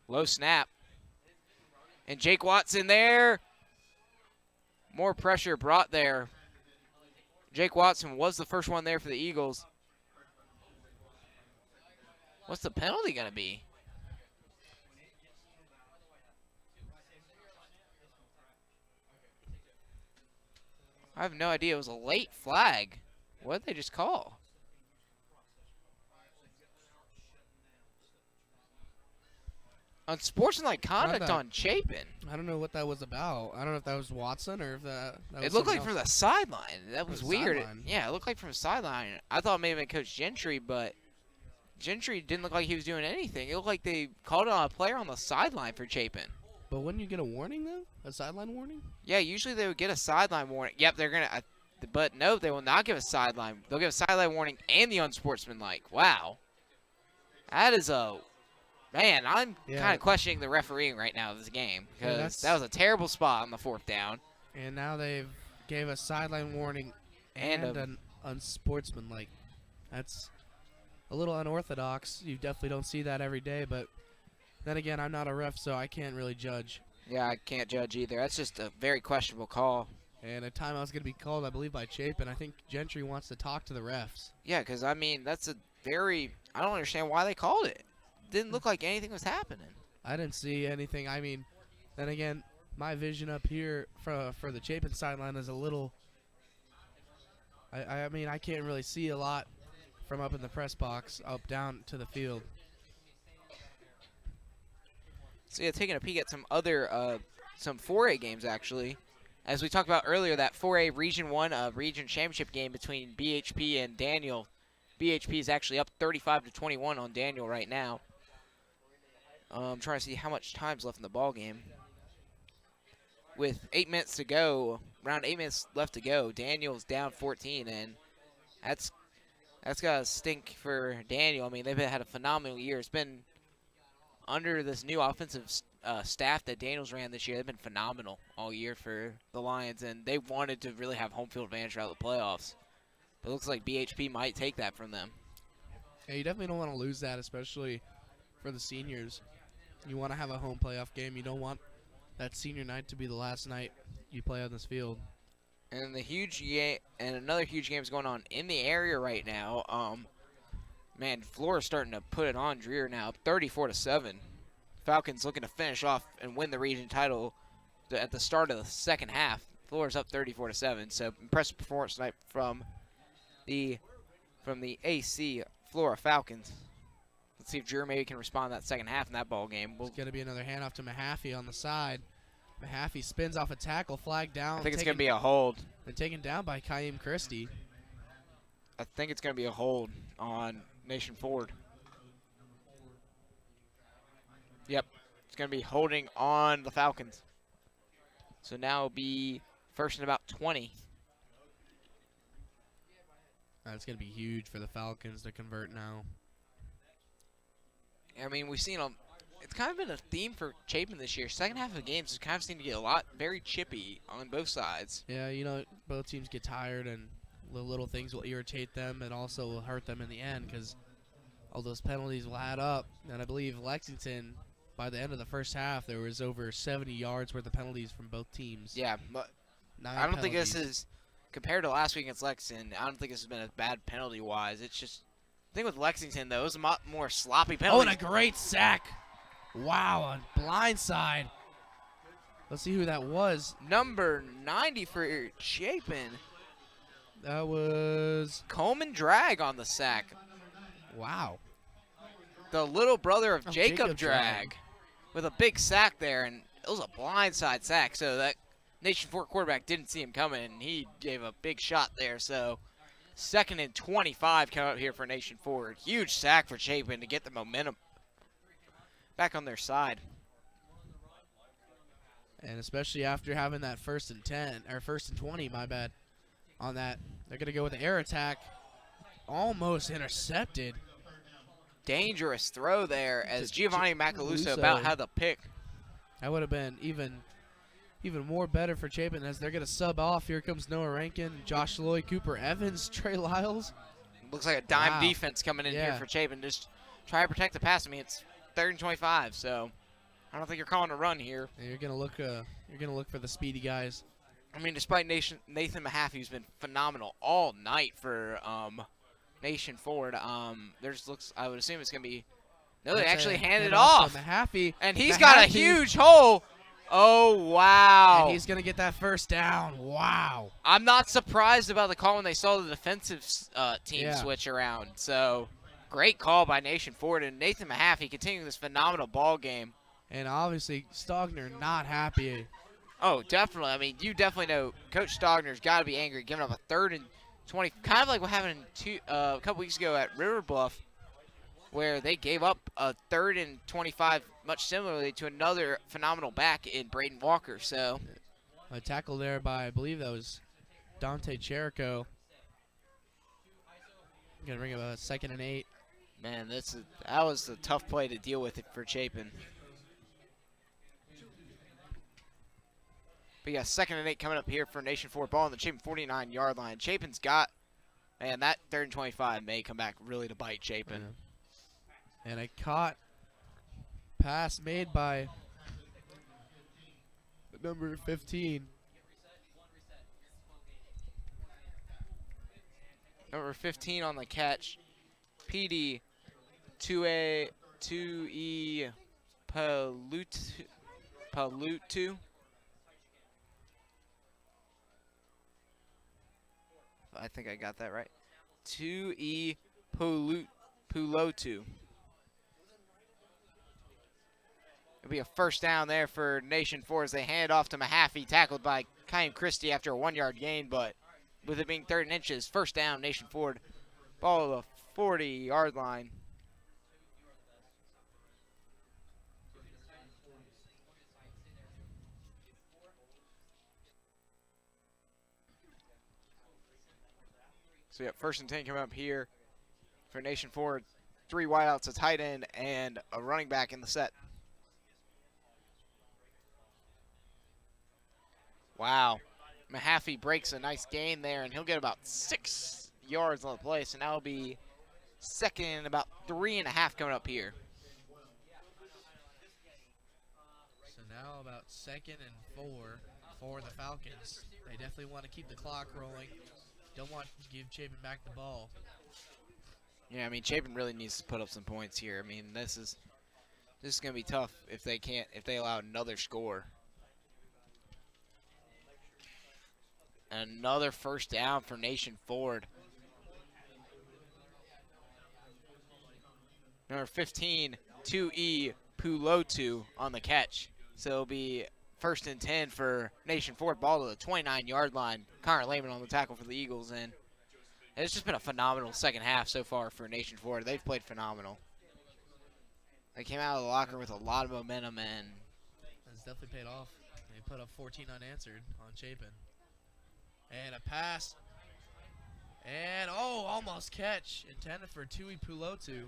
Low snap. And Jake Watson there. More pressure brought there. Jake Watson was the first one there for the Eagles. What's the penalty going to be? I have no idea. It was a late flag. What did they just call? Unsportsmanlike conduct on Chapin. I don't know what that was about. I don't know if that was Watson or if that was it looked like else. from the sideline. That was weird. Sideline. Yeah, it looked like from the sideline. I thought it may have been Coach Gentry, but Gentry didn't look like he was doing anything. It looked like they called on a player on the sideline for Chapin. But wouldn't you get a warning, though? A sideline warning? Yeah, usually they would get a sideline warning. Yep, they're going to But no, they will not give a sideline. They'll give a sideline warning and the unsportsmanlike. Wow. That is a... Man, I'm kind of questioning the refereeing right now of this game. Because that was a terrible spot on the 4th down. And now they've gave a sideline warning and an unsportsmanlike. That's a little unorthodox. You definitely don't see that every day. But then again, I'm not a ref, so I can't really judge. Yeah, I can't judge either. That's just a very questionable call. And a timeout's going to be called, I believe, by Chapin. I think Gentry wants to talk to the refs. Yeah, because, I mean, that's a very... I don't understand why they called it. Didn't look like anything was happening. I didn't see anything. I mean, then again, my vision up here for the Chapin sideline is a little... I mean, I can't really see a lot from up in the press box up down to the field. So, yeah, taking a peek at some other... some 4A games, actually. As we talked about earlier, that 4A Region 1 Region Championship game between BHP and Daniel. BHP is actually up 35-21 on Daniel right now. I'm trying to see how much time's left in the ball game. With 8 minutes to go, around 8 minutes left to go, Daniel's down 14, and that's got to stink for Daniel. I mean, they've had a phenomenal year. It's been under this new offensive staff that Daniels ran this year. They've been phenomenal all year for the Lions, and they wanted to really have home field advantage throughout the playoffs. But it looks like BHP might take that from them. Yeah, you definitely don't want to lose that, especially for the seniors. You want to have a home playoff game. You don't want that senior night to be the last night you play on this field. And another huge game is going on in the area right now. Man, Flora's starting to put it on Dreer now, 34-7. Falcons looking to finish off and win the region title at the start of the second half. Flora's up 34-7. So impressive performance tonight from the AC Flora Falcons. Let's see if Dreer maybe can respond to that second half in that ball game. It's going to be another handoff to Mahaffey on the side. Mahaffey spins off a tackle, flag down. I think it's going to be a hold. And taken down by Kaim Christie. I think it's going to be a hold on Nation Ford. Yep, it's going to be holding on the Falcons. So now it'll be first and about 20. It's going to be huge for the Falcons to convert now. I mean, we've seen it's kind of been a theme for Chapin this year. Second half of the games kind of seem to get very chippy on both sides. Yeah, you know, both teams get tired, and the little things will irritate them and also will hurt them in the end because all those penalties will add up. And I believe Lexington, by the end of the first half, there was over 70 yards worth of penalties from both teams. Yeah, but I don't think this is, compared to last week against Lexington, I don't think this has been as bad penalty-wise. It's just, I think with Lexington, though, it was a lot more sloppy penalty. Oh, and a great sack. Wow, a blind side. Let's see who that was. Number 90 for Chapin. That was Coleman Drag on the sack. Wow. The little brother of Jacob Drag with a big sack there, and it was a blindside sack, so that Nation Ford quarterback didn't see him coming, and he gave a big shot there. So 2nd and 25 come out here for Nation Ford. Huge sack for Chapin to get the momentum back on their side. And especially after having that 1st and 10, or 1st and 20, my bad, on that. They're going to go with the air attack. Almost intercepted. Dangerous throw there as Giovanni Macaluso about had the pick. That would have been even more better for Chapin as they're going to sub off. Here comes Noah Rankin, Josh Lloyd, Cooper Evans, Trey Lyles. Looks like a dime defense coming in here for Chapin. Just try to protect the pass. I mean, it's 3rd and 25, so I don't think you're calling a run here. And you're going to look for the speedy guys. I mean, despite Nathan Mahaffey, who's been phenomenal all night for Nation Ford, I would assume it's going to be, no, they actually handed it off. Mahaffey. And he's got a huge hole. Oh, wow. And he's going to get that 1st down. Wow. I'm not surprised about the call when they saw the defensive team switch around. So, great call by Nation Ford. And Nathan Mahaffey continuing this phenomenal ball game. And obviously, Stogner not happy. Oh, definitely. I mean, you definitely know Coach Stogner's got to be angry, giving up a 3rd and 20, kind of like what happened a couple weeks ago at River Bluff, where they gave up a 3rd and 25, much similarly to another phenomenal back in Braden Walker. So, a tackle there by, I believe that was Dante Cherico. Gonna bring up a 2nd and 8. Man, that was a tough play to deal with for Chapin. But yeah, 2nd and 8 coming up here for Nation Ford. Ball on the Chapin 49-yard line. Chapin's got, man, that 3rd and 25 may come back really to bite Chapin. And a caught pass made by number 15. Number 15 on the catch, PD 2E Palutu. I think I got that right. 2E Pulotu. It'll be a first down there for Nation Ford as they hand it off to Mahaffey, tackled by Kaim Christie after a 1-yard gain, but with it being 3rd and inches, first down, Nation Ford. Ball at the 40-yard line. So, yeah, 1st and 10 coming up here for Nation Ford. 3 wideouts, a tight end, and a running back in the set. Wow. Mahaffey breaks a nice gain there, and he'll get about 6 yards on the play. So now it'll be 2nd and about 3.5 coming up here. So now about 2nd and 4 for the Falcons. They definitely want to keep the clock rolling. Don't want to give Chapin back the ball. Yeah, I mean, Chapin really needs to put up some points here. I mean, this is going to be tough if they allow another score. Another first down for Nation Ford. Number 15, 2E Pulotu on the catch. So it'll be 1st and 10 for Nation Ford. Ball to the 29-yard line. Connor Lehman on the tackle for the Eagles. And it's just been a phenomenal second half so far for Nation Ford. They've played phenomenal. They came out of the locker with a lot of momentum, and it's definitely paid off. They put up 14 unanswered on Chapin. And a pass. And, almost catch. Intended for Tui Pulotu.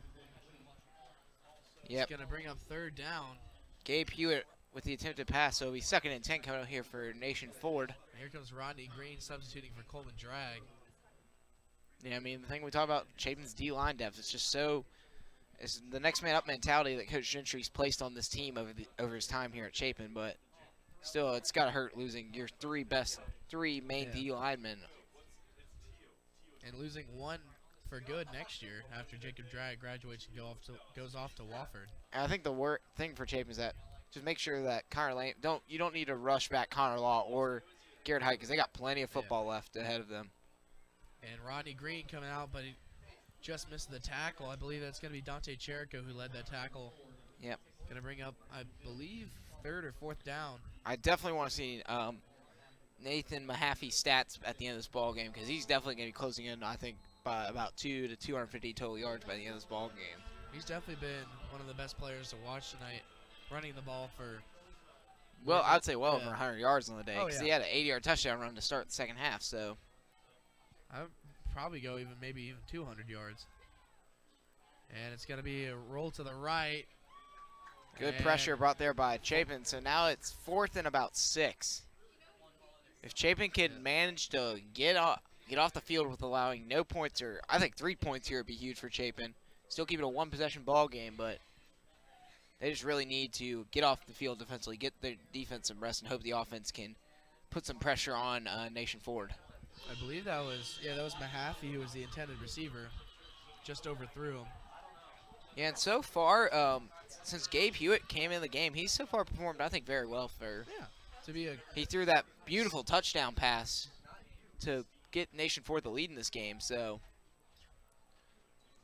Yep. It's going to bring up 3rd down. Gabe Hewitt with the attempted pass. So it'll be 2nd and 10 coming out here for Nation Ford. And here comes Rodney Green substituting for Coleman Drag. Yeah, I mean, the thing we talk about Chapin's D-line depth, it's just so – it's the next man up mentality that Coach Gentry's placed on this team over his time here at Chapin, but still, it's got to hurt losing your 3 main D linemen. And losing one for good next year after Jacob Drag graduates and goes off to Wofford. And I think the thing for Chapin is that just make sure that Connor Lane you don't need to rush back Connor Law or Garrett Height because they got plenty of football left ahead of them. And Rodney Green coming out, but he just missed the tackle. I believe that's going to be Dante Cherico who led that tackle. Yep. Going to bring up, I believe, 3rd or 4th down. I definitely want to see Nathan Mahaffey's stats at the end of this ball game because he's definitely going to be closing in, I think, by about 2 to 250 total yards by the end of this ball game. He's definitely been one of the best players to watch tonight, running the ball for. Well, I'd say over 100 yards on the day because yeah. he had an 80-yard touchdown run to start the second half. So I would probably go maybe even 200 yards. And it's going to be a roll to the right. Good pressure brought there by Chapin. So now it's 4th and about 6. If Chapin can manage to get off the field with allowing no points, or I think 3 points here would be huge for Chapin. Still keep it a 1-possession ball game, but they just really need to get off the field defensively, get their defense some rest, and hope the offense can put some pressure on Nation Ford. I believe that was Mahaffey who was the intended receiver. Just overthrew him. Yeah, and so far, since Gabe Hewitt came in the game, he's so far performed, I think, very well for. Yeah, to be a. He threw that beautiful touchdown pass to get Nation Ford the lead in this game. So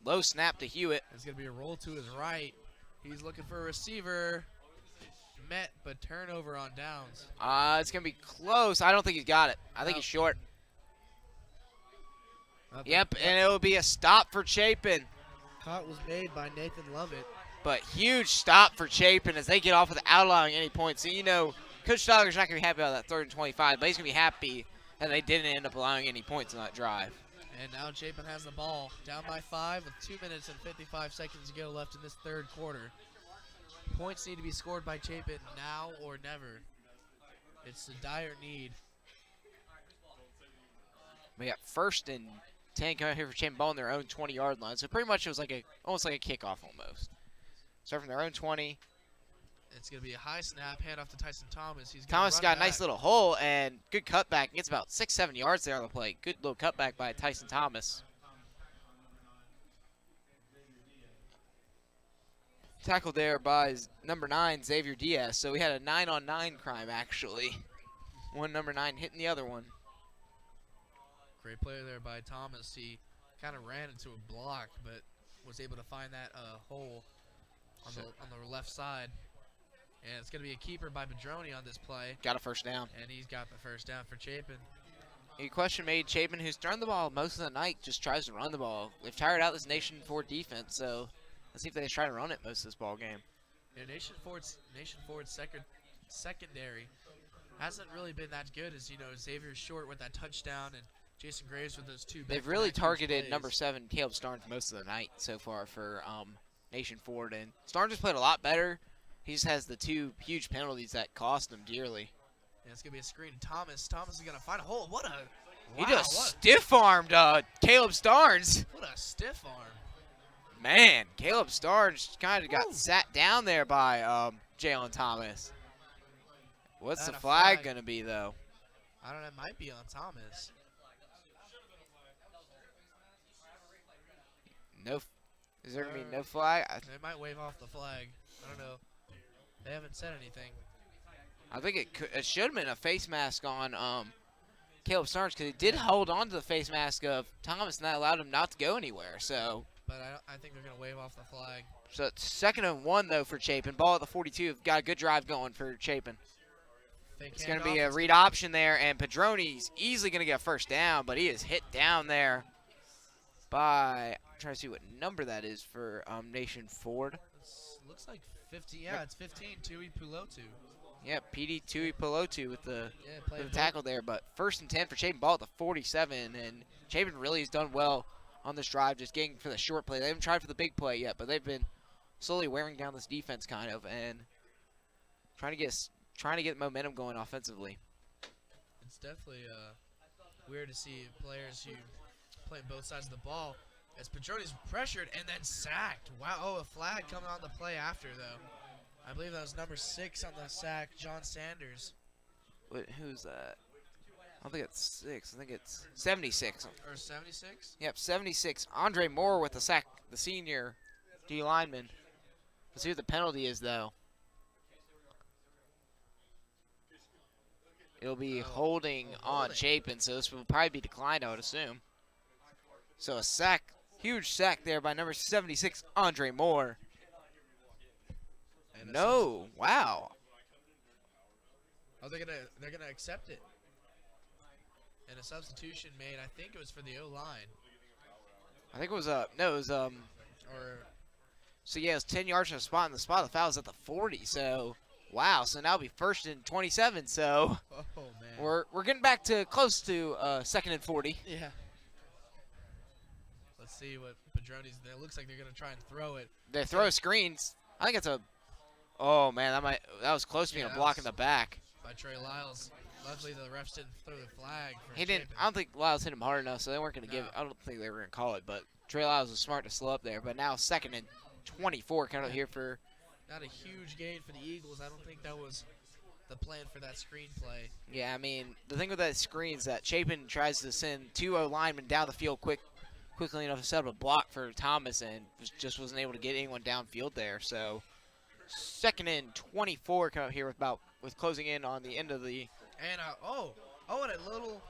low snap to Hewitt. It's gonna be a roll to his right. He's looking for a receiver. Met, but turnover on downs. It's gonna be close. I don't think he's got it. I think he's short. Yep, and it will be a stop for Chapin. Caught was made by Nathan Lovett. But huge stop for Chapin as they get off without allowing any points. So, you know, Coach Steiger's not going to be happy about that 3rd and 25, but he's going to be happy and they didn't end up allowing any points on that drive. And now Chapin has the ball, down by 5 with 2 minutes and 55 seconds to go left in this third quarter. Points need to be scored by Chapin now or never. It's a dire need. We got 1st and 10 coming here for Chapin, ball on their own 20-yard line. So pretty much it was like almost like a kickoff almost. Start from their own 20. It's going to be a high snap, hand off to Tyson Thomas. Thomas got a nice little hole and good cutback. Gets about 6-7 yards there on the play. Good little cutback by Tyson Thomas. Tackled there by number 9, Xavier Diaz. So we had a 9-on-9 crime actually. One number 9 hitting the other one. Great play there by Thomas. He kind of ran into a block, but was able to find that hole on the left side. And it's going to be a keeper by Pedroni on this play. Got a first down. And he's got the first down for Chapin. A question made, Chapin, who's thrown the ball most of the night, just tries to run the ball. They've tired out this Nation 4 defense, so let's see if they try to run it most of this ball game. Yeah, Nation Ford's secondary hasn't really been that good, as you know. Xavier Short with that touchdown and Jason Graves with those 2 They've really targeted number 7, Caleb Starnes, most of the night so far for Nation Ford. And Starnes has played a lot better. He just has the 2 huge penalties that cost him dearly. Yeah, it's going to be a screen to Thomas. Thomas is going to find a hole. He just stiff-armed Caleb Starnes. What a stiff arm. Man, Caleb Starnes kind of got sat down there by Jalen Thomas. What's the flag going to be, though? I don't know. It might be on Thomas. No. Is there going to be no flag? They might wave off the flag. I don't know. They haven't said anything. I think it should have been a face mask on Caleb Starnes, because he did hold on to the face mask of Thomas, and that allowed him not to go anywhere. So, but I think they're going to wave off the flag. So it's 2nd and 1, though, for Chapin. Ball at the 42. Got a good drive going for Chapin. It's going to be a read option there, and Pedroni's easily going to get a first down, but he is hit down there by, I'm trying to see what number that is for Nation Ford. Looks like 50. Yeah, it's 15, Tui Pulotu. Yeah, PD Tui Pulotu with the tackle there. But 1st and 10 for Chapin, ball at the 47. And Chapin really has done well on this drive, just getting for the short play. They haven't tried for the big play yet, but they've been slowly wearing down this defense kind of and trying to get momentum going offensively. It's definitely weird to see players who play both sides of the ball. As Pedroni's pressured and then sacked. Wow, a flag coming on the play after, though. I believe that was number 6 on the sack, John Sanders. Wait, who's that? I don't think it's 6. I think it's 76. Or 76? Yep, 76. Andre Moore with the sack, the senior D lineman. Let's see what the penalty is, though. It'll be holding on Chapin, so this will probably be declined, I would assume. So a sack. Huge sack there by number 76, Andre Moore. No, wow. Oh, they're gonna accept it. And a substitution made. I think it was for the O-line. I think it was so yeah, it was 10 yards from the spot, and the spot of the foul was at the 40. So wow. So now it'll be 1st and 27. So man, we're getting back to close to 2nd and 40. Yeah. Let's see what Pedroni's. It looks like they're gonna try and throw it. They throw screens. I think it's a. Oh man, that was close to being a block in the back. By Trey Lyles. Luckily the refs didn't throw the flag. He didn't. I don't think Lyles hit him hard enough, so they weren't gonna give it. I don't think they were gonna call it, but Trey Lyles was smart to slow up there. But now 2nd and 24 kind of here for. Not a huge gain for the Eagles. I don't think that was the plan for that screen play. Yeah, I mean the thing with that screen is that Chapin tries to send 2 O-linemen down the field quickly enough to set up a block for Thomas, and just wasn't able to get anyone downfield there. So 2nd and 24 come up here with closing in on the end of the. And and a little.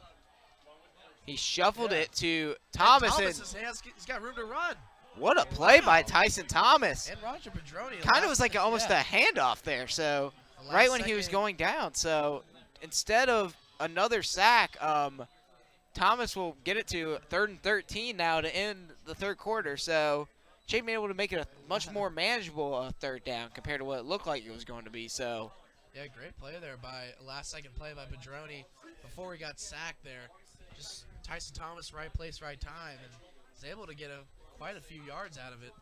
He shuffled it to Thomas. He's got room to run. What a play by Tyson Thomas. And Roger Pedroni. Kind of was like almost a handoff there. So right when he was going down. So instead of another sack, Thomas will get it to 3rd and 13 now to end the third quarter. So Chapin able to make it a much more manageable 3rd down compared to what it looked like it was going to be. So Yeah, great play there by last-second play by Padroni before he got sacked there. Just Tyson Thomas, right place, right time, and was able to get quite a few yards out of it.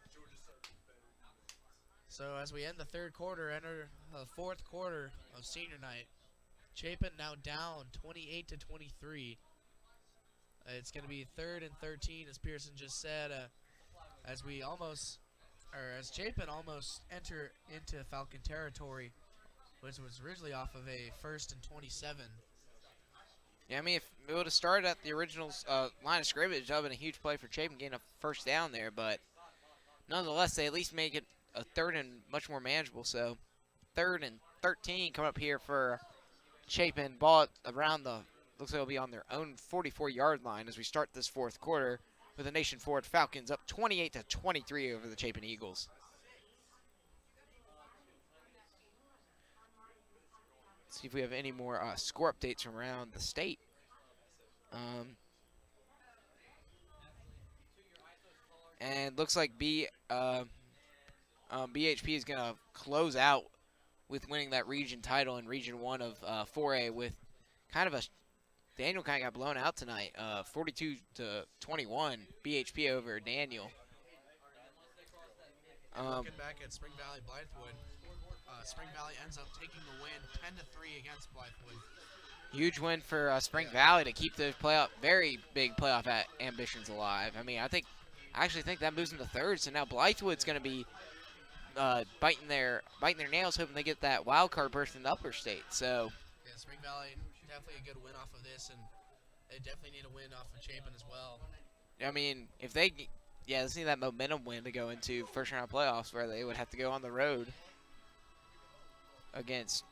So as we end the third quarter, enter the fourth quarter of senior night. Chapin now down 28-23. It's going to be 3rd and 13, as Pearson just said, as Chapin almost enter into Falcon territory, which was originally off of a 1st and 27. Yeah, I mean, if it would have started at the original line of scrimmage, that would have been a huge play for Chapin getting a first down there. But nonetheless, they at least make it a 3rd and much more manageable. So 3rd and 13 coming up here for Chapin. Ball around looks like it'll be on their own 44-yard line as we start this fourth quarter with the Nation Ford Falcons up 28-23 over the Chapin Eagles. See if we have any more score updates from around the state. And looks like BHP is going to close out with winning that region title in Region 1 of 4A with kind of Daniel kind of got blown out tonight, 42-21, BHP over Daniel. Looking back at Spring Valley Blythewood, Spring Valley ends up taking the win 10-3 against Blythewood. Huge win for Spring Valley to keep the very big playoff ambitions alive. I mean, I actually think that moves them to 3rd. So now Blythewood's going to be biting their nails, hoping they get that wild card berth in the upper state. So yeah, Spring Valley definitely a good win off of this, and they definitely need a win off of Chapin as well. I mean, if they just need that momentum win to go into first round playoffs, where they would have to go on the road against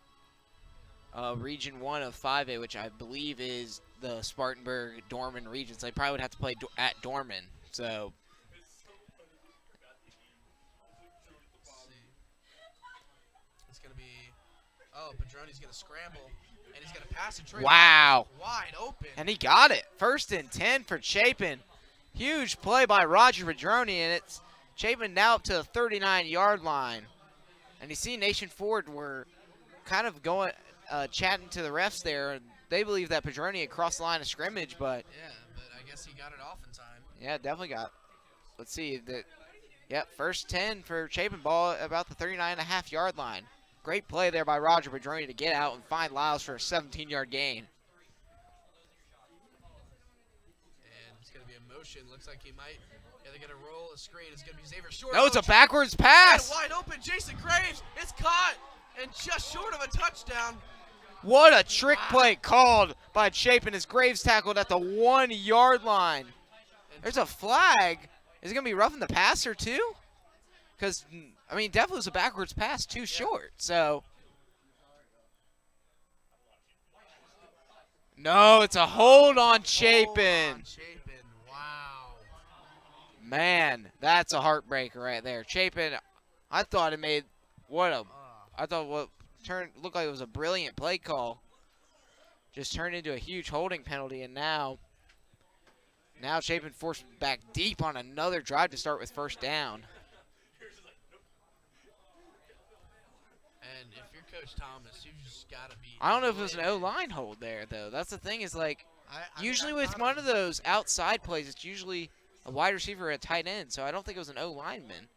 Region 1 of 5A, which I believe is the Spartanburg-Dorman regions. They probably would have to play at Dorman. So it's going to be, Padroni's going to scramble, and he's going to pass it. Wow. Wide open. And he got it. 1st and 10 for Chapin. Huge play by Roger Padroni, and it's Chapin now up to the 39-yard line. And you see Nation Ford were kind of going, chatting to the refs there. And they believe that Padroni had crossed the line of scrimmage, but yeah, but I guess he got it off in time. Yeah, definitely got. Let's see. Yep, 1st 10 for Chapin, ball about the 39.5-yard line. Great play there by Roger Padroni to get out and find Lyles for a 17-yard gain. And it's going to be a motion. Looks like he might. Yeah, they're going to roll a screen. It's going to be Xavier Short. No, it's a backwards pass. And wide open. Jason Graves. It's caught and just short of a touchdown. What a trick play called by Chapin as Graves tackled at the 1-yard line. There's a flag. Is it going to be roughing the passer too? Because, I mean, definitely was a backwards pass too short. So, no, it's a hold on Chapin. Wow. Man, that's a heartbreaker right there. Chapin, I thought it made looked like it was a brilliant play call. Just turned into a huge holding penalty, and now Chapin forced back deep on another drive to start with 1st down. And if you're Coach Thomas, you just got to be. I don't know if it was an O-line hold there, though. That's the thing is, like, usually with one of those outside plays, it's usually a wide receiver or a tight end, so I don't think it was an O-lineman.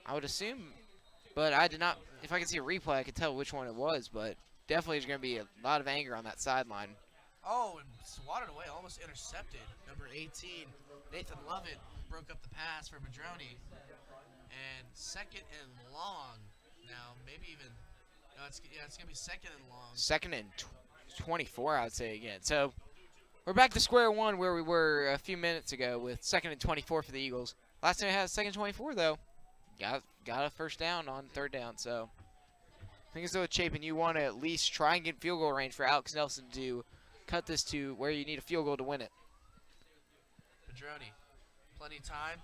I would assume, but I did not. If I could see a replay, I could tell which one it was, but definitely there's going to be a lot of anger on that sideline. Oh, and swatted away, almost intercepted. Number 18, Nathan Lovett, broke up the pass for Padroni. And 2nd and long. Now, maybe even, no, it's going to be 2nd and long. 2nd and 24, I would say again. So we're back to square one where we were a few minutes ago with 2nd and 24 for the Eagles. Last time we had 2nd and 24, though. Got a 1st down on 3rd down, so I think as though with Chapin, you want to at least try and get field goal range for Alex Nelson to cut this to where you need a field goal to win it. Padroni, plenty of time.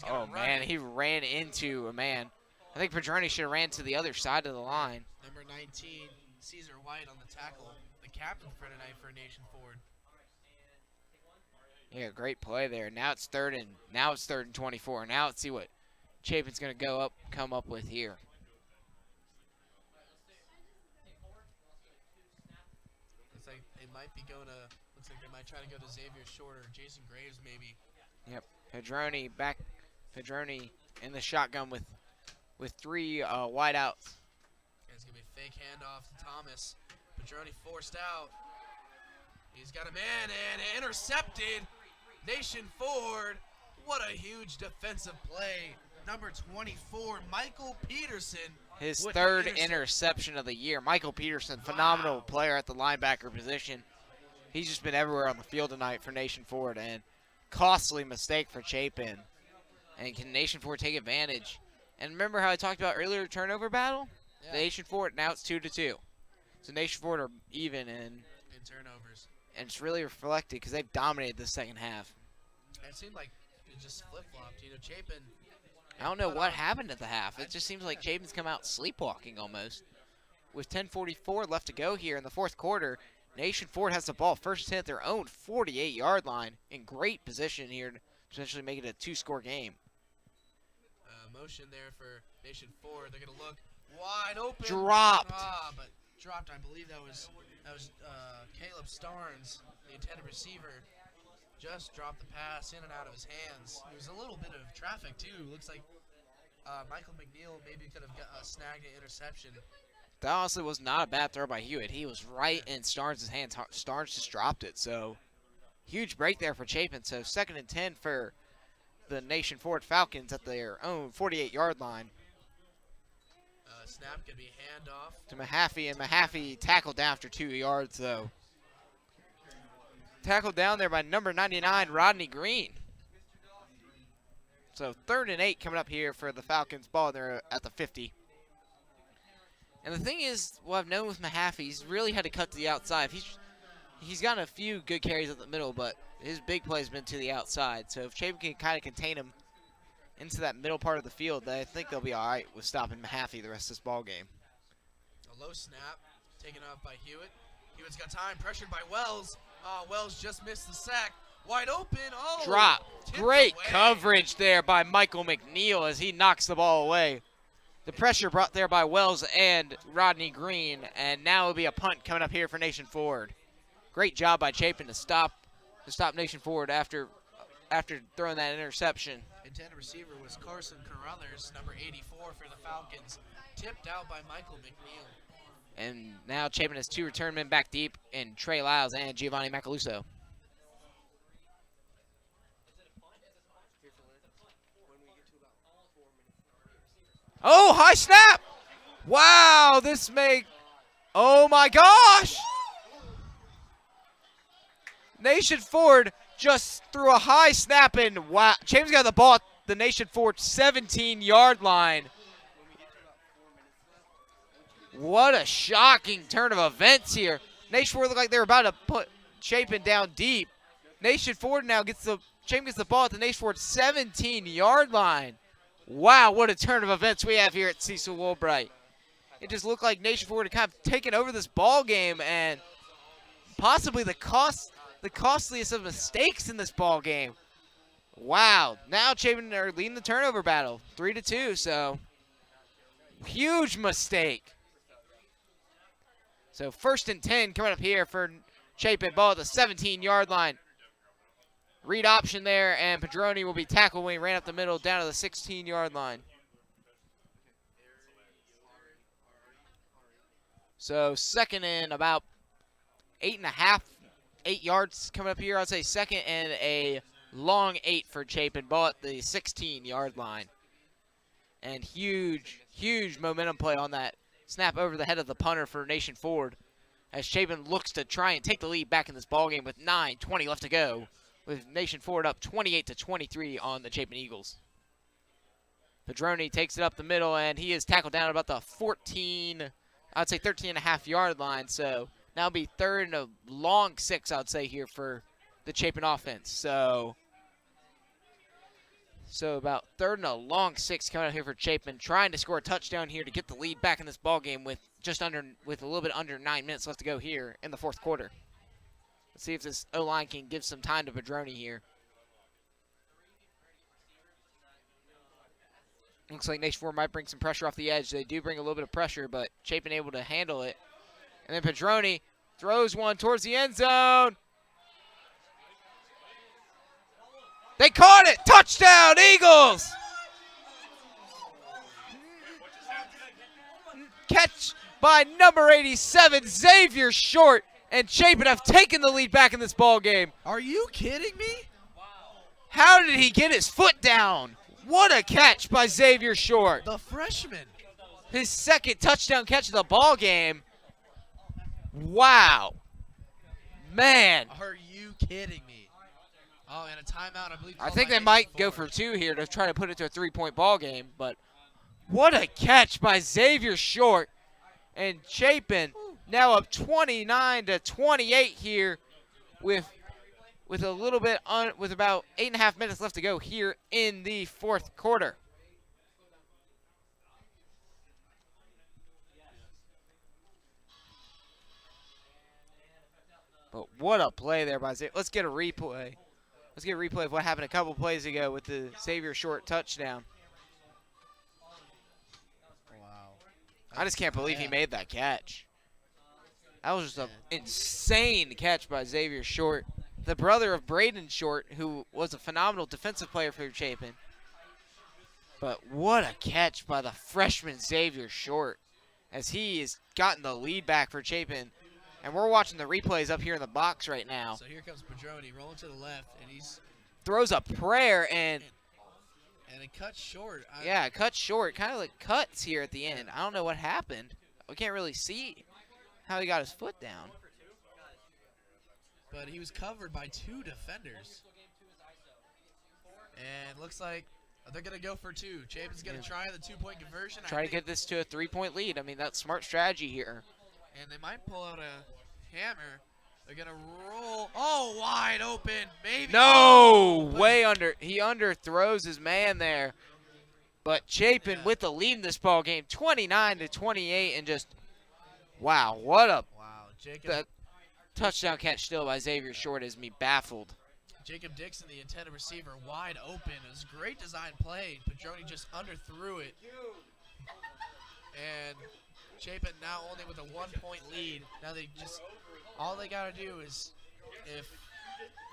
Oh, man, he ran into a man. I think Padroni should have ran to the other side of the line. Number 19, Caesar White on the tackle, the captain for tonight for Nation Ford. Yeah, great play there. Now it's 3rd and 24. Now let's see what Chapin's going to come up with here. might be going to, looks like they might try to go to Xavier Shorter. Jason Graves maybe. Yep. Pedroni in the shotgun with 3 wideouts. It's going to be a fake handoff to Thomas. Pedroni forced out. He's got a man and intercepted. Nation Ford. What a huge defensive play. Number 24, Michael Peterson. His with third the interception of the year. Michael Peterson, phenomenal player at the linebacker position. He's just been everywhere on the field tonight for Nation Ford, and costly mistake for Chapin. And can Nation Ford take advantage? And remember how I talked about earlier, turnover battle? Yeah. Nation Ford, now it's 2-2. So Nation Ford are even in turnovers. And it's really reflected because they've dominated the second half. It seemed like it just flip-flopped. Chapin. I don't know what happened at the half. It just seems like Chapin's come out sleepwalking almost. With 10:44 left to go here in the fourth quarter, Nation Ford has the ball first and 10 at their own 48-yard line. In great position here to potentially make it a 2-score game. Motion there for Nation Ford. They're going to look wide open. Dropped. But dropped. I believe that was Caleb Starnes, the intended receiver. Just dropped the pass in and out of his hands. There was a little bit of traffic too. Looks like Michael McNeil maybe could have snagged an interception. That honestly was not a bad throw by Hewitt. He was right in Starnes' hands. Starnes just dropped it. So huge break there for Chapin. So 2nd and 10 for the Nation Ford Falcons at their own 48-yard line. Snap could be handoff to Mahaffey, and Mahaffey tackled down after 2 yards, though. Tackled down there by number 99, Rodney Green. So 3rd and 8 coming up here for the Falcons. Ball there at the 50. And the thing is, what I've known with Mahaffey, he's really had to cut to the outside. He's gotten a few good carries at the middle, but his big play has been to the outside. So if Chapin can kind of contain him into that middle part of the field, I think they'll be all right with stopping Mahaffey the rest of this ball game. A low snap taken off by Hewitt. Hewitt's got time, pressured by Wells. Wells just missed the sack. Wide open. Oh, drop. Great away. Coverage there by Michael McNeil as he knocks the ball away. The pressure brought there by Wells and Rodney Green, and now it'll be a punt coming up here for Nation Ford. Great job by Chapin to stop Nation Ford after throwing that interception. Intended receiver was Carson Carruthers, number 84 for the Falcons, tipped out by Michael McNeil. And now Chapin has 2 return men back deep in Trey Lyles and Giovanni Macaluso. Oh, high snap! Wow, oh my gosh! Nation Ford just threw a high snap and wow, Chapin's got the ball at the Nation Ford 17-yard line. What a shocking turn of events here. Nation Ford looked like they were about to put Chapin down deep. Nation Ford now Chapin gets the ball at the Nation Ford 17-yard line. Wow, what a turn of events we have here at Cecil Woolbright. It just looked like Nation Ford had kind of taken over this ball game, and possibly the costliest of mistakes in this ball game. Wow, now Chapin are leading the turnover battle, 3-2, so huge mistake. So 1st and 10 coming up here for Chapin, ball at the 17-yard line. Read option there, and Pedroni will be tackled when he ran up the middle down to the 16-yard line. So 2nd and about 8 yards coming up here. I'd say 2nd and a long 8 for Chapin, ball at the 16-yard line. And huge momentum play on that snap over the head of the punter for Nation Ford as Chapin looks to try and take the lead back in this ball game with 9:20 left to go, with Nation Ford up 28-23 on the Chapin Eagles. Pedroni takes it up the middle, and he is tackled down at about the 13.5-yard line. So now it'll be 3rd and a long 6, I would say, here for the Chapin offense. So about 3rd and a long 6 coming out here for Chapin, trying to score a touchdown here to get the lead back in this ball game with a little bit under 9 minutes left to go here in the fourth quarter. Let's see if this O-line can give some time to Pedroni here. Looks like Nation Ford might bring some pressure off the edge. They do bring a little bit of pressure, but Chapin able to handle it. And then Pedroni Throws one towards the end zone. They caught it. Touchdown, Eagles. Catch by number 87, Xavier Short. And Chapin have taken the lead back in this ball game. Are you kidding me? How did he get his foot down? What a catch by Xavier Short. The freshman. His second touchdown catch of the ball game. Wow. Man. Are you kidding me? Oh, and a timeout, I believe. I think they might go for 2 here to try to put it to a 3-point ball game, but what a catch by Xavier Short. And Chapin now up 29-28 here with a little bit with about 8.5 minutes left to go here in the fourth quarter. But what a play there by Xavier. Let's get a replay. Let's get a replay of what happened a couple plays ago with the Xavier Short touchdown. Wow. I just can't believe he made that catch. That was just an insane catch by Xavier Short, the brother of Braden Short, who was a phenomenal defensive player for Chapin. But what a catch by the freshman Xavier Short, as he has gotten the lead back for Chapin. And we're watching the replays up here in the box right now. So here comes Padroni rolling to the left, and he's throws a prayer and it cuts short. Yeah, it cuts short. Kind of like cuts here at the end. I don't know what happened. We can't really see how he got his foot down. But he was covered by 2 defenders. And looks like they're going to go for 2. Chapin's going to try the 2-point conversion. Try to get this to a 3-point lead. I mean, that's smart strategy here. And they might pull out a hammer. They're going to roll. Oh, wide open. Maybe. No! Way under. He underthrows his man there. But Chapin with the lead in this ball game, 29-28, and just, wow, what a Jacob, touchdown catch still by Xavier Short has me baffled. Jacob Dixon, the intended receiver, wide open. It was a great design play. Padroni just underthrew it. And Chapin now only with a 1-point lead. Now all they got to do is, if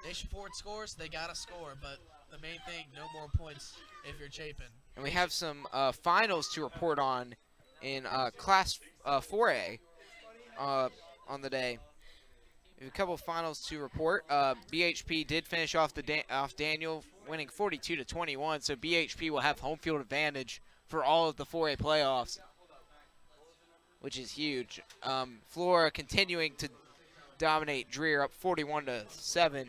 Nation Forward scores, they got to score. But the main thing, no more points if you're Chapin. And we have some finals to report on in Class 4A on the day. We have a couple of finals to report. BHP did finish off Daniel, winning 42-21. So BHP will have home field advantage for all of the 4A playoffs, which is huge. Flora continuing to dominate Dreer, up 41-7.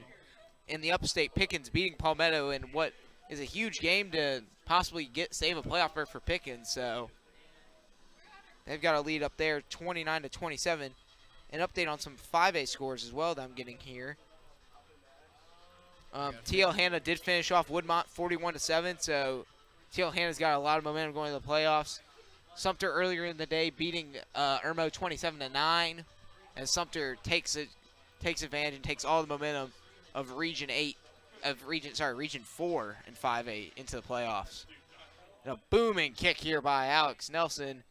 In the upstate, Pickens beating Palmetto in what is a huge game to possibly save a playoff berth for Pickens. So they've got a lead up there, 29-27. An update on some 5A scores as well that I'm getting here. TL Hanna did finish off Woodmont 41-7. So TL Hanna's got a lot of momentum going to the playoffs. Sumter earlier in the day beating Irmo 27-9, as Sumter takes advantage and takes all the momentum of Region 4 and 5A into the playoffs. And a booming kick here by Alex Nelson.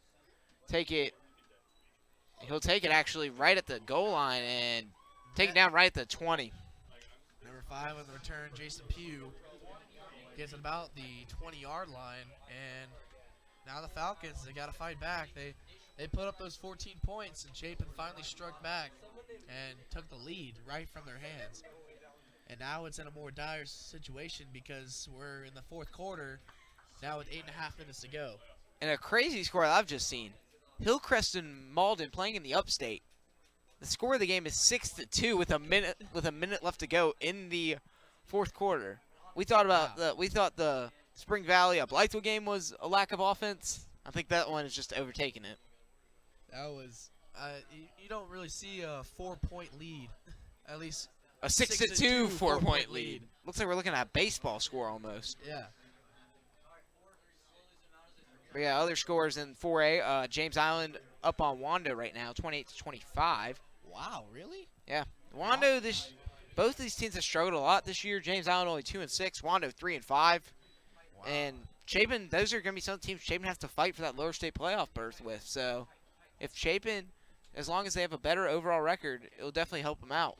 He'll take it actually right at the goal line and take it down right at the 20. Number 5 on the return, Jason Pugh, gets it about the 20-yard line, and now the Falcons, they got to fight back. They put up those 14 points, and Chapin finally struck back and took the lead right from their hands. And now it's in a more dire situation because we're in the fourth quarter now with 8.5 minutes to go. And a crazy score I've just seen. Hillcrest and Malden playing in the upstate. The score of the game is 6-2 with a minute left to go in the fourth quarter. We thought the Spring Valley Blytheville game was a lack of offense. I think that one is just overtaking it. That was you don't really see a 4-point lead, at least a 6-2 4-point lead. Looks like we're looking at a baseball score almost. Yeah. But yeah, other scores in 4A. James Island up on Wando right now, 28-25. Wow, really? Yeah, Wando. Both these teams have struggled a lot this year. James Island only 2-6, Wando 3-5, wow. And Chapin. Those are going to be some teams Chapin has to fight for that lower state playoff berth with. So, if Chapin as long as they have a better overall record, it'll definitely help them out.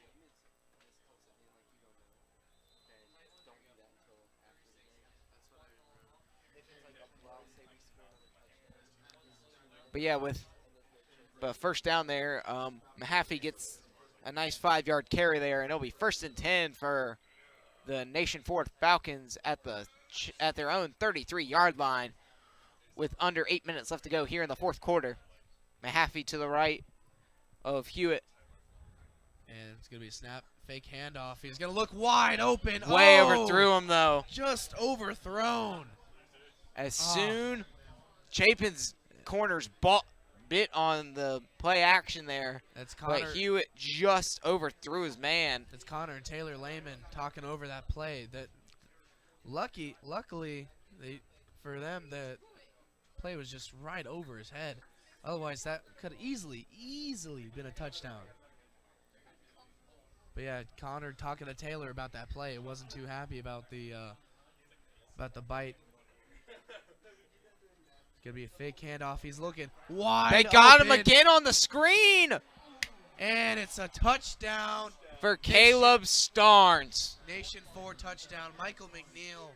But yeah, with first down there, Mahaffey gets a nice 5-yard carry there, and it'll be 1st and 10 for the Nation Ford Falcons at their own 33-yard line with under 8 minutes left to go here in the 4th quarter. Mahaffey to the right of Hewitt. And it's going to be a snap, fake handoff. He's going to look wide open. Way overthrew him, though. Just overthrown. As soon Chapin's corners bit on the play action there, That's Connor. but Hewitt just overthrew his man. It's Connor and Taylor Lehman talking over that play. That luckily, for them, the play was just right over his head. Otherwise, that could have easily been a touchdown. But yeah, Connor talking to Taylor about that play. It wasn't too happy about the bite. It's gonna be a fake handoff. He's looking wide. They got him open. again on the screen And it's a touchdown. for Caleb Starnes. Nation 4 touchdown. Michael McNeil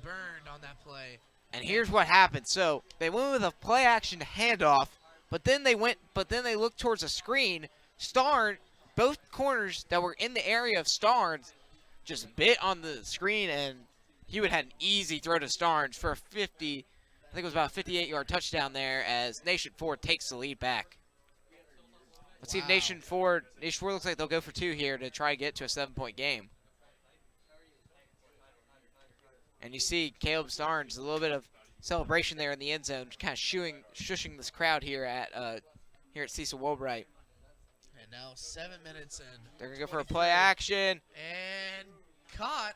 burned on that play. And here's what happened. So they went with a play action handoff, but then they looked towards a screen. Both corners that were in the area of Starnes just bit on the screen, and Hewitt had an easy throw to Starnes for a 50. I think it was about a 58-yard touchdown there as Nation Ford takes the lead back. Let's see if Nation Ford looks like they'll go for 2 here to try to get to a 7-point game. And you see Caleb Starnes, a little bit of celebration there in the end zone, kind of shushing this crowd here at Cecil Woolbright. And now 7 minutes in. They're going to go for a play action. And caught.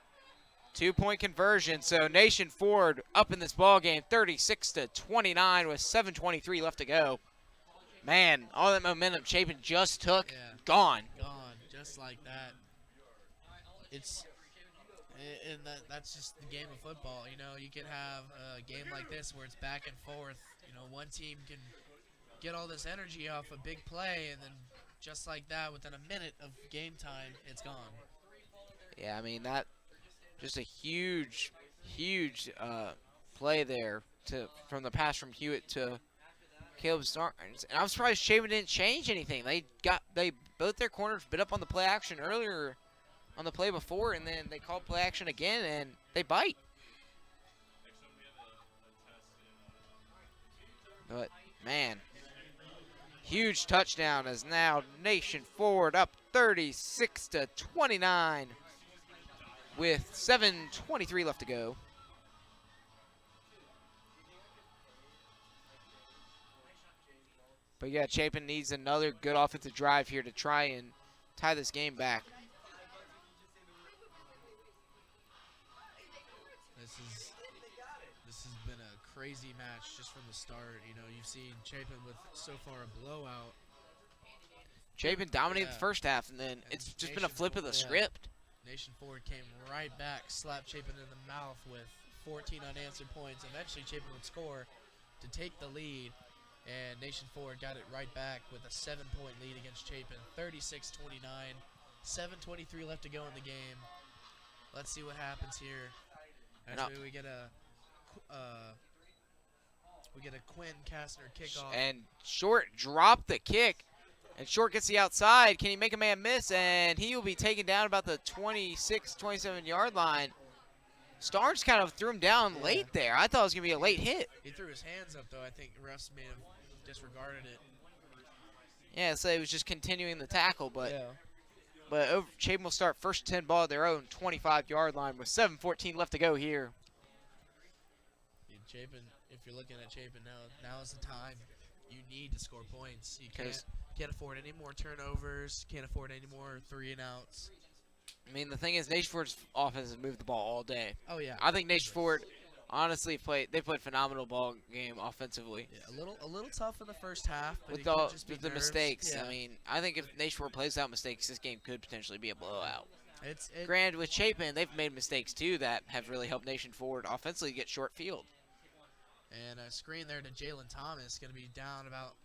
2-point conversion. So Nation Ford up in this ball game, 36-29 with 7:23 left to go. Man, all that momentum Chapin just took, gone. Gone, just like that. That's just the game of football. You know, you can have a game like this where it's back and forth. You know, one team can get all this energy off a big play, and then just like that, within a minute of game time, it's gone. Yeah, I mean, that just a huge play there from the pass from Hewitt to Caleb Starnes. And I'm surprised Chapin didn't change anything. Both their corners bit up on the play action earlier on the play before, and then they called play action again, and they bite. But, man, huge touchdown as now Nation Ford up 36-29 with 7:23 left to go. But yeah, Chapin needs another good offensive drive here to try and tie this game back. This has been a crazy match just from the start. You know, you've seen Chapin with so far a blowout. Chapin dominated the first half, and then it's just been a flip of the script. Nation Ford came right back, slapped Chapin in the mouth with 14 unanswered points. Eventually, Chapin would score to take the lead, and Nation Ford got it right back with a 7-point lead against Chapin, 36-29. 7:23 left to go in the game. Let's see what happens here. Actually, we get a Quinn Kastner kickoff. And Short dropped the kick. And Short gets the outside. Can he make a man miss? And he will be taken down about the 26, 27-yard line. Starnes kind of threw him down late there. I thought it was going to be a late hit. He threw his hands up, though. I think refs may have disregarded it. Yeah, so he was just continuing the tackle. But Chapin will start first 10 ball at their own 25-yard line with 7:14 left to go here. Chapin, if you're looking at Chapin now is the time. You need to score points. You can't afford any more turnovers. Can't afford any more 3-and-outs. I mean, the thing is, Nation Ford's offense has moved the ball all day. Oh yeah. I think Nation Ford, honestly, played phenomenal ball game offensively. Yeah, a little tough in the first half, but with the mistakes. Yeah. I mean, I think if Nation Ford plays without mistakes, this game could potentially be a blowout. Granted, with Chapin, they've made mistakes too that have really helped Nation Ford offensively get short field. And a screen there to Jalen Thomas, going to be down about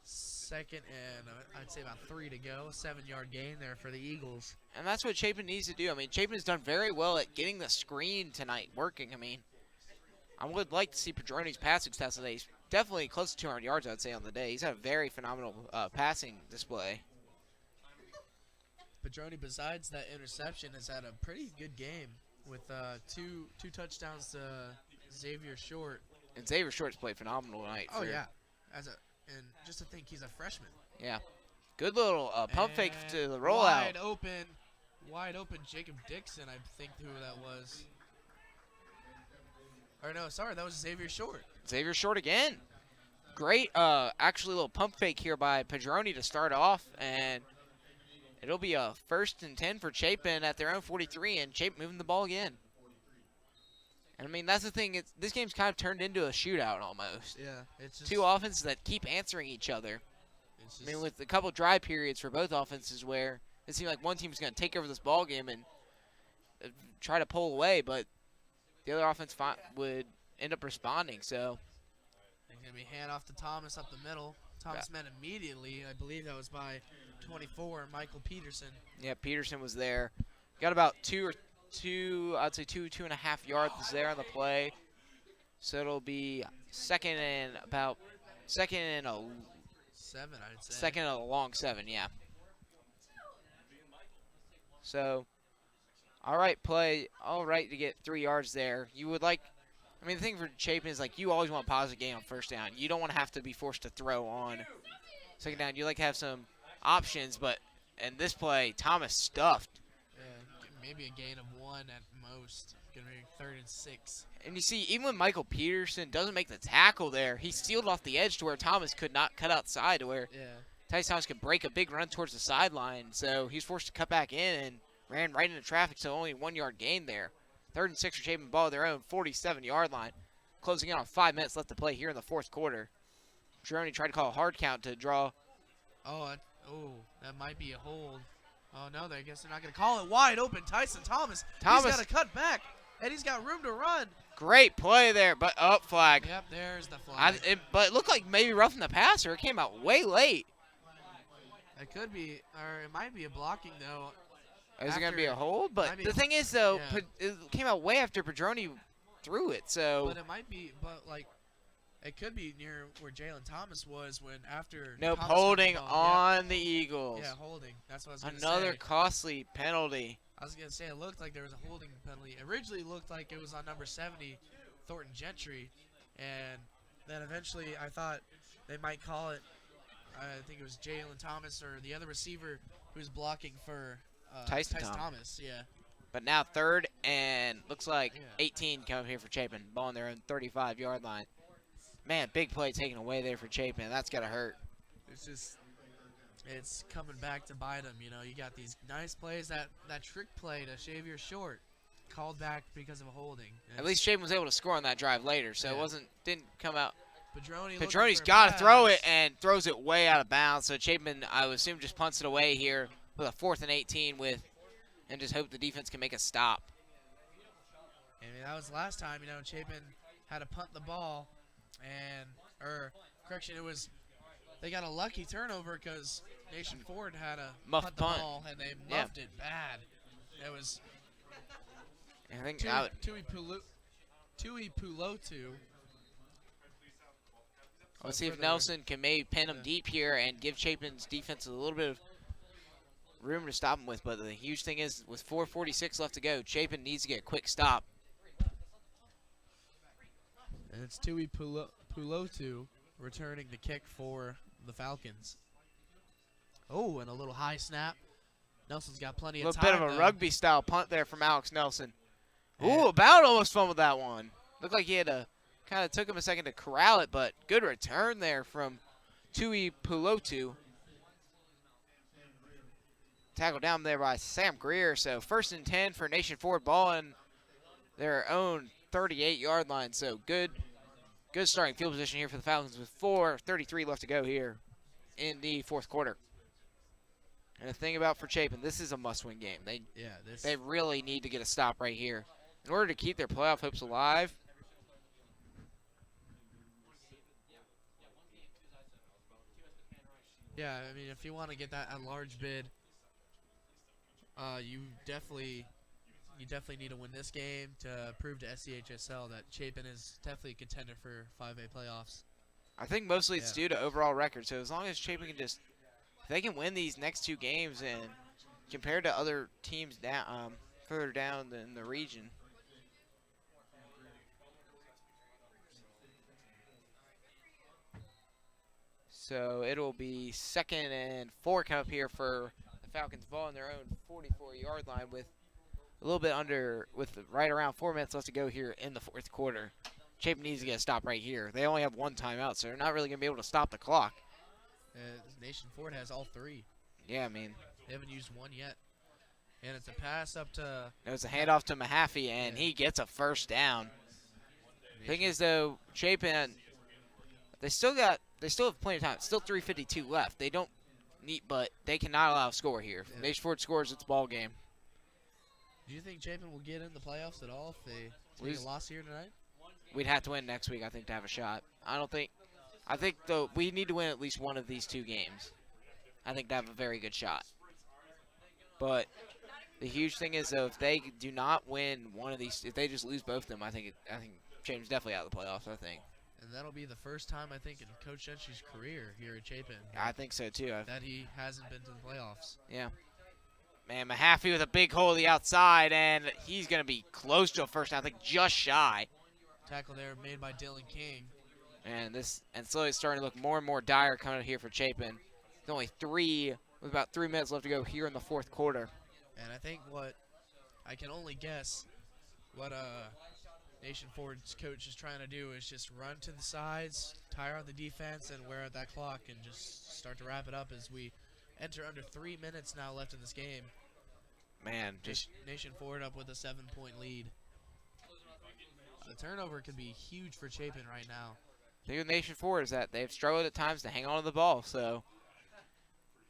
second and I'd say about 3 to go. 7-yard gain there for the Eagles. And that's what Chapin needs to do. I mean, Chapin has done very well at getting the screen tonight working. I mean, I would like to see Padroni's passing stats today. He's definitely close to 200 yards, I'd say, on the day. He's had a very phenomenal passing display. Padroni, besides that interception, has had a pretty good game with two touchdowns to Xavier Short. And Xavier Short's played phenomenal tonight. Oh, yeah. And just to think he's a freshman. Yeah. Good little pump fake to the rollout. Wide open Jacob Dixon, I think who that was. Or no, sorry, that was Xavier Short. Xavier Short again. Great, actually, little pump fake here by Padroni to start off, and it'll be a 1st and 10 for Chapin at their own 43, and Chapin moving the ball again. And I mean, that's the thing. This game's kind of turned into a shootout almost. Yeah, it's just two offenses that keep answering each other. I mean, with a couple dry periods for both offenses where it seemed like one team's going to take over this ball game and try to pull away, but the other offense would end up responding. So it's going to be handoff to Thomas up the middle. Thomas met immediately. I believe that was by 24, Michael Peterson. Yeah, Peterson was there. Got about two and a half yards there on the play. So it'll be second and a 7, I'd say. Second and a long 7, yeah. So, all right to get 3 yards there. You would like, I mean, the thing for Chapin is like you always want a positive gain on first down. You don't want to have to be forced to throw on second down. You like to have some options, but in this play, Thomas stuffed. Maybe a gain of 1 at most. Gonna be 3rd and 6. And you see, even when Michael Peterson doesn't make the tackle there, he sealed off the edge to where Thomas could not cut outside to where Tyson Thomas could break a big run towards the sideline. So he's forced to cut back in and ran right into traffic, so only 1 yard gain there. 3rd and 6 for Chapin, ball at their own 47-yard line. Closing in on 5 minutes left to play here in the 4th quarter. Droney tried to call a hard count to draw. That might be a hold. Oh, no, I guess they're not going to call it. Wide open, Tyson Thomas. He's got to cut back, and he's got room to run. Great play there, but flag. Yep, there's the flag. But it looked like maybe roughing the passer. It came out way late. It could be, or it might be a blocking, though. Is it going to be a hold? But the thing is, though, it came out way after Padroni threw it. So. But it might be, it could be near where Jalen Thomas was when after. Nope, Thomas holding on the Eagles. Yeah, holding. That's what I was going to say. Another costly penalty. I was going to say it looked like there was a holding penalty. Originally, it looked like it was on number 70, Thornton Gentry. And then eventually I thought they might call it, I think it was Jalen Thomas or the other receiver who was blocking for Tyson Thomas. Yeah. But now 3rd and looks like 18 coming here for Chapin. Ball on their own 35-yard line. Man, big play taken away there for Chapin. That's got to hurt. It's coming back to bite them. You know, you got these nice plays. That trick play to Xavier Short called back because of a holding. At least Chapin was able to score on that drive later, so it didn't come out. Padroni's got to throw it and throws it way out of bounds. So Chapin, I would assume, just punts it away here with a 4th and 18 and just hope the defense can make a stop. I mean, that was last time. You know, Chapin had to punt the ball. They got a lucky turnover because Nation Ford had a muff punt the ball, and they muffed it bad. It was I think Tui Pulotu. Let's see if Nelson can maybe pin him deep here and give Chapin's defense a little bit of room to stop him with. But the huge thing is, with 4:46 left to go, Chapin needs to get a quick stop. And it's Tui Pulotu returning the kick for the Falcons. Oh, and a little high snap. Nelson's got plenty of time. A little bit of a rugby-style punt there from Alex Nelson. Ooh, about almost fumbled that one. Looked like he had to kind of took him a second to corral it, but good return there from Tui Pulotu. Tackled down there by Sam Greer. So 1st and 10 for Nation Ford, ball in their own 38-yard line. So good starting field position here for the Falcons with 4:33 left to go here in the 4th quarter. And the thing about for Chapin, this is a must-win game. They really need to get a stop right here in order to keep their playoff hopes alive. Yeah, I mean, if you want to get that at large bid, you definitely need to win this game to prove to SCHSL that Chapin is definitely a contender for 5A playoffs. I think mostly it's due to overall record. So as long as Chapin can just, if they can win these next 2 games and compared to other teams down, further down in the region. So it'll be 2nd and 4 come up here for the Falcons ball on their own 44-yard line with a little bit with right around 4 minutes left to go here in the 4th quarter. Chapin needs to get a stop right here. They only have 1 timeout, so they're not really going to be able to stop the clock. Nation Ford has all 3. Yeah, I mean. They haven't used 1 yet. And it's a pass up to... It was a handoff to Mahaffey, and he gets a first down. Thing is, though, Chapin, they still have plenty of time. Still 3:52 left. They don't need, but they cannot allow a score here. If Nation Ford scores, it's ball game. Do you think Chapin will get in the playoffs at all if they take a loss here tonight? We'd have to win next week, I think, to have a shot. I think, though, we need to win at least one of these 2 games. I think to have a very good shot. But the huge thing is, though, if they do not win one of these, if they just lose both of them, I think Chapin's definitely out of the playoffs, I think. And that'll be the first time, I think, in Coach Gentry's career here at Chapin. I think so, too. That he hasn't been to the playoffs. Yeah. Man, Mahaffey with a big hole to the outside, and he's going to be close to a first down, I think just shy. Tackle there made by Dylan King. And slowly starting to look more and more dire coming out here for Chapin. There's only with about 3 minutes left to go here in the 4th quarter. And I think I can only guess what Nation Ford's coach is trying to do is just run to the sides, tire on the defense, and wear out that clock and just start to wrap it up as we enter under 3 minutes now left in this game. Man, just Nation Ford up with a 7-point lead. The turnover could be huge for Chapin right now. The thing with Nation Ford is that they've struggled at times to hang on to the ball, so.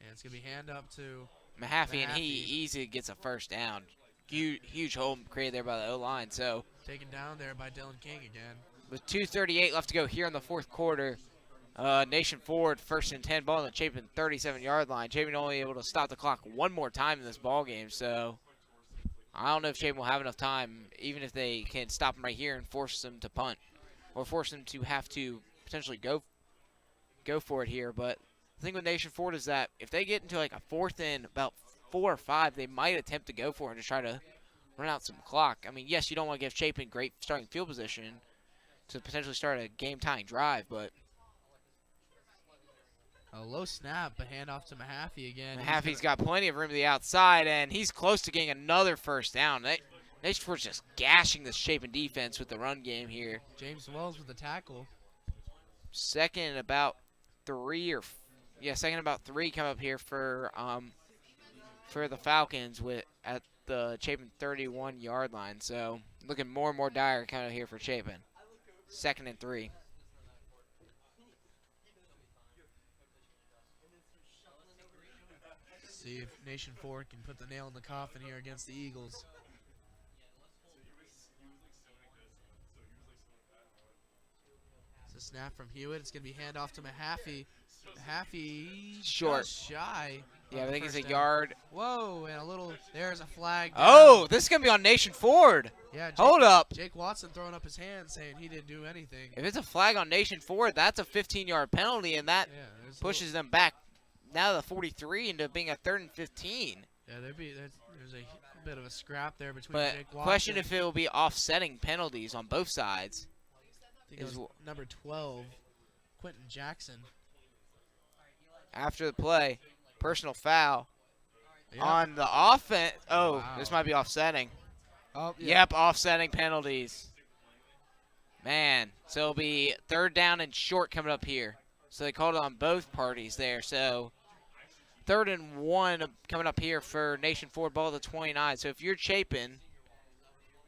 And it's going to be hand up to Mahaffey, and he easily gets a first down. Huge hole created there by the O-line, so. Taken down there by Dylan King again. With 2:38 left to go here in the 4th quarter, Nation Ford 1st and 10 ball on the Chapin 37-yard line. Chapin only able to stop the clock 1 more time in this ball game, so I don't know if Chapin will have enough time, even if they can stop him right here and force them to punt or force them to have to potentially go for it here. But the thing with Nation Ford is that if they get into like a 4th and about 4 or 5, they might attempt to go for it and just try to run out some clock. I mean, yes, you don't want to give Chapin great starting field position to potentially start a game-tying drive, but a low snap, but handoff to Mahaffey again. Mahaffey's got plenty of room to the outside, and he's close to getting another first down. Nation Ford's just gashing this Chapin defense with the run game here. James Wells with the tackle. Second and about 3 come up here for the Falcons at the Chapin 31-yard line. So looking more and more dire kind of here for Chapin. 2nd and 3. See if Nation Ford can put the nail in the coffin here against the Eagles. It's a snap from Hewitt. It's going to be handoff to Mahaffey. Mahaffey short, shy. Yeah, I think it's a yard. Whoa, and there's a flag. Oh, this is going to be on Nation Ford. Yeah, hold up. Jake Watson throwing up his hand saying he didn't do anything. If it's a flag on Nation Ford, that's a 15-yard penalty, and that pushes them back now to the 43 into being a 3rd and 15. Yeah, there's a bit of a scrap there between Jake Watson. Question if it will be offsetting penalties on both sides. I think it was number 12, Quentin Jackson. After the play, personal foul on the offense. Oh, wow. This might be offsetting. Oh, yeah. Yep, offsetting penalties. Man, so it'll be 3rd down and short coming up here. So they called it on both parties there. So 3rd and 1 coming up here for Nation Ford, ball to 29. So if you're Chapin,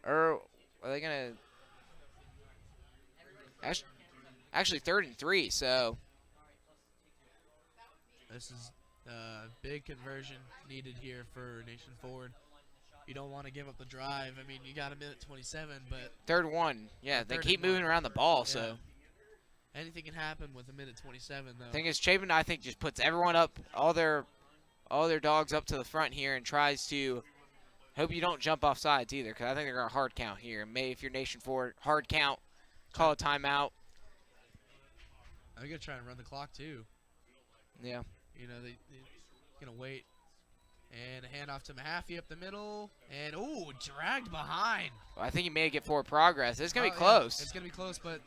or are they going to actually 3rd and 3, so this is a big conversion needed here for Nation Ford. You don't want to give up the drive. I mean, you got a minute 27, but 3rd 1. Yeah, they keep moving around the ball, so Anything can happen with a minute 27, though. Thing is, Chapin, I think, just puts everyone up, all their dogs up to the front here, and tries to hope you don't jump off sides either, because I think they're going to hard count here. Maybe if you're Nation Forward, hard count, call a timeout. I'm going to try and run the clock, too. Yeah. You know, they're going to wait. And a handoff to Mahaffey up the middle. And, ooh, dragged behind. Well, I think he may get forward progress. It's going to be Yeah, close. it's going to be close, but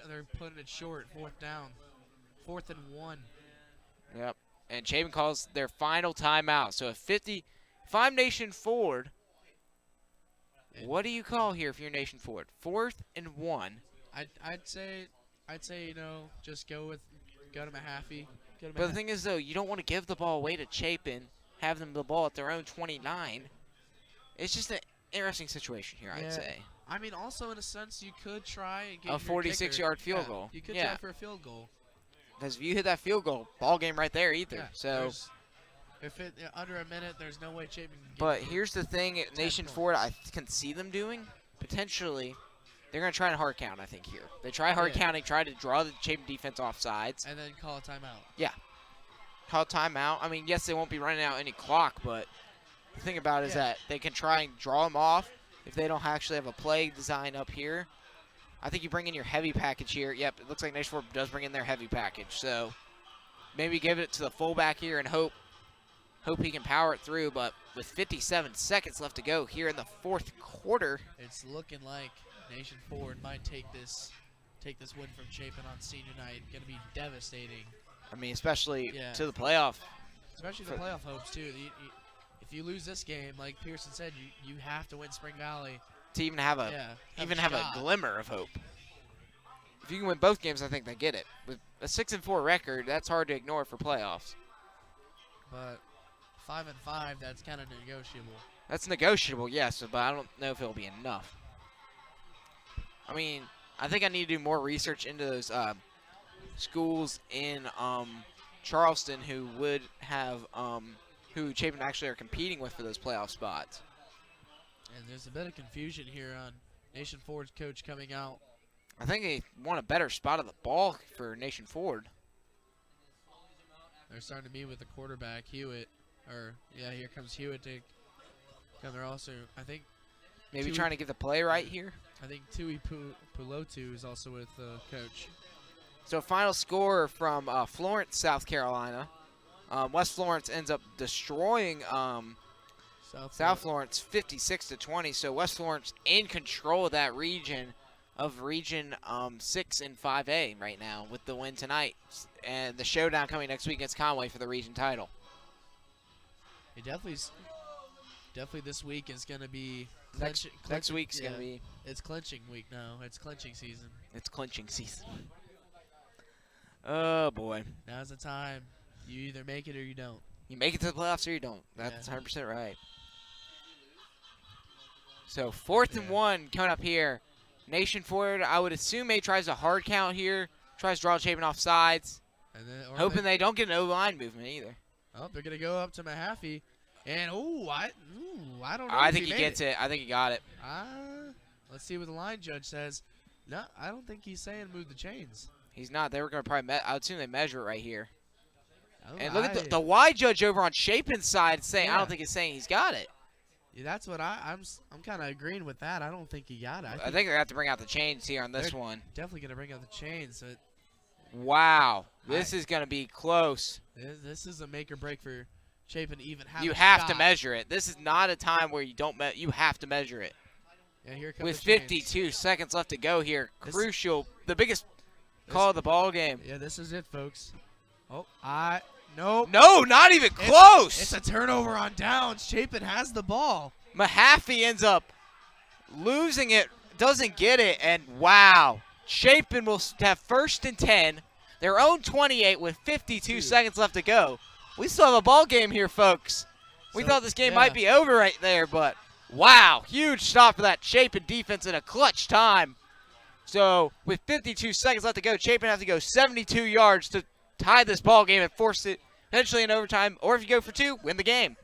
they're putting it short. 4th down. 4th and 1. Yep. And Chapin calls their final timeout. So if I'm Nation Forward, what do you call here if you're Nation Forward? 4th and 1. I'd say, you know, just go to Mahaffey. But the thing is, though, you don't want to give the ball away to Chapin, have them the ball at their own 29. It's just an interesting situation here, I'd say. I mean, also in a sense, you could try and get a 46-yard field goal. You could try for a field goal. Because if you hit that field goal, ball game right there either. Yeah, so, if it under a minute, there's no way Chapin can get but here's the thing, Nation points. Forward, I can see them doing potentially. They're going to try to hard count, I think, here. They try hard counting, try to draw the Chapin defense off sides. And then call a timeout. Yeah. Call timeout. I mean, yes, they won't be running out any clock, but the thing about it is that they can try and draw them off if they don't actually have a play design up here. I think you bring in your heavy package here. Yep, it looks like Nation Forward does bring in their heavy package. So maybe give it to the fullback here and hope he can power it through. But with 57 seconds left to go here in the 4th quarter, it's looking like Nation Forward might take this win from Chapin on senior night. Going to be devastating. I mean, especially to the playoff. Especially the playoff hopes, too. If you lose this game, like Pearson said, you have to win Spring Valley. To even have a glimmer of hope. If you can win both games, I think they get it. With a 6-4 record, that's hard to ignore for playoffs. But 5-5, that's kind of negotiable. That's negotiable, yes, but I don't know if it'll be enough. I mean, I think I need to do more research into those schools in Charleston who would have who Chapin actually are competing with for those playoff spots. And there's a bit of confusion here on Nation Forward's coach coming out. I think they want a better spot of the ball for Nation Forward. They're starting to meet with the quarterback, Hewitt. Here comes Hewitt to come. They're also, I think, maybe trying to get the play right here. I think Tui Pulotu is also with the coach. So final score from Florence, South Carolina. West Florence ends up destroying South Florence 56-20. So West Florence in control of that region, Region 6 and 5A right now with the win tonight. And the showdown coming next week against Conway for the region title. It definitely this week is going to be next week's going to be. It's clinching week now. It's clinching season. It's clinching season. Oh, boy. Now's the time. You either make it or you don't. You make it to the playoffs or you don't. That's 100% right. So 4th and 1 coming up here. Nation Forward, I would assume he tries a hard count here. Tries to draw Chapin off sides. And then, hoping they don't get an O-line movement either. Oh, they're going to go up to Mahaffey. And, I don't know. I think he gets it. I think he got it. Let's see what the line judge says. No, I don't think he's saying move the chains. He's not. They were going to probably I would assume they measure it right here. Oh, and look at the Y judge over on Chapin's side saying, I don't think he's saying he's got it. Yeah, that's what I'm kind of agreeing with that. I don't think he got it. I think they have to bring out the chains here on this one. Definitely going to bring out the chains. So wow. This is going to be close. This is a make or break for Chapin to even have You a have shot. to measure it. This is not a time where you don't you have to measure it. Yeah, here comes with the chains. 52 seconds left to go here. Crucial. The biggest call of the ball game. Yeah, this is it, folks. Oh, nope. No, not even close. It's a turnover on downs. Chapin has the ball. Mahaffey ends up losing it, doesn't get it, and wow. Chapin will have 1st and 10, their own 28 with 52 seconds left to go. We still have a ball game here, folks. We thought this game might be over right there, but wow. Huge stop for that Chapin defense in a clutch time. So with 52 seconds left to go, Chapin has to go 72 yards to tie this ball game and force it potentially in overtime, or if you go for 2, win the game.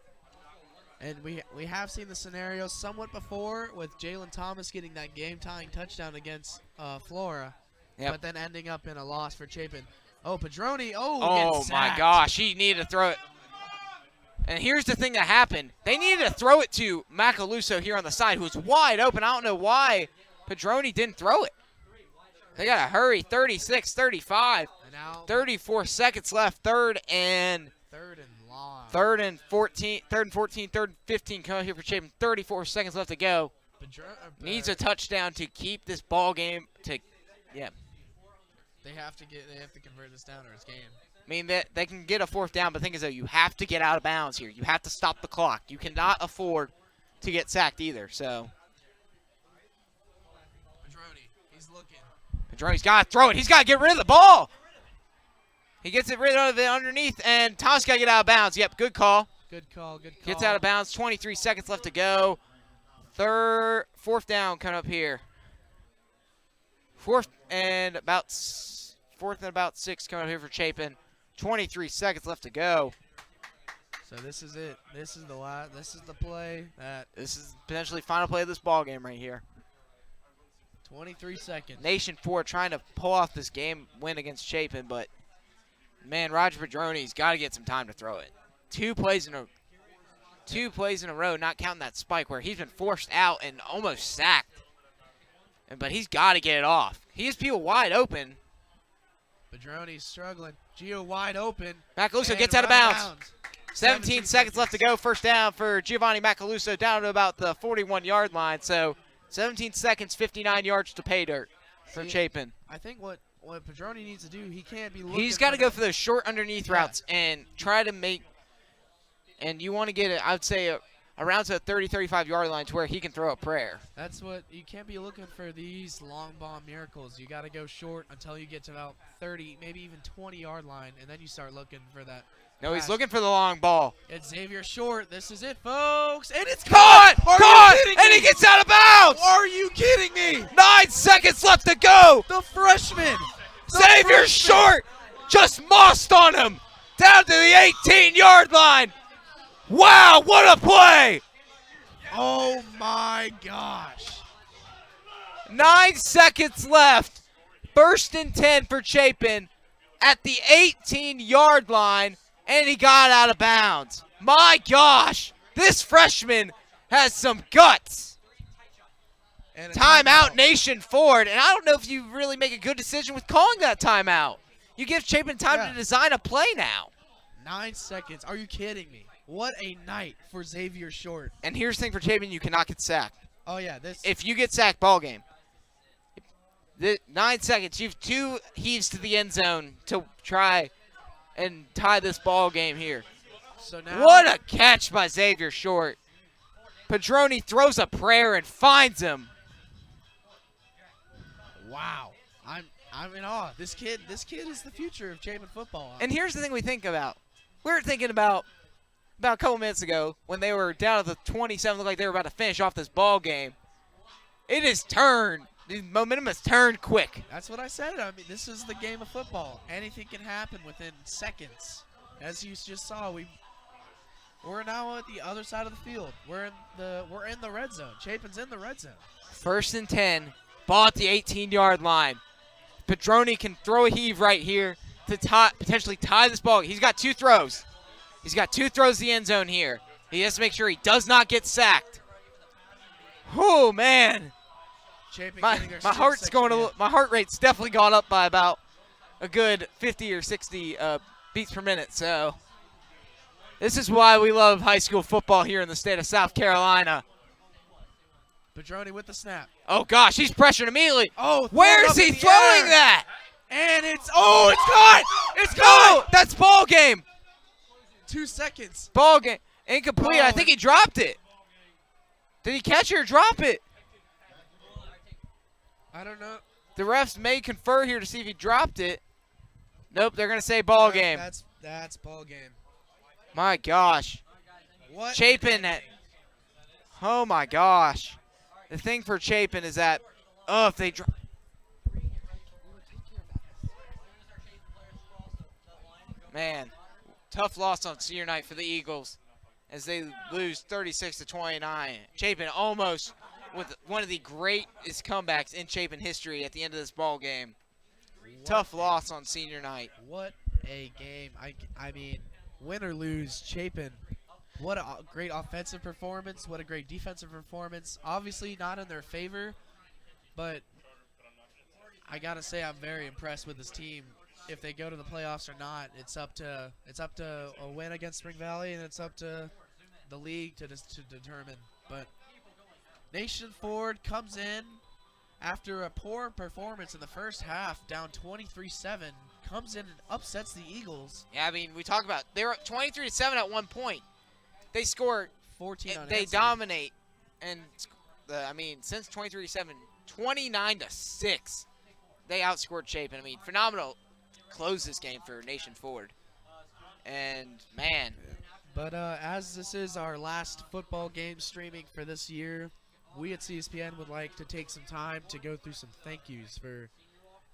And we have seen the scenario somewhat before with Jalen Thomas getting that game-tying touchdown against Flora. but then ending up in a loss for Chapin. Oh, Padroni. Oh, Oh gets my sacked. gosh, he needed to throw it. And here's the thing that happened. They needed to throw it to Macaluso here on the side, who's wide open. I don't know why Padroni didn't throw it. They got to hurry. 36, 35. And now 34 seconds left. Third and long. Third and 14, third and 15 coming here for Chapin. 34 seconds left to go. Needs a touchdown to keep this ball game to, yeah. They have to convert this down or it's game. I mean, they can get a fourth down, but the thing is, though, you have to get out of bounds here. You have to stop the clock. You cannot afford to get sacked either, so. Padroni, he's looking. Padroni's got to throw it. He's got to get rid of the ball. He gets it rid of it underneath, and Thomas got to get out of bounds. Yep, good call. Good call. Gets out of bounds. 23 seconds left to go. Fourth down coming up here. Fourth and about 6 coming up here for Chapin. 23 seconds left to go. So this is it. This is the play that. This is potentially final play of this ball game right here. 23 seconds. Nation 4 trying to pull off this game win against Chapin, but man, Roger Padroni's got to get some time to throw it. Two plays in a row, not counting that spike where he's been forced out and almost sacked. But he's got to get it off. He has people wide open. Padroni's struggling. Gio wide open. Macaluso gets out of bounds. 17 seconds left to go. First down for Giovanni Macaluso down to about the 41-yard line. So 17 seconds, 59 yards to pay dirt for Chapin. I think what Padroni needs to do, he can't be looking. He's got to go for those short underneath routes and try to make. And you want to get it, I would say, around to the 30, 35-yard line to where he can throw a prayer. That's what you can't be looking for, these long bomb miracles. You got to go short until you get to about 30, maybe even 20-yard line, and then you start looking for that. No, he's looking for the long ball. It's Xavier Short. This is it, folks. And it's caught! And he gets out of bounds! Are you kidding me? 9 seconds left to go! The freshman! Xavier Short just mossed on him! Down to the 18-yard line! Wow, what a play! Oh, my gosh. 9 seconds left. First and 10 for Chapin at the 18-yard line, and he got out of bounds. My gosh, this freshman has some guts. And Timeout Nation Ford, and I don't know if you really make a good decision with calling that timeout. You give Chapin time to design a play now. 9 seconds. Are you kidding me? What a night for Xavier Short. And here's the thing for Chapin, you cannot get sacked. Oh, yeah. If you get sacked, ball game. 9 seconds. You have 2 heaves to the end zone to try and tie this ball game here. So now, what a catch by Xavier Short. Padroni throws a prayer and finds him. Wow. I'm in awe. This kid is the future of Chapin football. And here's the thing we think about. We were thinking about a couple minutes ago when they were down at the 27, looked like they were about to finish off this ball game. It has turned. The momentum has turned quick. That's what I said. I mean, this is the game of football. Anything can happen within seconds. As you just saw, we're now at the other side of the field. We're in the red zone. Chapin's in the red zone. First and 10, ball at the 18-yard line. Padroni can throw a heave right here to potentially tie this ball. He's got 2 throws. He's got 2 throws to the end zone here. He has to make sure he does not get sacked. Oh man, my heart rate's definitely gone up by about a good 50 or 60 beats per minute. So this is why we love high school football here in the state of South Carolina. Padroni with the snap. Oh gosh, he's pressured immediately. Oh, where is he throwing that? And it's caught! It's caught! Oh, that's ball game. 2 seconds. Ball game. Incomplete. I think he dropped it. Did he catch it or drop it? I don't know. The refs may confer here to see if he dropped it. Nope, they're going to say ball game. That's ball game. My gosh. What? Chapin. Oh, my gosh. The thing for Chapin is that, if they drop. Man, tough loss on senior night for the Eagles as they lose 36-29. Chapin almost with one of the greatest comebacks in Chapin history at the end of this ball game. Tough loss on senior night. What a game. I mean, win or lose, Chapin, what a great offensive performance. What a great defensive performance. Obviously not in their favor, but I got to say I'm very impressed with this team. If they go to the playoffs or not, it's up to a win against Spring Valley, and it's up to the league to determine. But Nation Ford comes in after a poor performance in the first half, down 23-7, comes in and upsets the Eagles. Yeah, I mean, we talk about they were 23-7 at one point. They scored 14 and on they Hensey. dominate, and I mean, since 23-7, 29-6, they outscored Chapin. I mean, phenomenal close this game for Nation Ford. And man, But as this is our last football game streaming for this year, we at CSPN would like to take some time to go through some thank yous for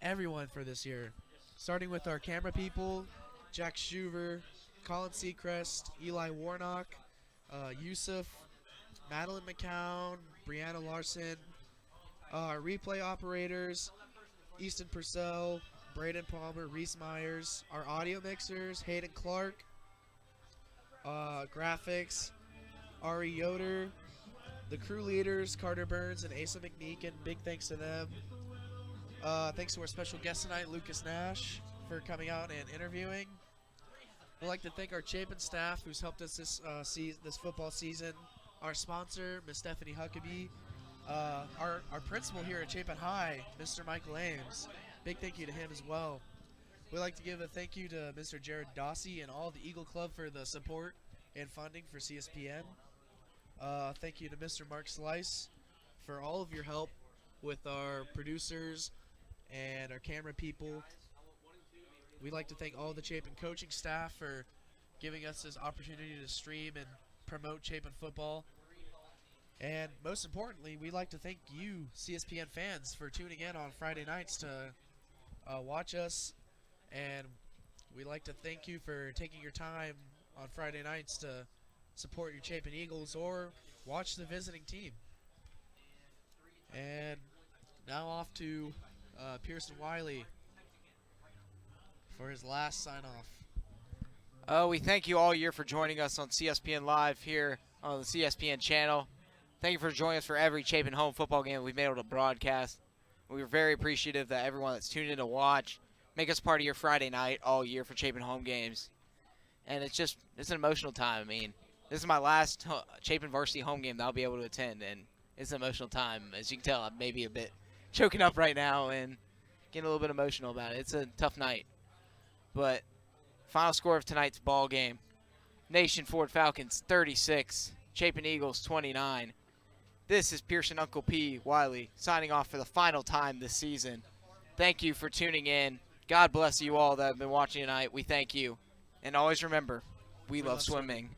everyone for this year. Starting with our camera people, Jack Schuver, Colin Seacrest, Eli Warnock, Yusuf, Madeline McCown, Brianna Larson, our replay operators, Easton Purcell, Braden Palmer, Reese Myers, our audio mixers, Hayden Clark, graphics, Ari Yoder, the crew leaders, Carter Burns and Asa McMeekin. Big thanks to them. Thanks to our special guest tonight, Lucas Nash, for coming out and interviewing. We'd like to thank our Chapin staff who's helped us this football season. Our sponsor, Miss Stephanie Huckabee. Our principal here at Chapin High, Mr. Michael Ames. Big thank you to him as well. We'd like to give a thank you to Mr. Jared Dossie and all the Eagle Club for the support and funding for CSPN. Thank you to Mr. Mark Slice for all of your help with our producers and our camera people. We'd like to thank all the Chapin coaching staff for giving us this opportunity to stream and promote Chapin football. And most importantly, we'd like to thank you, CSPN fans, for tuning in on Friday nights to watch us. And we'd like to thank you for taking your time on Friday nights to support your Chapin Eagles or watch the visiting team. And now off to Pearson Wiley for his last sign-off. we thank you all year for joining us on CSPN Live here on the CSPN channel. Thank you for joining us for every Chapin home football game we've been able to broadcast. We're very appreciative that everyone that's tuned in to watch, make us part of your Friday night all year for Chapin home games. And it's an emotional time. I mean, this is my last Chapin varsity home game that I'll be able to attend, and it's an emotional time. As you can tell, I'm maybe a bit choking up right now and getting a little bit emotional about it. It's a tough night. But final score of tonight's ball game, Nation Ford Falcons 36, Chapin Eagles 29. This is Pearson Uncle P. Wiley signing off for the final time this season. Thank you for tuning in. God bless you all that have been watching tonight. We thank you. And always remember, we love swimming.